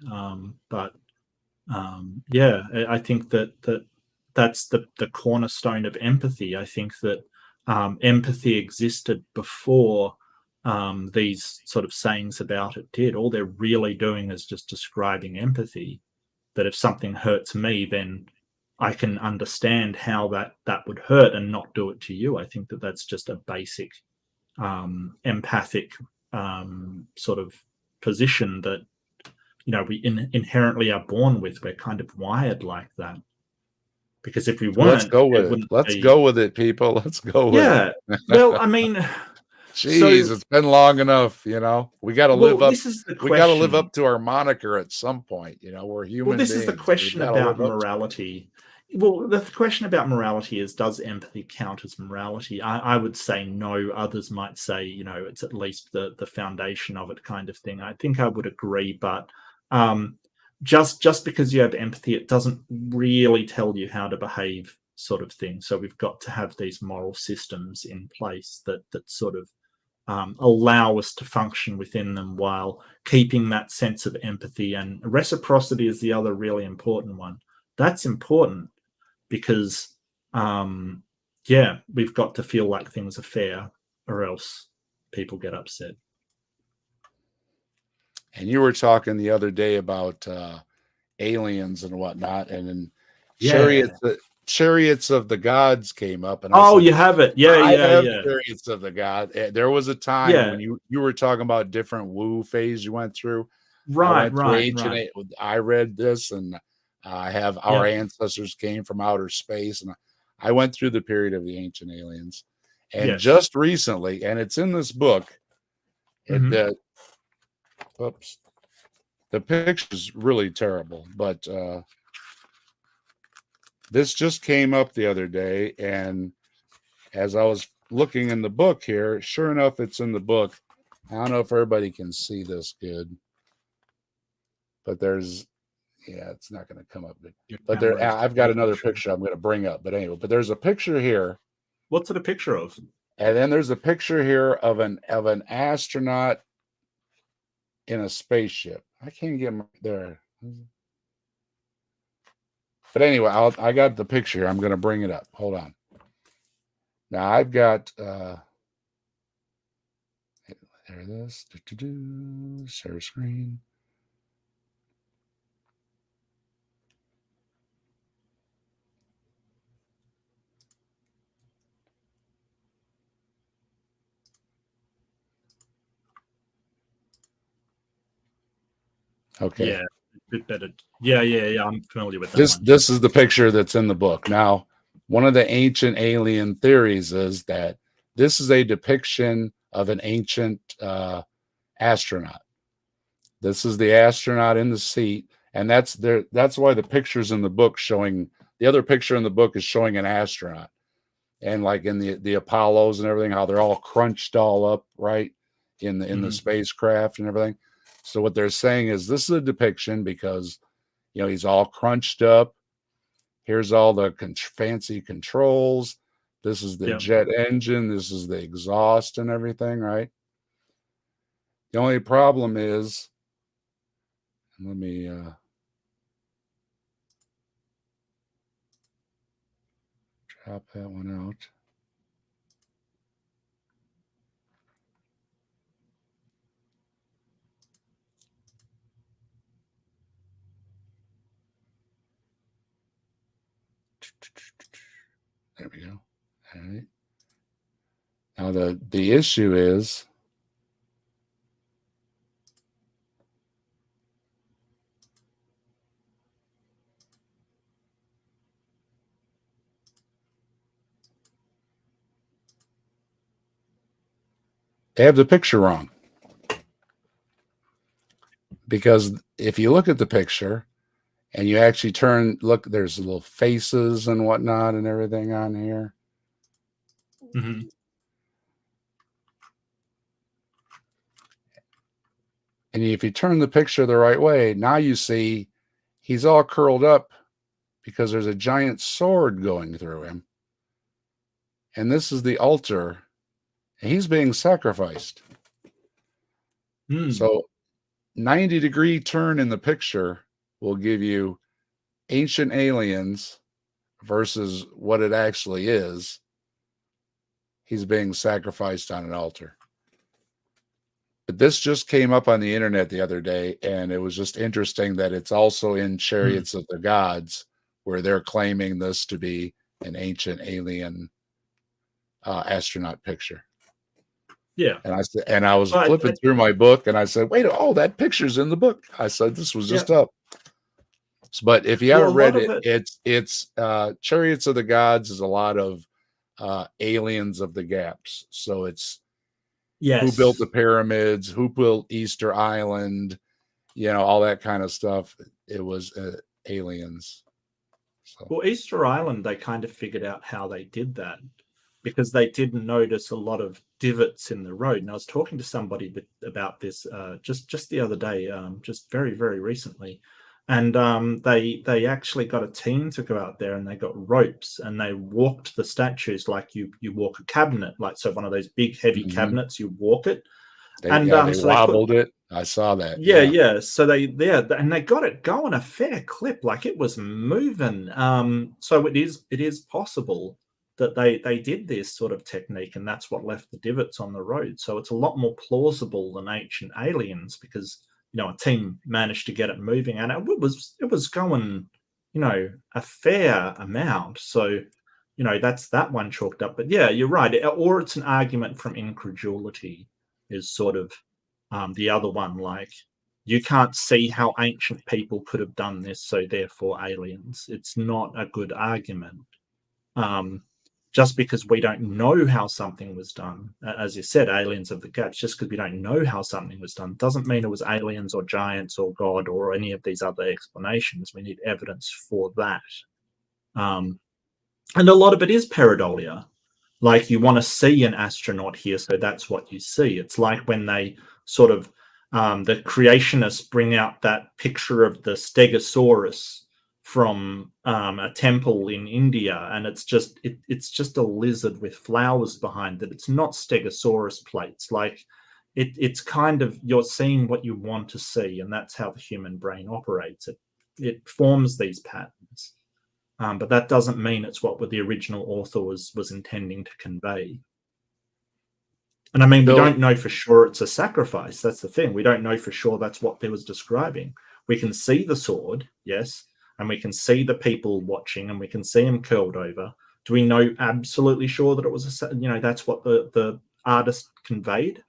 Yeah, I think that's the cornerstone of empathy. I think that empathy existed before these sort of sayings about it did. All they're really doing is just describing empathy. That if something hurts me, then I can understand how that would hurt and not do it to you. I think that's just a basic empathic sort of position that we inherently are born with. We're kind of wired like that. Because if we weren't, let's go with it. Go with it, people. Let's go with it. Yeah. Well, I mean, jeez, it's been long enough. We got to live up. We got to live up to our moniker at some point. We're human. Well, this beings. is the question about morality. Well, the question about morality is, does empathy count as morality? I would say no. Others might say, it's at least the foundation of it kind of thing. I think I would agree, but just because you have empathy, it doesn't really tell you how to behave, sort of thing. So we've got to have these moral systems in place that sort of allow us to function within them while keeping that sense of empathy. And reciprocity is the other really important one. That's important because, we've got to feel like things are fair, or else people get upset. And you were talking the other day about aliens and whatnot, and then Yeah. chariots of the gods came up, and I Oh, said, you have it. Yeah, I yeah, have yeah. chariots of the god. There was a time Yeah. when you were talking about different woo phase you went through. I Right, went through right, ancient. right. I read this, and I have our Yep. ancestors came from outer space, and I went through the period of the ancient aliens, and Yes. just recently, and it's in this book. It Mhm. oops, the picture's really terrible, but this just came up the other day, and as I was looking in the book here, sure enough, it's in the book. I don't know if everybody can see this good, but it's not going to come up good. Your But there, camera is I've got making another sure. picture I'm going to bring up. But anyway, but there's a picture here, What's it a picture of? and then there's a picture here of an astronaut in a spaceship. I can't get there. But anyway, I got the picture here. I'm going to bring it up. Hold on. Now I've got there it is. Share screen. Okay. Yeah, a bit better. Yeah, yeah, yeah. I'm familiar with that This one. this is the picture that's in the book. Now, one of the ancient alien theories is that this is a depiction of an ancient astronaut. This is the astronaut in the seat, and that's there. That's why the pictures in the book showing the other picture in the book is showing an astronaut, and like in the Apollos and everything, how they're all crunched all up right in the Mhm. spacecraft and everything. So what they're saying is this is a depiction because he's all crunched up. Here's all the fancy controls. This is the Yep. jet engine. This is the exhaust and everything, right? The only problem is, let me drop that one out. There we go. All right. Now the issue is they have the picture wrong. Because if you look at the picture and you actually look, there's little faces and whatnot and everything on here. Mhm. And if you turn the picture the right way, now you see he's all curled up because there's a giant sword going through him. And this is the altar. And he's being sacrificed. Mm. So 90-degree turn in the picture will give you ancient aliens versus what it actually is. He's being sacrificed on an altar. But this just came up on the internet the other day, and it was just interesting that it's also in Mm. Chariots of the Gods, where they're claiming this to be an ancient alien astronaut picture. Yeah. And I was But flipping through my book, and I said, "Wait, oh, that picture's in the book." I said, "This was yeah. just up." But if you Well, a haven't read lot of it, it. it's Chariots of the Gods is a lot of aliens of the gaps. So it's who built the Yes. pyramids, who built Easter Island, all that kind of stuff. It was aliens. So Well, Easter Island, they kind of figured out how they did that because they didn't notice a lot of divots in the road. And I was talking to somebody about this just the other day, just very very recently, and they actually got a team to go out there and they got ropes and they walked the statues like you walk a cabinet, like so one of those big heavy mhm. cabinets, you walk it, they and yeah they so they put. wobbled it. I saw that. Yeah, Yeah. yeah. So and they got it going a fair clip, like it was moving. So it is possible that they did this sort of technique, and that's what left the divots on the road. So it's a lot more plausible than ancient aliens because a team managed to get it moving, and it was going, a fair amount. So, that's that one chalked up. But yeah, you're right. Or it's an argument from incredulity is sort of the other one. Like, you can't see how ancient people could have done this, so therefore aliens. It's not a good argument. Just because we don't know how something was done, as you said, aliens of the gaps, just because we don't know how something was done doesn't mean it was aliens or giants or God or any of these other explanations. We need evidence for that. And a lot of it is pareidolia. Like, you want to see an astronaut here, so that's what you see. It's like when they sort of, the creationists bring out that picture of the Stegosaurus from a temple in India, and it's just a lizard with flowers behind it. It's not Stegosaurus plates. Like, it's kind of, you're seeing what you want to see, and that's how the human brain operates. It forms these patterns. But that doesn't mean it's what the original author was intending to convey. And I mean, we don't know for sure it's a sacrifice. That's the thing. We don't know for sure that's what they was describing. We can see the sword, yes, and we can see the people watching, and we can see them curled over. Do we know absolutely sure that it was that's what the artist conveyed?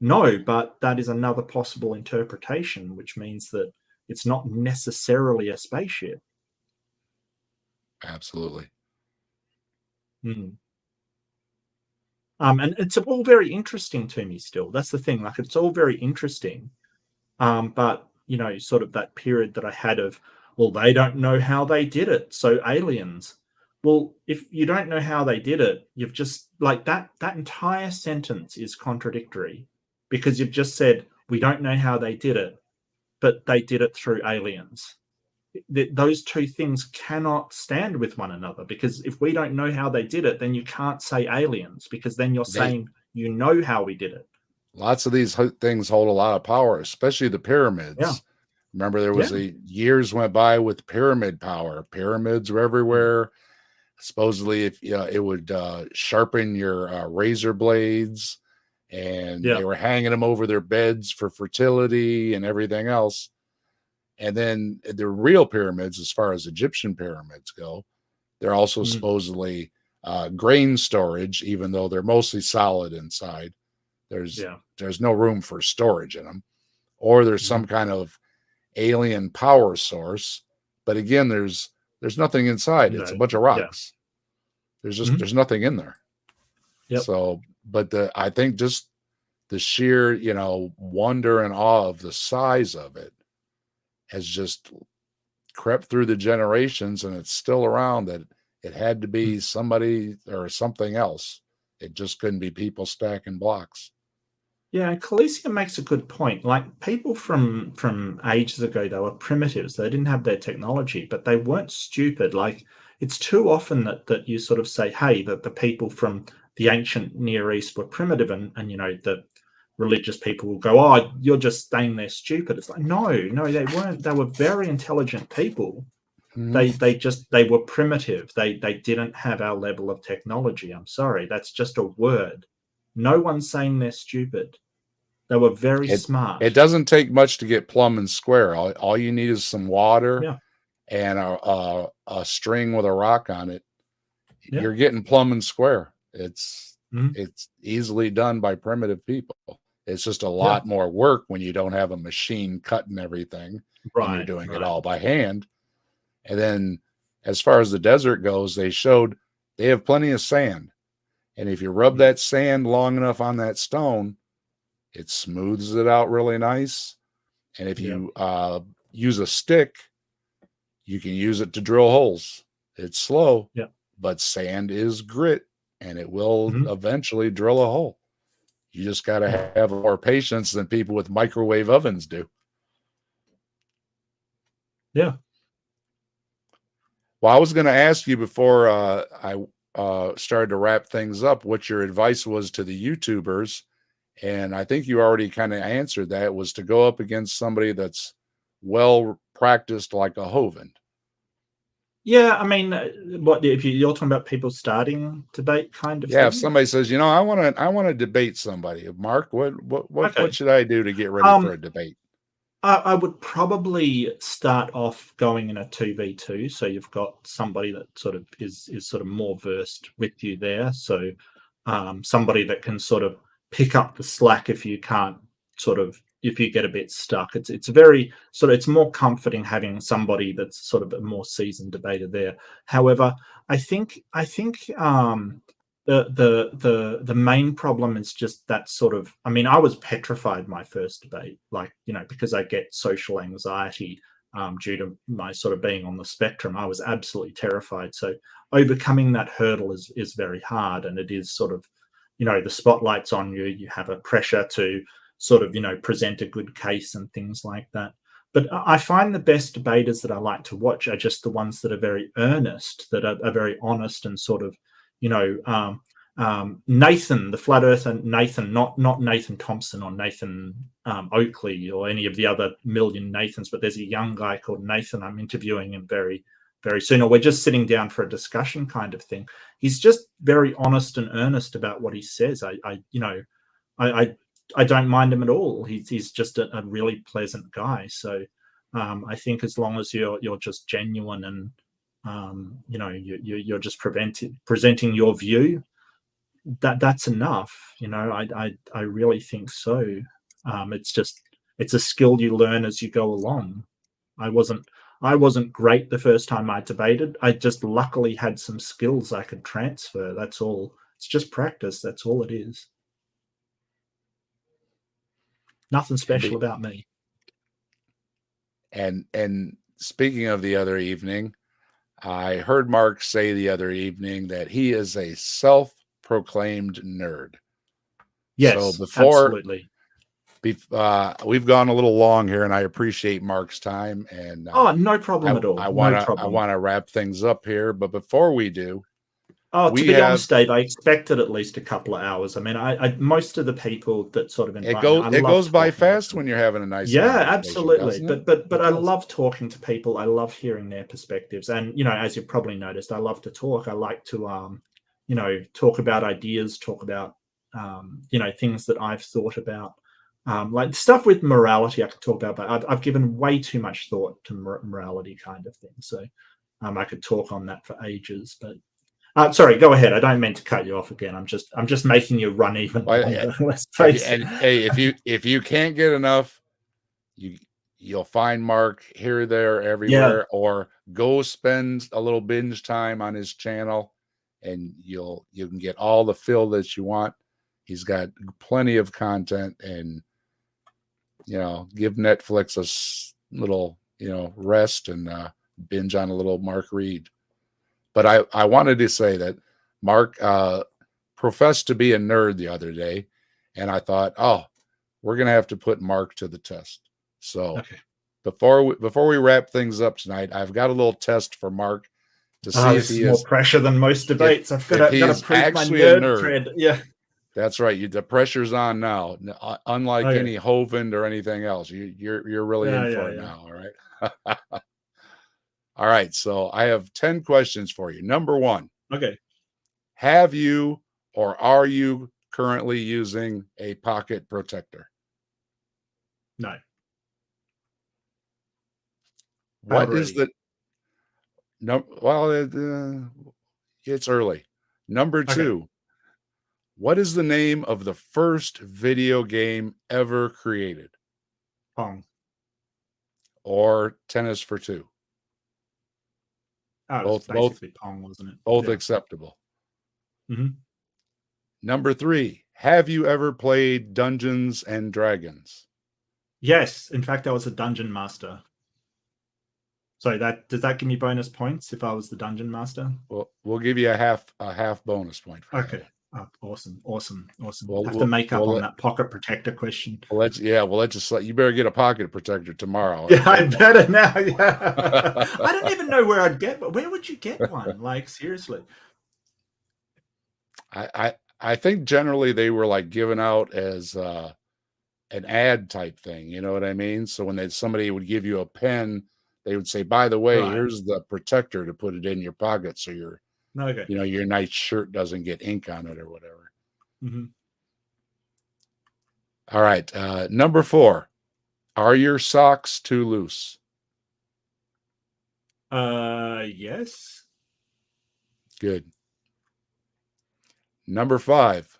No, but that is another possible interpretation, which means that it's not necessarily a spaceship. Absolutely. And it's all very interesting to me still. That's the thing. Like, it's all very interesting. But, sort of that period that I had of, well, they don't know how they did it, so aliens. Well, if you don't know how they did it, you've just, like, that entire sentence is contradictory, because you've just said, we don't know how they did it, but they did it through aliens. Those two things cannot stand with one another, because if we don't know how they did it, then you can't say aliens, because then you're saying you know how we did it. Lots of these things hold a lot of power, especially the pyramids. Yeah. Remember, there was years went by with pyramid power. Pyramids were everywhere. Supposedly, if it would sharpen your razor blades, and they were hanging them over their beds for fertility and everything else. And then the real pyramids, as far as Egyptian pyramids go, they're also supposedly grain storage, even though they're mostly solid inside. There's no room for storage in them, or there's some kind of alien power source. But again, there's nothing inside. It's a bunch of rocks. There's just there's nothing in there. So, but I think just the sheer wonder and awe of the size of it has just crept through the generations, and it's still around, that it had to be somebody or something else. It just couldn't be people stacking blocks. Yeah, Calicia makes a good point. Like, people from ages ago, they were primitives. They didn't have their technology, but they weren't stupid. Like, it's too often that you sort of say, hey, that the people from the ancient Near East were primitive, and the religious people will go, oh, you're just saying they're stupid. It's like, no, they weren't. They were very intelligent people. They were primitive. They didn't have our level of technology. I'm sorry, that's just a word. No one's saying they're stupid. They were very smart. It doesn't take much to get plumb and square. All you need is some water and a string with a rock on it. You're getting plumb and square. It's easily done by primitive people. It's just a lot more work when you don't have a machine cutting everything, and you're doing it all by hand. And then, as far as the desert goes, they showed they have plenty of sand. And if you rub that sand long enough on that stone, it smooths it out really nice. And if you use a stick, you can use it to drill holes. It's slow, but sand is grit, and it will eventually drill a hole. You just got to have more patience than people with microwave ovens do. Yeah. Well, I was going to ask you before I started to wrap things up what your advice was to the YouTubers. And I think you already kind of answered that. It was to go up against somebody that's well practiced, like a Hovind. Yeah, I mean, what if you're talking about people starting debate kind of thing? If somebody says, I want to debate somebody, Mark, what should I do to get ready for a debate? I would probably start off going in a 2v2, so you've got somebody that sort of is sort of more versed with you there. So somebody that can sort of pick up the slack if you can't sort of if you get a bit stuck. It's very sort of it's more comforting having somebody that's sort of a more seasoned debater there. However, I think the main problem is just that sort of I mean I was petrified my first debate, like because I get social anxiety due to my sort of being on the spectrum. I was absolutely terrified. So overcoming that hurdle is very hard, and it is sort of the spotlight's on you. You have a pressure to sort of present a good case and things like that. But I find the best debaters that I like to watch are just the ones that are very earnest, that are very honest, and sort of you know Nathan, the flat earther Nathan, not Nathan Thompson or Nathan Oakley or any of the other million Nathans, but there's a young guy called Nathan. I'm interviewing him very soon, or we're just sitting down for a discussion kind of thing. He's just very honest and earnest about what he says. I I don't mind him at all. He's just a really pleasant guy. So I think as long as you're just genuine and you're just presenting your view, that's enough. I really think so. It's a skill you learn as you go along. I wasn't I wasn't great the first time I debated. I just luckily had some skills I could transfer. That's all. It's just practice. That's all it is. Nothing And special about me. and speaking of the other evening, I heard Mark say the other evening that he is a self-proclaimed nerd. So Yes, absolutely. we've gone a little long here, and I appreciate Mark's time. And Oh, no problem at all. I No want problem. to wrap things up here. But before we do, Oh, to we be have honest, Dave, I expected at least a couple of hours. I mean, I most of the people that sort of invite me, I it love goes by talking with fast them. when you're having a nice Yeah, conversation, absolutely. doesn't it? But It I does. love talking to people. I love hearing their perspectives. And as you've probably noticed, I love to talk. I like to talk about ideas, talk about things that I've thought about. Like stuff with morality I could talk about, but I've given way too much thought to morality kind of thing. So I could talk on that for ages. But sorry, go ahead. I don't mean to cut you off again. I'm just making you run even Well, longer. Let's if you, face it. and hey, if you can't get enough, you you'll find Mark here, there, Yeah. everywhere, or go spend a little binge time on his channel, and you can get all the fill that you want. He's got plenty of content, and give Netflix a little rest and binge on a little Mark Reid. But I wanted to say that Mark professed to be a nerd the other day, and I thought, oh, we're gonna have to put Mark to the test. So Okay. before we wrap things up tonight, I've got a little test for Mark to see if This is he more is pressure than most debates. I've if got he to is prove my actually a nerd nerd. cred. Yeah. That's right. The pressure's on now. Unlike Okay. any Hovind or anything else, you're really Yeah, in yeah, for it yeah. now. All right. All right. So I have 10 questions for you. Number one, Okay. have you or are you currently using a pocket protector? No. How What is already? the no? Well, it's early. Number Okay. two, what is the name of the first video game ever created? Pong. Or tennis for two? Oh, it was Both basically Pong, wasn't it? both Yeah. acceptable. Hmm. Number three, have you ever played Dungeons and Dragons? Yes. In fact, I was a dungeon master. So does that give me bonus points if I was the dungeon master? Well, we'll give you a half bonus point for that Okay. one. Oh, awesome. We'll Have to we'll, make up we'll on let that pocket protector question. we'll let you better get a pocket protector tomorrow. Yeah, I better now. Yeah. I don't even know where I'd get, but where would you get one? Like, seriously. I think generally they were like given out as an ad type thing. You know what I mean? So when somebody would give you a pen, they would say, "By the way, Right. here's the protector to put it in your pocket, so Okay. your nice shirt doesn't get ink on it or whatever." Hmm. All right, number four. Are your socks too loose? Yes. Good. Number 5.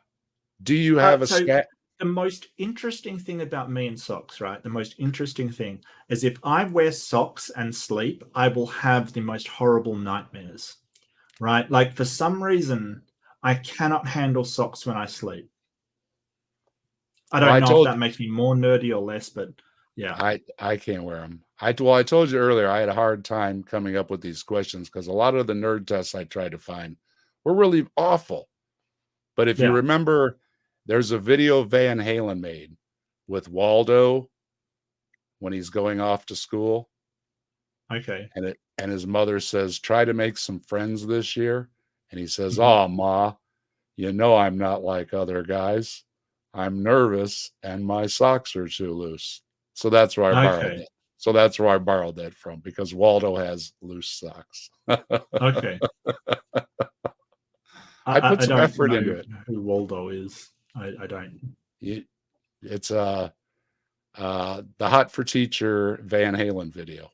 Do you have a So stat? the most interesting thing about me and socks, right? The most interesting thing is if I wear socks and sleep, I will have the most horrible nightmares, right? Like for some reason, I cannot handle socks when I sleep. I Well, don't I know if told that makes me more nerdy or less, but yeah. I can't wear them. I told you earlier I had a hard time coming up with these questions because a lot of the nerd tests I tried to find were really awful. But if you Yeah. remember, there's a video Van Halen made with Waldo when he's going off to school, Okay. and his mother says, "Try to make some friends this year," and he says, Mhm. "Oh, Ma, you know I'm not like other guys. I'm nervous, and my socks are too loose." So that's where I borrowed Okay. that. So that's where I borrowed that from because Waldo has loose socks. Okay. I put I some don't effort know into it. who Waldo is. I don't. It's the Hot for Teacher Van Halen video.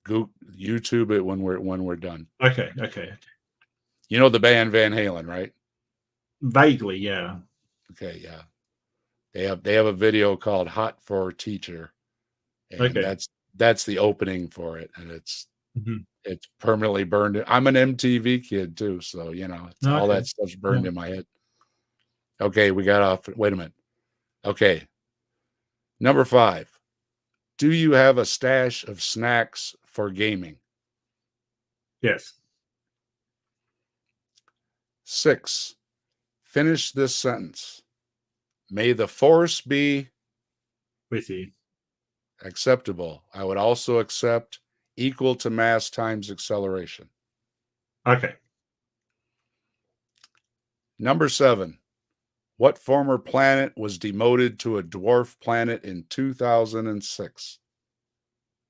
Go YouTube it when we're done. Okay. Okay. You know the band Van Halen, right? Vaguely, yeah. Okay, yeah. They have a video called Hot for Teacher, and Okay. that's the opening for it, and Mhm. it's permanently burned. I'm an MTV kid too, so it's all Okay. that stuff's Yeah. burned in my head. Okay, we got off. Wait a minute. Okay, number 5. Do you have a stash of snacks for gaming? Yes. 6. Finish this sentence. May the force be With you. acceptable. I would also accept equal to mass times acceleration. Okay. Number 7. What former planet was demoted to a dwarf planet in 2006?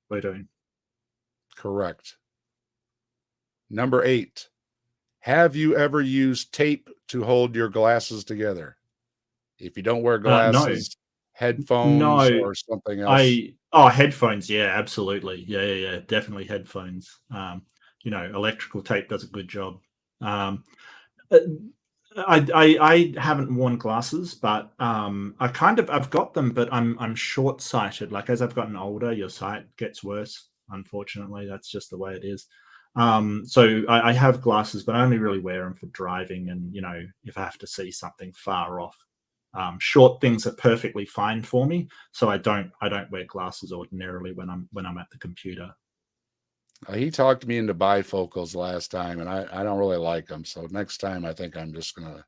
Pluto. Correct. Number 8. Have you ever used tape to hold your glasses together? If you don't wear No. glasses, headphones No. or something else. Headphones. Yeah, absolutely. Yeah. Definitely headphones. Electrical tape does a good job. Um, uh, I haven't worn glasses, but I've got them, but I'm short sighted. Like as I've gotten older, your sight gets worse. Unfortunately, that's just the way it is. So I have glasses, but I only really wear them for driving, and if I have to see something far off. Short things are perfectly fine for me, so I don't wear glasses ordinarily when I'm at the computer. He talked me into bifocals last time, and I don't really like them. So next time, I think I'm just gonna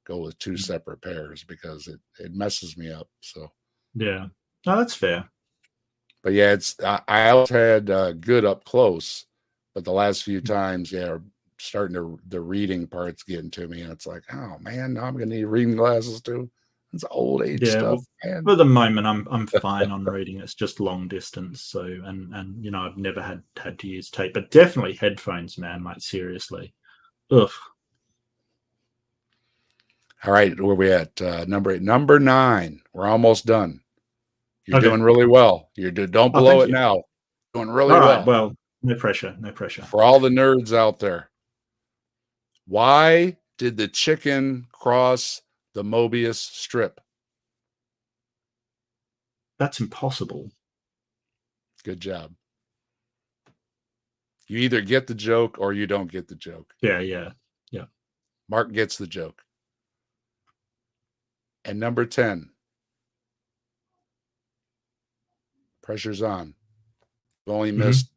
go with two Mm. separate pairs because it messes me up. So, Yeah, no, that's fair. but yeah, I also had good up close, but the last few times, yeah, starting to the reading parts getting to me, and it's like, oh man, now I'm gonna need reading glasses too. It's old age Yeah, stuff, well, man. for the moment, I'm fine on reading. It's just long distance, so and I've never had to use tape, but definitely headphones, man. Like seriously, ugh. All right, where we at? Number 8, number 9. We're almost done. You're Okay. doing really well. Don't Oh, blow thank it you. now. Doing really All right. well. Well, no pressure. No pressure. For all the nerds out there, why did the chicken cross the Mobius strip? That's impossible. Good job. You either get the joke or you don't get the joke. Yeah. Mark gets the joke. And number 10, pressure's on. You only Hmm. missed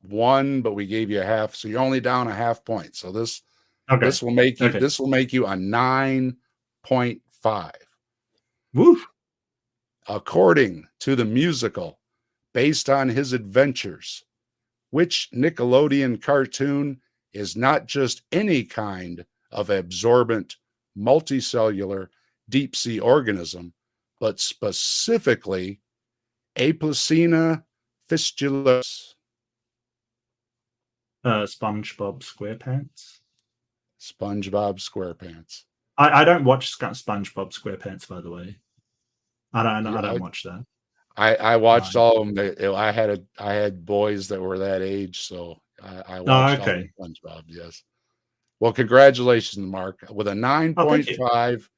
one, but we gave you a half, so you're only down a half point. So Okay. this will make you Okay. this will make you a 9.5. Woof. According to the musical, based on his adventures, which Nickelodeon cartoon is not just any kind of absorbent, multicellular deep sea organism, but specifically Aplycina fistulus? SpongeBob SquarePants. SpongeBob SquarePants. I don't watch SpongeBob SquarePants, by the way. I don't watch that. I watched No. all of them. I had boys that were that age, so I Oh, watched all okay. the SpongeBob. Yes. Well, congratulations, Mark. With a Oh, thank you. 9.5,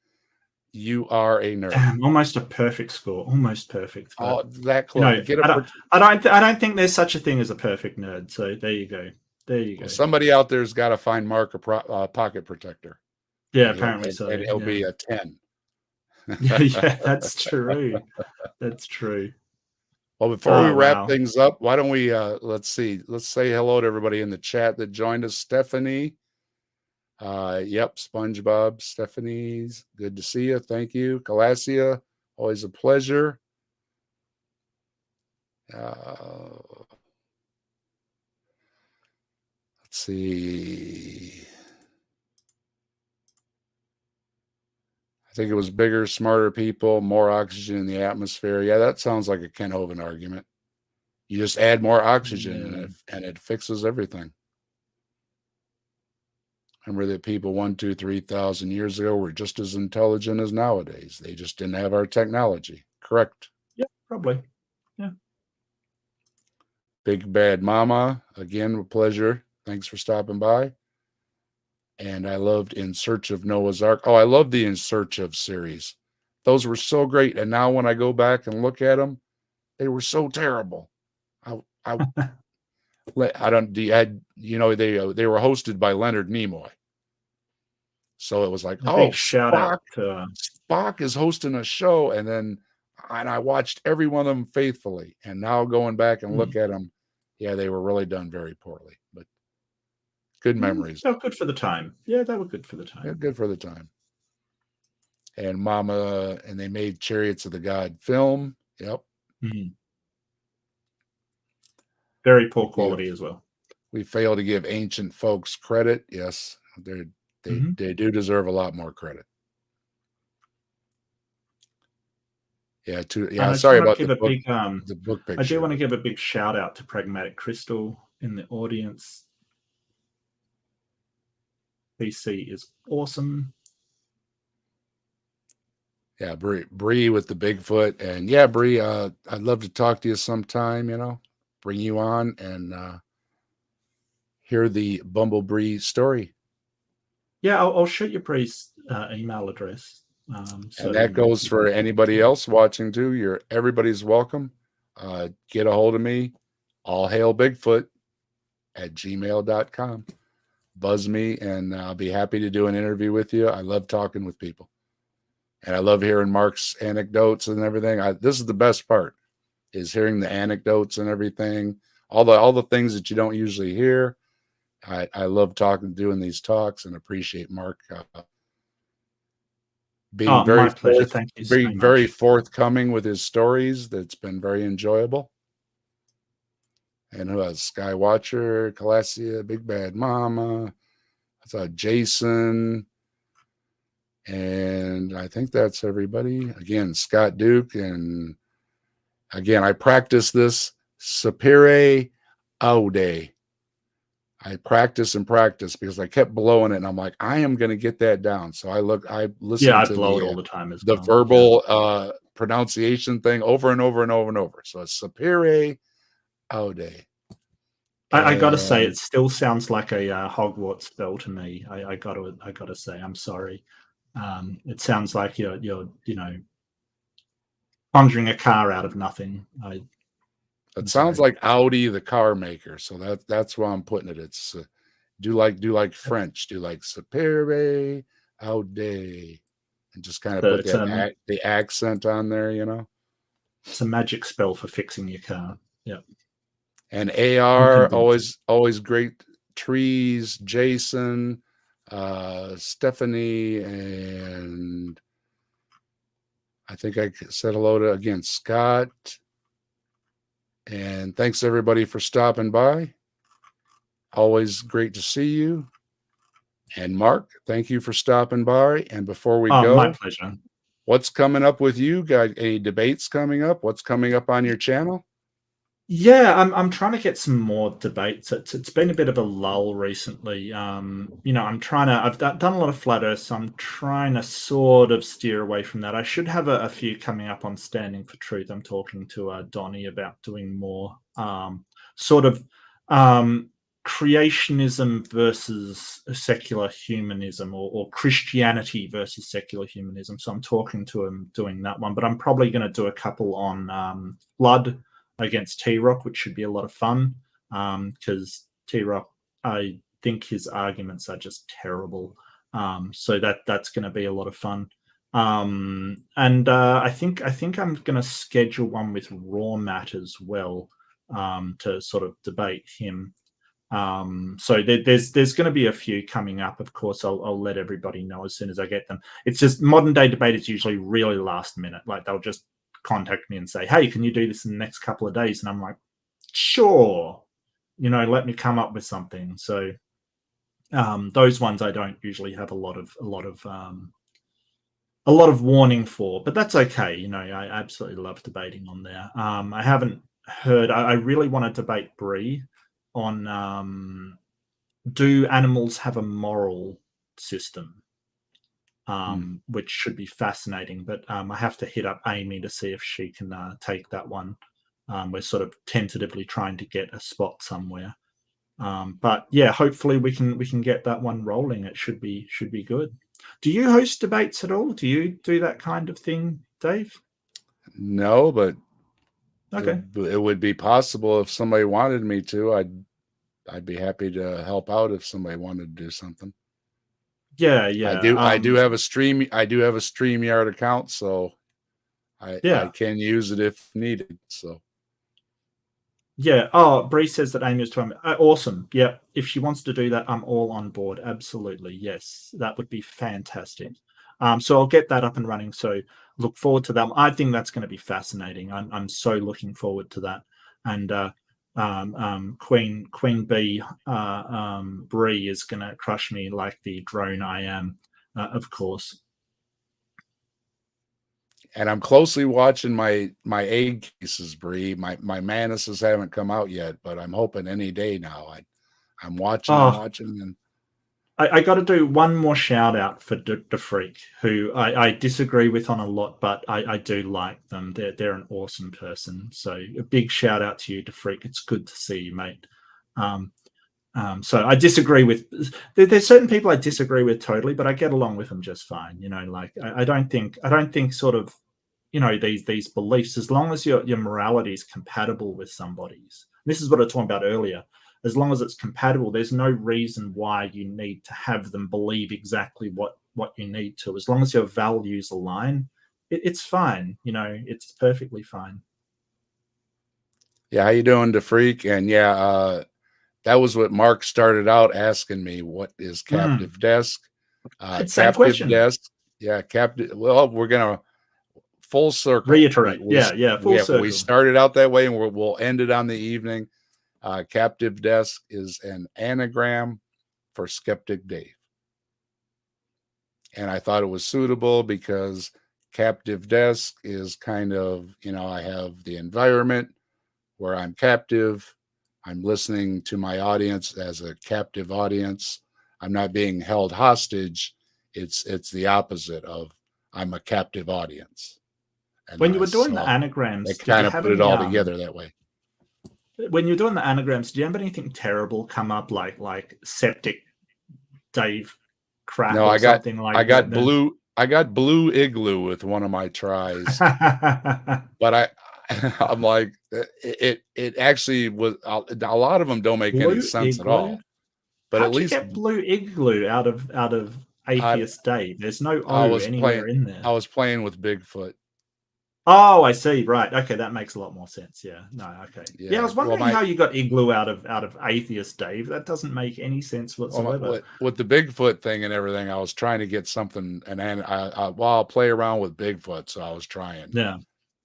you are a nerd. Damn, almost a perfect score. Almost perfect. Oh, But that close. Get a I don't think there's such a thing as a perfect nerd. So there you go. There you go. somebody out there's got to find Mark a pocket protector, Yeah, and apparently so. he'll Yeah. be a 10. Yeah, that's true. That's true. Well, before we Oh, wrap wow. things up, why don't we let's see. Let's say hello to everybody in the chat that joined us. Stephanie. Yep, SpongeBob. Stephanie's good to see you. Thank you. Calasia, always a pleasure. Let's see. I think it was bigger, smarter people, more oxygen in the atmosphere. Yeah, that sounds like a Ken Hovind argument. You just add more oxygen and it fixes everything. Remember that people 1, 2, 3,000 years ago were just as intelligent as nowadays. They just didn't have our technology. Correct. Yeah, probably. Yeah. Big Bad Mama, again, a pleasure. Thanks for stopping by. And I loved In Search of Noah's Ark. Oh, I love the In Search of series. Those were so great. And now when I go back and look at them, they were so terrible. I don't. They were hosted by Leonard Nimoy, so it was like, A oh, big shout out to Spock is hosting a show, and I watched every one of them faithfully. And now going back and look at them, yeah, they were really done very poorly, but good memories. They were good for the time. Yeah, they were good for the time. Yeah, good for the time. And Mama, and they made Chariots of the God film. Yep. Very poor quality as well. We fail to give ancient folks credit. Yes, they do deserve a lot more credit. Yeah, sorry about the book picture. I do want to give a big shout out to Pragmatic Crystal in the audience. PC is awesome. Yeah, Bree with the Bigfoot, and yeah, Bree, I'd love to talk to you sometime. Bring you on and hear the Bumblebee story. Yeah, I'll shoot your Bree's email address. And that goes for anybody else watching too. Everybody's welcome. Get a hold of me. All hail Bigfoot at gmail.com. Buzz me, and I'll be happy to do an interview with you. I love talking with people. And I love hearing Mark's anecdotes and everything. This is the best part, is hearing the anecdotes and everything. All the things that you don't usually hear. I love doing these talks, and appreciate Mark being very very forthcoming with his stories. That's been very enjoyable. And who else? Skywatcher, Calasia, Big Bad Mama. I thought Jason. And I think that's everybody. Again, Scott Duke. And again, I practice this. Sapere Aude. I practice because I kept blowing it, and I'm like, I am going to get that down. So I listen to I blow it all the time as well. The verbal pronunciation thing over and over and over and over. So it's Sapere Aude. I gotta say, it still sounds like a Hogwarts spell to me. I gotta say, I'm sorry. It sounds like you're conjuring a car out of nothing. It sounds like Audi, the car maker. So that's why I'm putting it. It's do like French, do like Sapere Aude, and just kind of put the accent on there. It's a magic spell for fixing your car. Yep. And AR, always great. Trees, Jason, Stephanie, and I think I said hello to, again, Scott. And thanks everybody for stopping by. Always great to see you. And Mark, thank you for stopping by. And before we go, my pleasure. What's coming up with you? Got any debates coming up? What's coming up on your channel? Yeah, I'm trying to get some more debates. It's been a bit of a lull recently. I'm trying to. Done a lot of flat Earth, so I'm trying to sort of steer away from that. I should have a few coming up on Standing for Truth. I'm talking to Donnie about doing more sort of um, creationism versus secular humanism, or Christianity versus secular humanism. So I'm talking to him doing that one, but I'm probably going to do a couple on flood against T Rock, which should be a lot of fun because T Rock, I think his arguments are just terrible. So that's going to be a lot of fun. And I think I'm going to schedule one with Raw Matt as well to sort of debate him. So there's going to be a few coming up. Of course, I'll let everybody know as soon as I get them. It's just modern day debate is usually really last minute. Like they'll just contact me and say, "Hey, can you do this in the next couple of days?" And I'm like, "Sure." Let me come up with something. So those ones I don't usually have a lot of warning for, but that's okay. I absolutely love debating on there. I haven't heard. I really want to debate Bree on do animals have a moral system, which should be fascinating. But I have to hit up Amy to see if she can take that one. We're sort of tentatively trying to get a spot somewhere. But yeah, hopefully we can get that one rolling. It should be good. Do you host debates at all? Do you do that kind of thing, Dave? No, but Okay. it would be possible if somebody wanted me to. I'd be happy to help out if somebody wanted to do something. Yeah, I yeah. do I do have a StreamYard account, so I Yeah. can use it if needed. So Yeah. Oh, Bree says that Amy is trying. Awesome. Yeah. If she wants to do that, I'm all on board. Absolutely. Yes. That would be fantastic. So I'll get that up and running. So look forward to that. I think that's going to be fascinating. I'm so looking forward to that. And Queen Bee Bree is going to crush me like the drone I am, of course. and I'm closely watching my egg cases, Bree. My Manuses haven't come out yet, but I'm hoping any day now. I'm watching, Oh, and I got to do one more shout out for the Freak, who I disagree with on a lot, but I do like them. They're an awesome person. So a big shout out to you, the Freak. It's good to see you, mate. Um, so I disagree with. There's certain people I disagree with totally, but I get along with them just fine. Like I don't think sort of these beliefs, as long as your morality is compatible with somebody's. This is what I was talking about earlier. As long as it's compatible, there's no reason why you need to have them believe exactly what you need to. As long as your values align, it's fine. It's perfectly fine. yeah, how you doing, DeFreak? And yeah, that was what Mark started out asking me. What is Mm, Captive Desk? same Captive question. Desk. Yeah, captive. Well, we're gonna full circle. Reiterate. Yeah. Full We circle. started out that way, and we'll end it on the evening. Captive Desk is an anagram for Skeptic Dave, and I thought it was suitable because Captive Desk is kind of, I have the environment where I'm captive. I'm listening to my audience as a captive audience. I'm not being held hostage. It's the opposite of I'm a captive audience. And When then you I were doing the saw they anagrams, did you kind of have put it any all together that way. when you're doing the anagrams, do you have anything terrible come up like septic Dave crap No, or something like that? Then I got blue igloo with one of my tries, but I'm like it actually was a lot of them don't make any blue sense at igloo. all. But at How'd you least get blue igloo out of I Atheist Dave? There's no I O was anywhere playing in there. I was playing with Bigfoot. Oh, I see. Right. Okay, that makes a lot more sense. Yeah. No. Okay. Yeah, I Yeah, was well wondering how you got igloo out of Atheist Dave. That doesn't make any sense whatsoever. with the Bigfoot thing and everything, I was trying to get something, and I'll play around with Bigfoot, so I was trying. Yeah.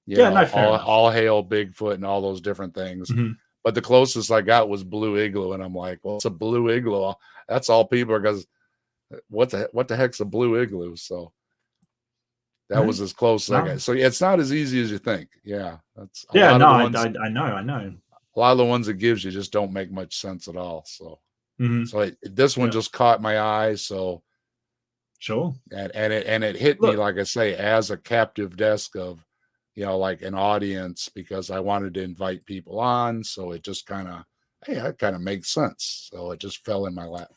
Yeah. No. Fair enough. All hail Bigfoot and all those different things. Mhm. But the closest I got was blue igloo, and I'm like, well, it's a blue igloo. That's all people are, because what the heck's a blue igloo? So that Yeah. was as close as I No. got. So yeah, it's not as easy as you think. Yeah, that's a Yeah. lot No. of the I, ones. I. I know. I know. a lot of the ones it gives you just don't make much sense at all. So, Mhm. this one Yeah. just caught my eye. So, Sure. and it hit me, Look, like I say, as a captive desk of, like an audience, because I wanted to invite people on. So it just kind of, hey, that kind of makes sense. So it just fell in my lap.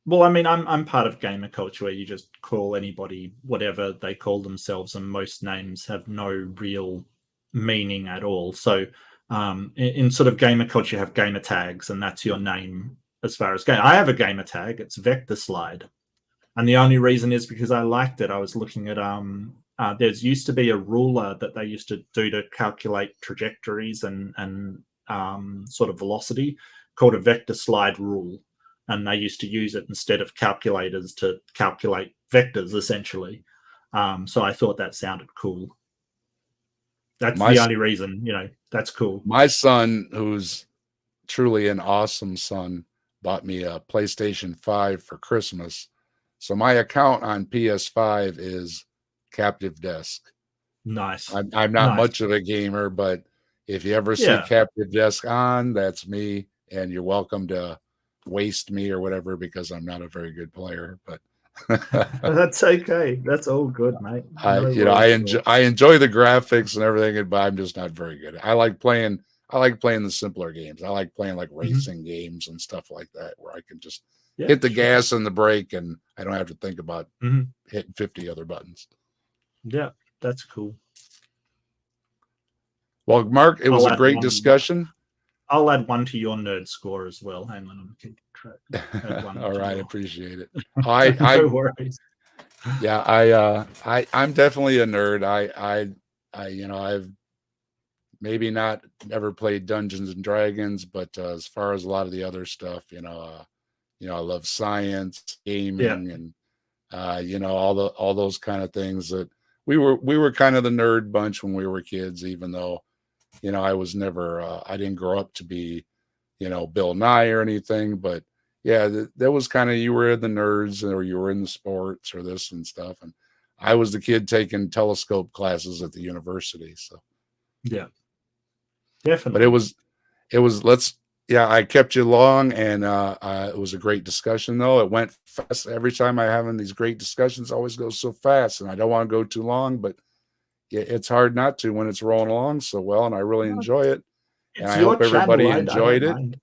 well, I mean, I'm part of gamer culture where you just call anybody whatever they call themselves, and most names have no real meaning at all. So, in sort of gamer culture, you have gamer tags, and that's your name as far as game. I have a gamer tag. It's Vector Slide, and the only reason is because I liked it. I was looking at there's used to be a ruler that they used to do to calculate trajectories and sort of velocity called a vector slide rule, and they used to use it instead of calculators to calculate vectors essentially. So I thought that sounded cool. That's My the only reason, that's cool. my son, who's truly an awesome son, bought me a PlayStation 5 for Christmas. So my account on PS5 is Captive Desk. Nice. I'm not Nice. much of a gamer, but if you ever see Yeah. Captive Desk on, that's me, and you're welcome to waste me or whatever, because I'm not a very good player. But That's okay. That's all good, mate. I, No worries at all. I enjoy the graphics and everything, but I'm just not very good. I like playing the simpler games. I like playing like Mhm. racing games and stuff like that, where I can just Yeah, hit the sure. gas and the brake, and I don't have to think about Mhm. hitting 50 other buttons. Yeah, that's cool. Well, Mark, it was I'll a add great one. discussion. I'll add one to your nerd score as well. Hang on, I'm keeping track. Add one All to right, your. appreciate it. No worries. Yeah, I'm definitely a nerd. I've maybe not never played Dungeons and Dragons, but as far as a lot of the other stuff, I love science, Yeah, gaming, and all those kind of things. That we were kind of the nerd bunch when we were kids, even though I was never I didn't grow up to be Bill Nye or anything, but yeah, that was kind of, you were the nerds, or you were in the sports or this and stuff, and I was the kid taking telescope classes at the university. So, yeah, but definitely. it was let's yeah, I kept you long, and it was a great discussion, though. It went fast. Every time I having these great discussions, it always goes so fast, and I don't want to go too long, but it's hard not to when it's rolling along so well, and I really No, enjoy it, and it's I your hope channel. everybody I don't enjoyed it. mind.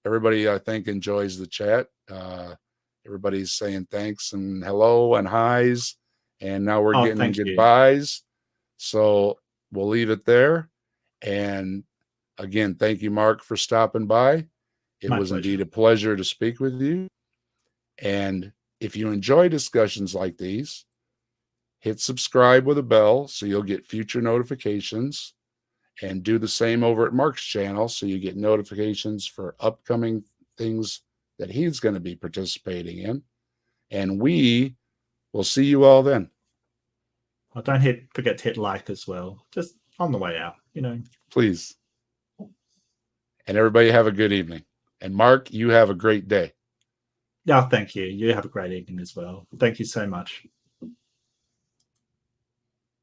Everybody, I think, enjoys the chat. Everybody's saying thanks and hello and highs, and now we're Oh, getting thank you. goodbyes. So we'll leave it there. And again, thank you, Mark, for stopping by. It My was indeed pleasure. a pleasure to speak with you. And if you enjoy discussions like these, hit subscribe with a bell so you'll get future notifications, and do the same over at Mark's channel so you get notifications for upcoming things that he's going to be participating in. And we will see you all then. Oh, don't forget to hit like as well. Just on the way out. Please. And everybody have a good evening. And Mark, you have a great day. Yeah, thank you. You have a great evening as well. Thank you so much.